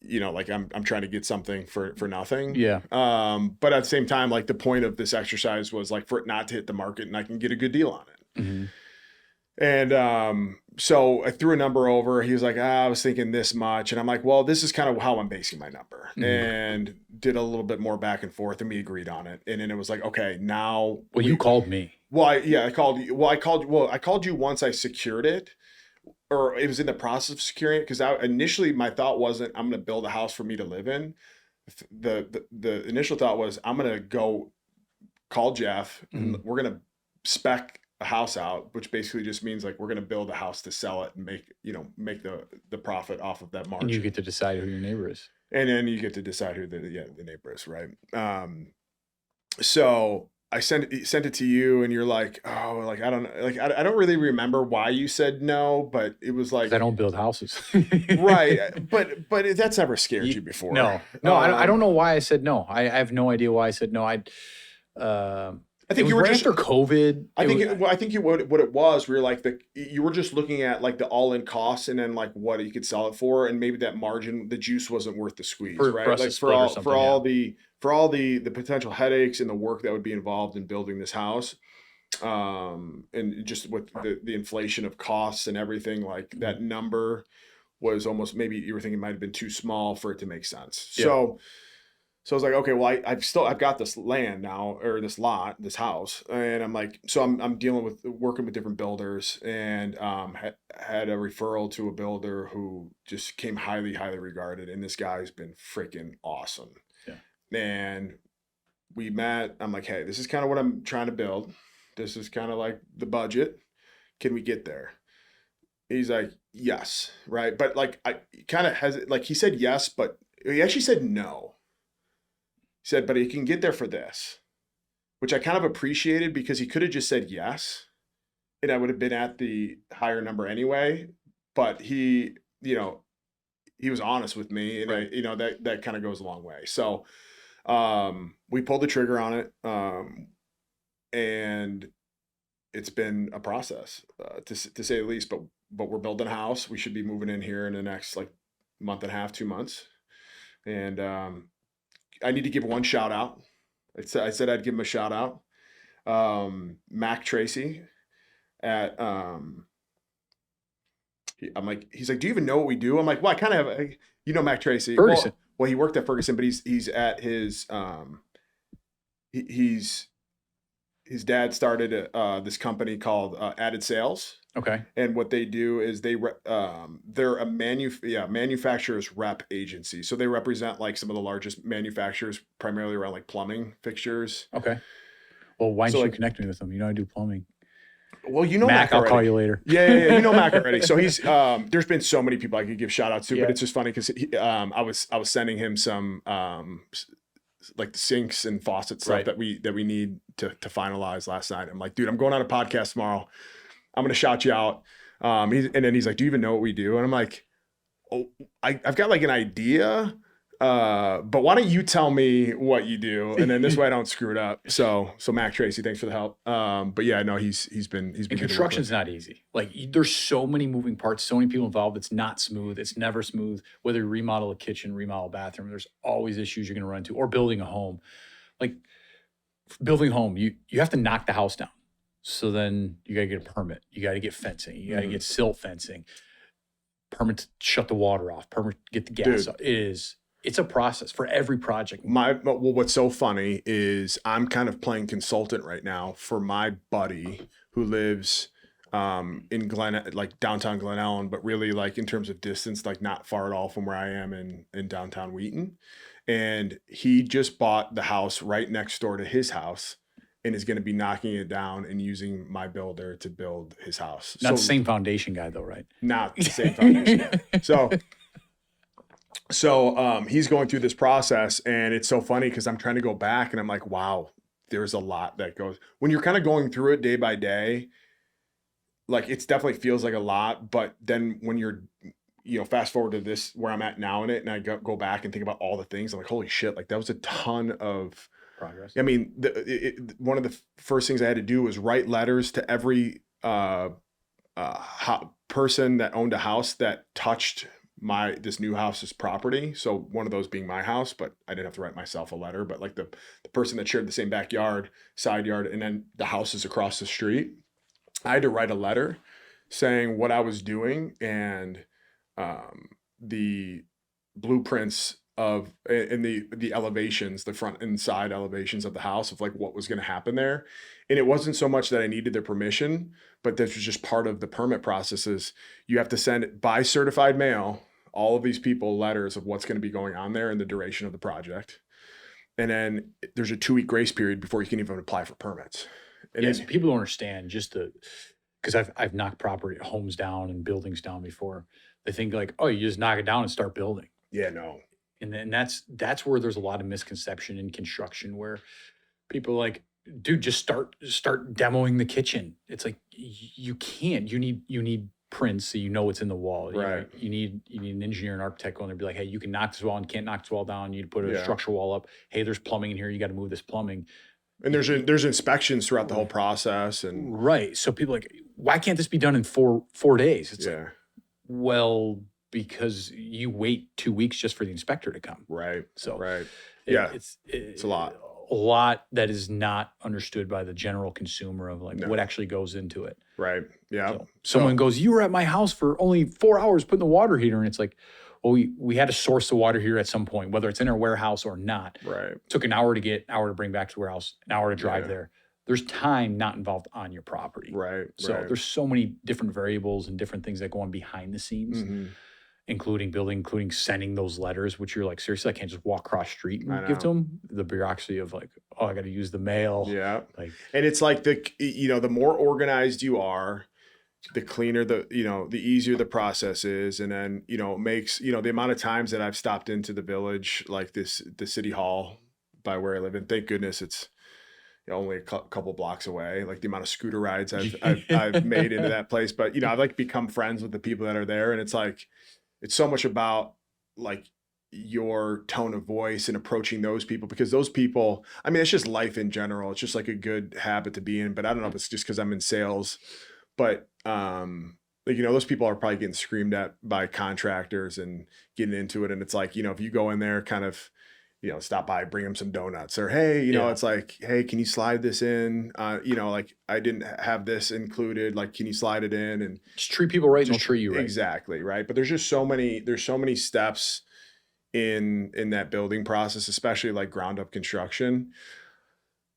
S2: like I'm trying to get something for nothing. Yeah. But at the same time, like the point of this exercise was like for it not to hit the market and I can get a good deal on it. Mm-hmm. And so I threw a number over. He was like, I was thinking this much. And I'm like, well, this is kind of how I'm basing my number. Mm-hmm. And did a little bit more back and forth, and we agreed on it. And then it was like, okay, now.
S1: Well, you called me.
S2: Well, I called you. Well, I called you once I secured it. Or it was in the process of securing it, because initially my thought wasn't I'm going to build a house for me to live in. The initial thought was I'm going to go call Jeff and we're going to spec a house out, which basically just means like we're going to build a house to sell it and make the profit off of that margin.
S1: And you get to decide who your neighbor is.
S2: And then you get to decide who the neighbor is, right? So I sent it to you, and you're like, oh, like I don't really remember why you said no, but it was like
S1: I don't build houses,
S2: right? But that's never scared you before.
S1: No, I don't know why I said no. I have no idea why I said no. I think you were just after COVID.
S2: I think what it was. We were like you were just looking at like the all-in costs, and then like what you could sell it for, and maybe that margin, the juice wasn't worth the squeeze, right? Like for all the potential headaches and the work that would be involved in building this house, and just with the inflation of costs and everything, like that number was almost, maybe you were thinking it might have been too small for it to make sense. Yeah. So So I was like, okay, well, I've got this land now, or this lot, this house, and I'm like, so I'm dealing with working with different builders, and had a referral to a builder who just came highly regarded, and this guy's been freaking awesome.
S1: Yeah.
S2: And we met. I'm like, hey, this is kind of what I'm trying to build. This is kind of like the budget. Can we get there? He's like, yes, right, but like I kind of has like he said yes, but he actually said no. He said, but he can get there for this, which I kind of appreciated because he could have just said yes, and I would have been at the higher number anyway. But he was honest with me, and
S1: Right.
S2: that kind of goes a long way. So we pulled the trigger on it, and it's been a process, to say the least. But we're building a house. We should be moving in here in the next like month and a half, 2 months, and I need to give one shout out. I said I'd give him a shout out. Mac Tracy at he's like, do you even know what we do? I'm like, well, I kind of have, Mac Tracy.
S1: Ferguson.
S2: Well, he worked at Ferguson, but he's at his his dad started this company called Added Sales.
S1: Okay.
S2: And what they do is they're a manufacturer's rep agency. So they represent like some of the largest manufacturers, primarily around like plumbing fixtures.
S1: Okay. Well, why
S2: So,
S1: don't you
S2: like-
S1: connect me with him? I do plumbing.
S2: Well,
S1: Mac, I'll
S2: already.
S1: call you later.
S2: Yeah, you know Mac already. So he's there's been so many people I could give shout outs to,
S1: Yeah.
S2: but it's just funny because I was sending him some like the sinks and faucet stuff
S1: Right.
S2: that we need to finalize last night. I'm like, dude, I'm going on a podcast tomorrow. I'm gonna shout you out. And then he's like, do you even know what we do? And I'm like, oh, I've got like an idea. But why don't you tell me what you do, and then this way I don't screw it up. So Mac Tracy, thanks for the help. But yeah, no, he's been
S1: And
S2: good to work
S1: construction's
S2: with.
S1: not easy. Like there's so many moving parts, so many people involved. It's not smooth. It's never smooth. Whether you remodel a kitchen, remodel a bathroom, there's always issues you're going to run into. Or building a home. Like building a home, you have to knock the house down. So then you got to get a permit. You got to get fencing. You got to get silt fencing. Permit to shut the water off. Permit to get the gas
S2: Dude.
S1: off. It's a process for every project.
S2: Well, what's so funny is I'm kind of playing consultant right now for my buddy who lives in like downtown Glen Ellen, but really like in terms of distance, like not far at all from where I am in downtown Wheaton. And he just bought the house right next door to his house and is going to be knocking it down and using my builder to build his house.
S1: Not the same foundation guy though, right?
S2: Not the same foundation guy. So he's going through this process, and it's so funny because I'm trying to go back and I'm like, wow, there's a lot that goes when you're kind of going through it day by day. Like it's definitely feels like a lot, but then when you're, fast forward to this where I'm at now in it, and I go back and think about all the things, I'm like, holy shit, like that was a ton of
S1: Progress.
S2: I mean, one of the first things I had to do was write letters to every person that owned a house that touched this new house's property. So one of those being my house, but I didn't have to write myself a letter, but like the person that shared the same backyard, side yard, and then the houses across the street. I had to write a letter saying what I was doing and the blueprints of and the elevations, the front and side elevations of the house of like what was going to happen there. And it wasn't so much that I needed their permission, but this was just part of the permit processes. You have to send by certified mail all of these people letters of what's going to be going on there and the duration of the project. And then there's a 2-week grace period before you can even apply for permits. And
S1: Yes,
S2: then,
S1: people don't understand because I've knocked homes down and buildings down before. They think like, oh, you just knock it down and start building.
S2: yeah, no.
S1: And then that's where there's a lot of misconception in construction where people are like, dude, just start demoing the kitchen. It's like you can't. You need prints so you know what's in the wall.
S2: Right.
S1: You need an engineer and architect going to be like, hey, you can knock this wall and can't knock this wall down. You need to put a
S2: Yeah.
S1: structural wall up. Hey, there's plumbing in here. You got to move this plumbing.
S2: And there's inspections throughout the whole process, and
S1: Right. So people are like, why can't this be done in four days? It's like,
S2: yeah,
S1: well, because you wait 2 weeks just for the inspector to come.
S2: right,
S1: So
S2: right.
S1: it-
S2: Yeah,
S1: it's
S2: a lot.
S1: A lot that is not understood by the general consumer of like
S2: No.
S1: what actually goes into it.
S2: Right. Yeah.
S1: So someone goes, you were at my house for only 4 hours putting the water heater in. It's like, well, we had to source the water here at some point, whether it's in our warehouse or not.
S2: Right.
S1: Took an hour to get, hour to bring back to the warehouse, an hour to drive
S2: Yeah.
S1: there. There's time not involved on your property.
S2: Right.
S1: So
S2: Right.
S1: there's so many different variables and different things that go on behind the scenes, including building, including sending those letters, which you're like, seriously, I can't just walk across the street and give to them. The bureaucracy of like, oh, I got to use the mail.
S2: Yeah.
S1: Like,
S2: and it's like the more organized you are, the cleaner the easier the process is. And then, makes, the amount of times that I've stopped into the village, like the city hall by where I live, and thank goodness it's only a couple blocks away, like the amount of scooter rides I've made into that place. But, I've like become friends with the people that are there. And it's like, it's so much about like your tone of voice and approaching those people, because those people, I mean, it's just life in general. It's just like a good habit to be in, but I don't know if it's just because I'm in sales, but like, those people are probably getting screamed at by contractors and getting into it. And it's like, if you go in there kind of, stop by, bring them some donuts, or, hey, it's like, hey, can you slide this in? Like I didn't have this included. Like, can you slide it in? And
S1: just treat people right and they'll treat you right.
S2: Exactly. Right. But there's just so many steps in that building process, especially like ground up construction.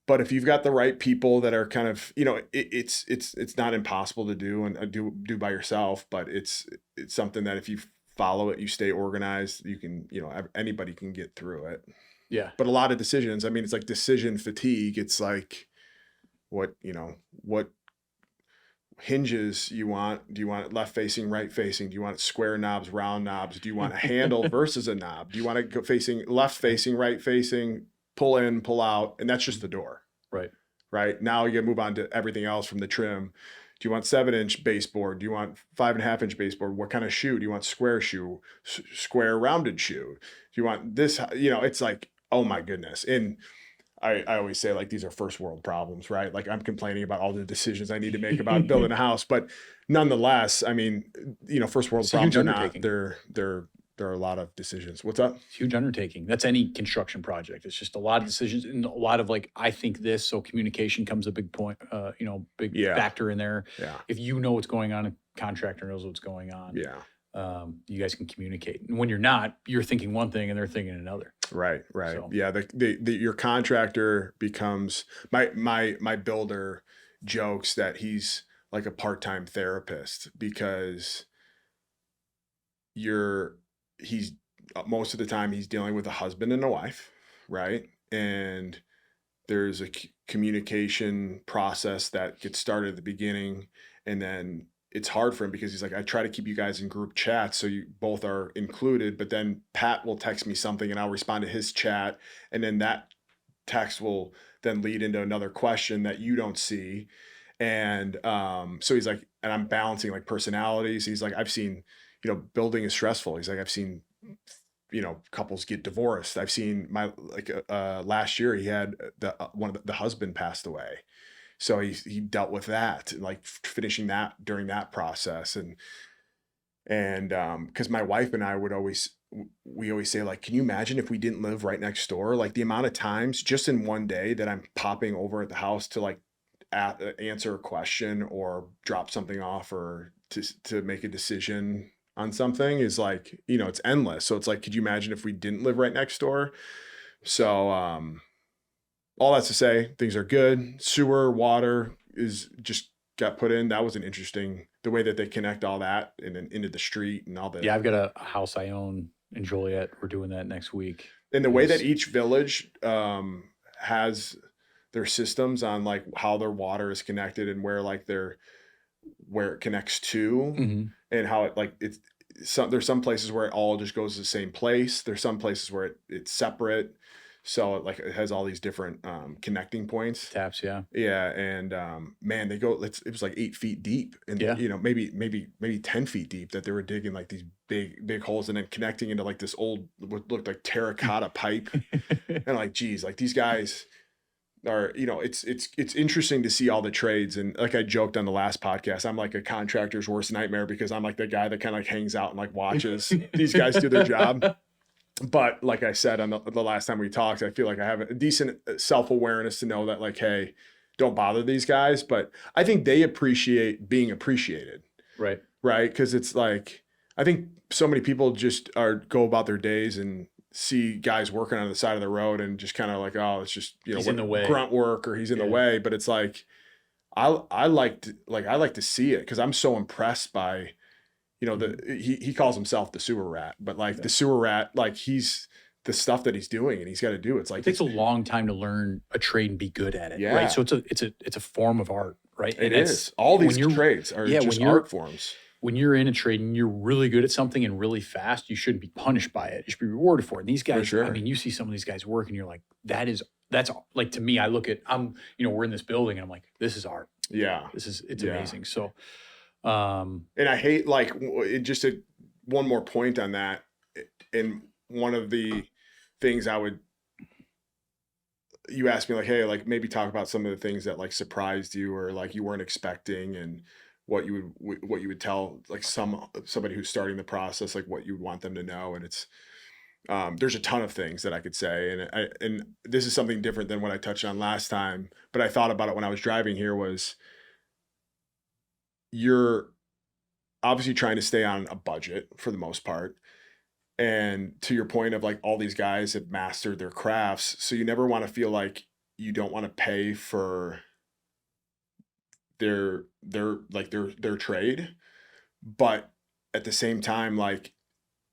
S2: But if you've got the right people that are kind of, it's not impossible to do and do by yourself, but it's something that if you follow it, you stay organized, you can, anybody can get through it.
S1: Yeah.
S2: But a lot of decisions, I mean, it's like decision fatigue. It's like, what hinges you want? Do you want it left facing, right facing? Do you want it square knobs, round knobs? Do you want a handle versus a knob? Do you want it go facing left facing, right facing, pull in, pull out? And that's just the door. Right. Now you gotta move on to everything else from the trim. Do you want 7-inch baseboard? Do you want 5.5-inch baseboard? What kind of shoe? Do you want square shoe, square rounded shoe? Do you want this? It's like, oh my goodness. And I always say, like, these are first world problems, right? Like, I'm complaining about all the decisions I need to make about building a house, but nonetheless, I mean, first world problems are not, there are a lot of decisions. What's up?
S1: It's a huge undertaking. That's any construction project. It's just a lot of decisions and a lot of like, I think this, so communication comes a big point, big factor in there.
S2: Yeah.
S1: If you know what's going on, a contractor knows what's going on.
S2: Yeah.
S1: You guys can communicate. And when you're not, you're thinking one thing and they're thinking another.
S2: Right.
S1: So.
S2: Yeah. Your contractor becomes my builder jokes that he's like a part-time therapist, because he's most of the time he's dealing with a husband and a wife, right? And there's a communication process that gets started at the beginning, and then it's hard for him because he's like, I try to keep you guys in group chats so you both are included, but then Pat will text me something and I'll respond to his chat, and then that text will then lead into another question that you don't see. And so he's like, and I'm balancing like personalities. He's like, I've seen, building is stressful. He's like, I've seen, couples get divorced. I've seen last year he had the husband passed away. So he dealt with that, like finishing that during that process. And cause my wife and I we always say, like, can you imagine if we didn't live right next door? Like the amount of times just in one day that I'm popping over at the house to like answer a question or drop something off or to make a decision on something is like, it's endless. So it's like, could you imagine if we didn't live right next door? So, all that's to say, things are good. Sewer, water is just got put in. That was an interesting, the way that they connect all that and then into the street and all that.
S1: Yeah, I've got a house I own in Joliet. We're doing that next week.
S2: And the way that each village has their systems on like how their water is connected and where it connects to, and how it like there's some places where it all just goes to the same place. There's some places where it's separate. So it has all these different connecting points.
S1: Taps, yeah.
S2: Yeah. And man, it was like 8 feet deep, and maybe 10 feet deep that they were digging like these big holes and then connecting into like this old, what looked like terracotta pipe. And like, geez, like these guys are, it's interesting to see all the trades. And like I joked on the last podcast, I'm like a contractor's worst nightmare because I'm like the guy that kind of like hangs out and like watches these guys do their job. But like I said on the last time we talked, I feel like I have a decent self-awareness to know that like, hey, don't bother these guys. But I think they appreciate being appreciated.
S1: Right.
S2: Right. Because it's like, I think so many people just go about their days and see guys working on the side of the road and just kind of like, oh, it's just,
S1: He's in the way.
S2: grunt work, or he's in the way. But it's like, I like to see it, because I'm so impressed by, he calls himself the sewer rat, but like the sewer rat, like he's the stuff that he's doing and he's got to do. It's like,
S1: it takes a long time to learn a trade and be good at it.
S2: Yeah.
S1: Right. So it's a form of art, right?
S2: It is. All these trades are just art forms.
S1: When you're in a trade and you're really good at something and really fast, you shouldn't be punished by it. You should be rewarded for it. And these guys, I mean, you see some of these guys work and you're like, that's like, to me, I look at, we're in this building and I'm like, this is art.
S2: Yeah.
S1: It's amazing. So,
S2: and I hate, like, one more point on that. And one of the things you asked me, like, hey, like, maybe talk about some of the things that like surprised you, or like you weren't expecting, and what you would tell like somebody who's starting the process, like what you would want them to know. And it's, there's a ton of things that I could say. And this is something different than what I touched on last time, but I thought about it when I was driving here, was you're obviously trying to stay on a budget for the most part. And to your point of like, all these guys have mastered their crafts. So you never want to feel like you don't want to pay for their trade. But at the same time, like,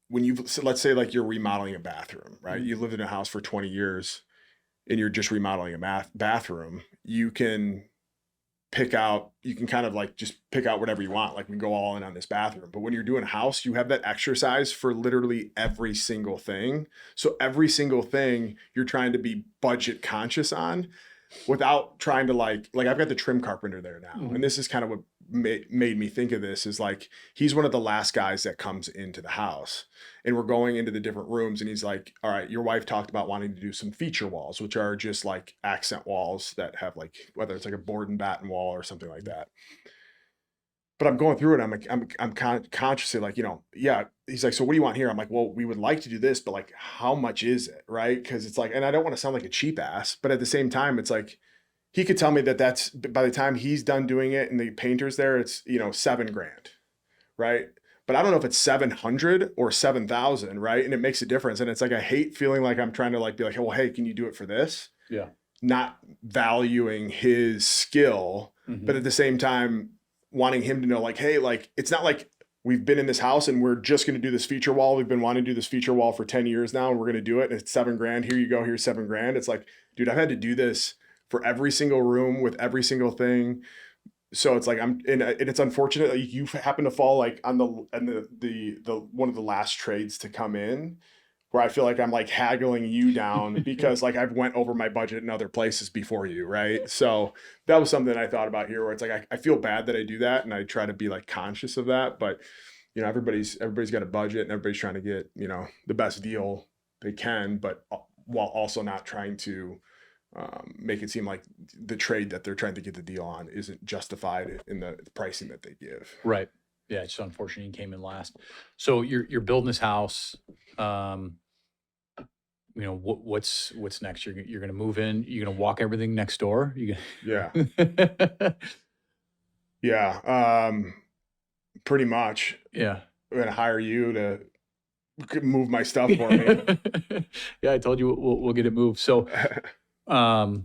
S2: when let's say like you're remodeling a bathroom, right? You lived in a house for 20 years and you're just remodeling a bathroom. You can kind of like just pick out whatever you want, like we go all in on this bathroom. But when you're doing a house, you have that exercise for literally every single thing. So every single thing you're trying to be budget conscious on, without trying to like I've got the trim carpenter there now. Mm-hmm. And this is kind of what made me think of this, is like, he's one of the last guys that comes into the house, and we're going into the different rooms, and he's like, all right, your wife talked about wanting to do some feature walls, which are just like accent walls that have like, whether it's like a board and batten wall or something like that. But I'm going through it. I'm like, I'm consciously like, yeah. He's like, so what do you want here? I'm like, well, we would like to do this, but like, how much is it? Right. Cause it's like, and I don't want to sound like a cheap ass, but at the same time, it's like, he could tell me that that's, by the time he's done doing it and the painter's there, it's, $7,000. Right. But I don't know if it's 700 or 7,000. Right. And it makes a difference. And it's like, I hate feeling like I'm trying to like be like, well, hey, can you do it for this?
S1: Yeah.
S2: Not valuing his skill, but at the same time, wanting him to know, like, hey, like, it's not like we've been in this house and we're just going to do this feature wall. We've been wanting to do this feature wall for 10 years now, and we're going to do it. And it's $7,000. Here you go. Here's $7,000. It's like, dude, I've had to do this for every single room with every single thing. So it's like, and it's unfortunate that you happen to fall like on the one of the last trades to come in, where I feel like I'm like haggling you down because like I've went over my budget in other places before you, right? So that was something I thought about here, where it's like, I feel bad that I do that, and I try to be like conscious of that. But, everybody's got a budget, and everybody's trying to get, the best deal they can, but while also not trying to make it seem like the trade that they're trying to get the deal on isn't justified in the pricing that they give.
S1: Right. Yeah. It's just unfortunate you came in last. So you're building this house. What's next? You're going to move in. You're going to walk everything next door.
S2: Yeah. Yeah. Pretty much.
S1: Yeah.
S2: I'm going to hire you to move my stuff for me.
S1: Yeah. I told you we'll get it moved. So, well,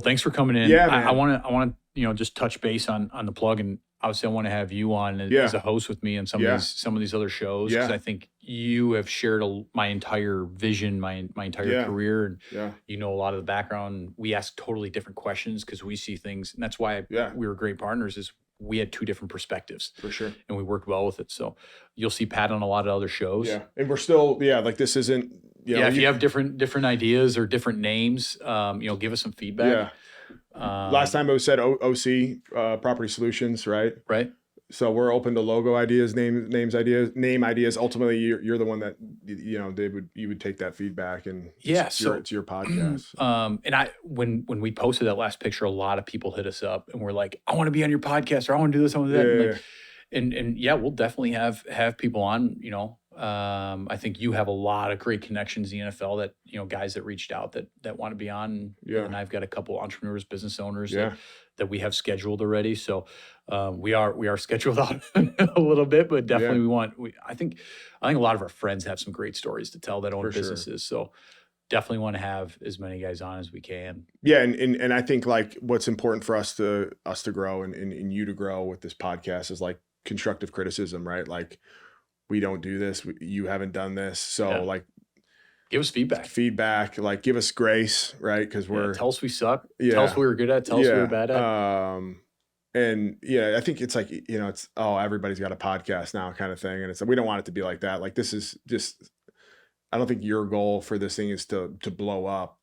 S1: thanks for coming in.
S2: Yeah,
S1: I want to, just touch base on the plug, and obviously I want to have you on as a host with me on some of these other shows, because I think you have shared my entire vision, my entire career, and a lot of the background. We ask totally different questions because we see things, and that's why we were great partners. Is we had two different perspectives,
S2: for sure,
S1: and we worked well with it. So you'll see Pat on a lot of other shows.
S2: Yeah, and we're still like, this isn't.
S1: If you have different ideas or different names, give us some feedback.
S2: Yeah. Last time it said OC, Property Solutions, right?
S1: Right.
S2: So we're open to logo ideas, name ideas. Ultimately, you're the one that you would take that feedback, and it's your podcast.
S1: And when we posted that last picture, a lot of people hit us up and were like, I want to be on your podcast, or I want to do this, I want to do that. And we'll definitely have people on. I think you have a lot of great connections in the NFL that, guys that reached out that want to be on.
S2: Yeah.
S1: And I've got a couple entrepreneurs, business owners
S2: Yeah.
S1: that we have scheduled already. So we are scheduled out a little bit, but definitely I think a lot of our friends have some great stories to tell that own
S2: For sure.
S1: businesses. So definitely want to have as many guys on as we can.
S2: Yeah. And I think like what's important for us to grow and you to grow with this podcast is like constructive criticism, right? Like, we don't do this. You haven't done this. So like,
S1: give us feedback,
S2: like give us grace, right? Because
S1: tell us we suck. Tell us we were good at, tell us we were bad at.
S2: And I think it's like, it's, everybody's got a podcast now kind of thing. And it's, we don't want it to be like that. Like, this is just, I don't think your goal for this thing is to blow up.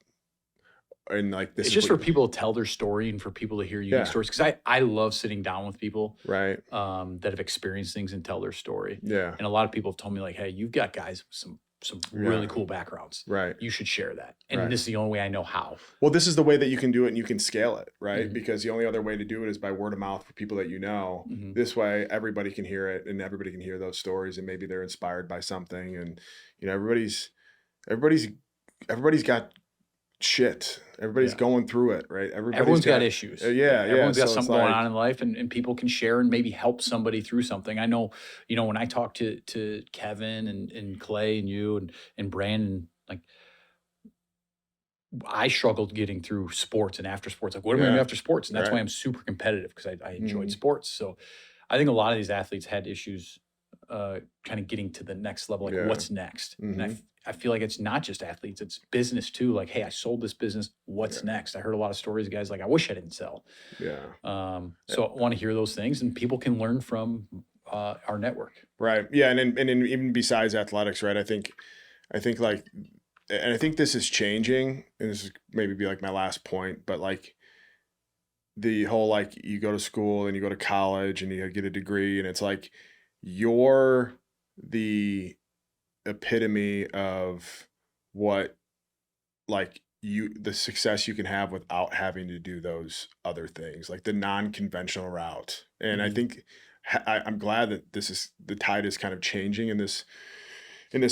S2: And like, this
S1: it's just for people to tell their story and for people to hear unique stories. Cause I love sitting down with people,
S2: right,
S1: that have experienced things and tell their story.
S2: Yeah.
S1: And a lot of people have told me like, hey, you've got guys with some really cool backgrounds.
S2: Right.
S1: You should share that. And this is the only way I know how.
S2: Well, this is the way that you can do it and you can scale it, right? Because the only other way to do it is by word of mouth for people that you know. This way, everybody can hear it and everybody can hear those stories and maybe they're inspired by something. And, everybody's got shit. Everybody's going through it, right?
S1: Everyone's got issues. Everyone's got
S2: So
S1: something going on in life and people can share and maybe help somebody through something. I know, when I talk to Kevin and Clay and you and Brandon, like, I struggled getting through sports and after sports. Like, what am I going to do after sports? And that's why I'm super competitive, because I enjoyed sports. So I think a lot of these athletes had issues kind of getting to the next level, like what's next. And I feel like it's not just athletes, it's business too. Like, hey, I sold this business. What's next? I heard a lot of stories of guys like, I wish I didn't sell.
S2: Yeah.
S1: So I want to hear those things, and people can learn from our network.
S2: Right. Yeah. And even besides athletics, right? I think like, and I think this is changing, and this is maybe be like my last point, but like the whole, like, you go to school and you go to college and you get a degree, and it's like, you're the epitome of what, like, the success you can have without having to do those other things, like the non-conventional route. And I think I'm glad that the tide is kind of changing in this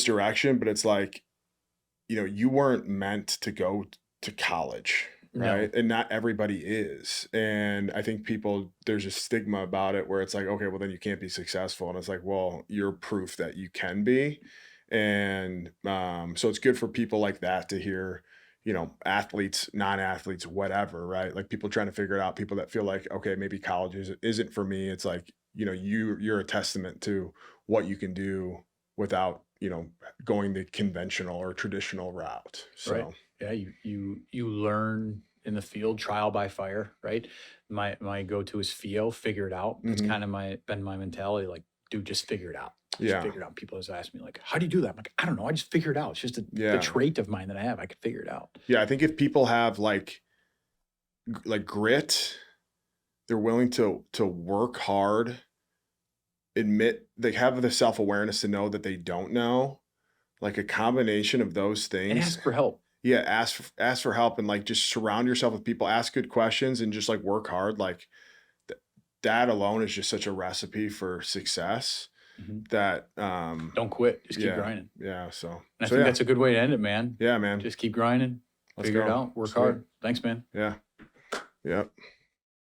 S2: direction, but it's like, you weren't meant to go to college, right? No. And not everybody is. And I think there's a stigma about it where it's like, okay, well then you can't be successful. And it's like, well, you're proof that you can be. And so it's good for people like that to hear, athletes, non-athletes, whatever, right? Like, people trying to figure it out, people that feel like, okay, maybe college isn't for me. It's like, you're a testament to what you can do without, going the conventional or traditional route. So
S1: right. Yeah, you learn in the field, trial by fire, right? My go-to is figure it out. That's kind of been my mentality. Like, dude, just figure it out. Just figure it out. People always ask me like, how do you do that? I'm like, I don't know. I just figure it out. It's just the trait of mine that I have. I can figure it out.
S2: Yeah. I think if people have like grit, they're willing to work hard, admit, they have the self-awareness to know that they don't know, like a combination of those things.
S1: And ask for help.
S2: Yeah. Ask for help, and like, just surround yourself with people, ask good questions, and just like work hard. Like, that alone is just such a recipe for success. That
S1: don't quit, just keep grinding.
S2: Yeah. So
S1: and I think that's a good way to end it, man.
S2: Yeah, man.
S1: Just keep grinding. Figure it out. Work hard. Thanks, man.
S2: Yeah. Yep.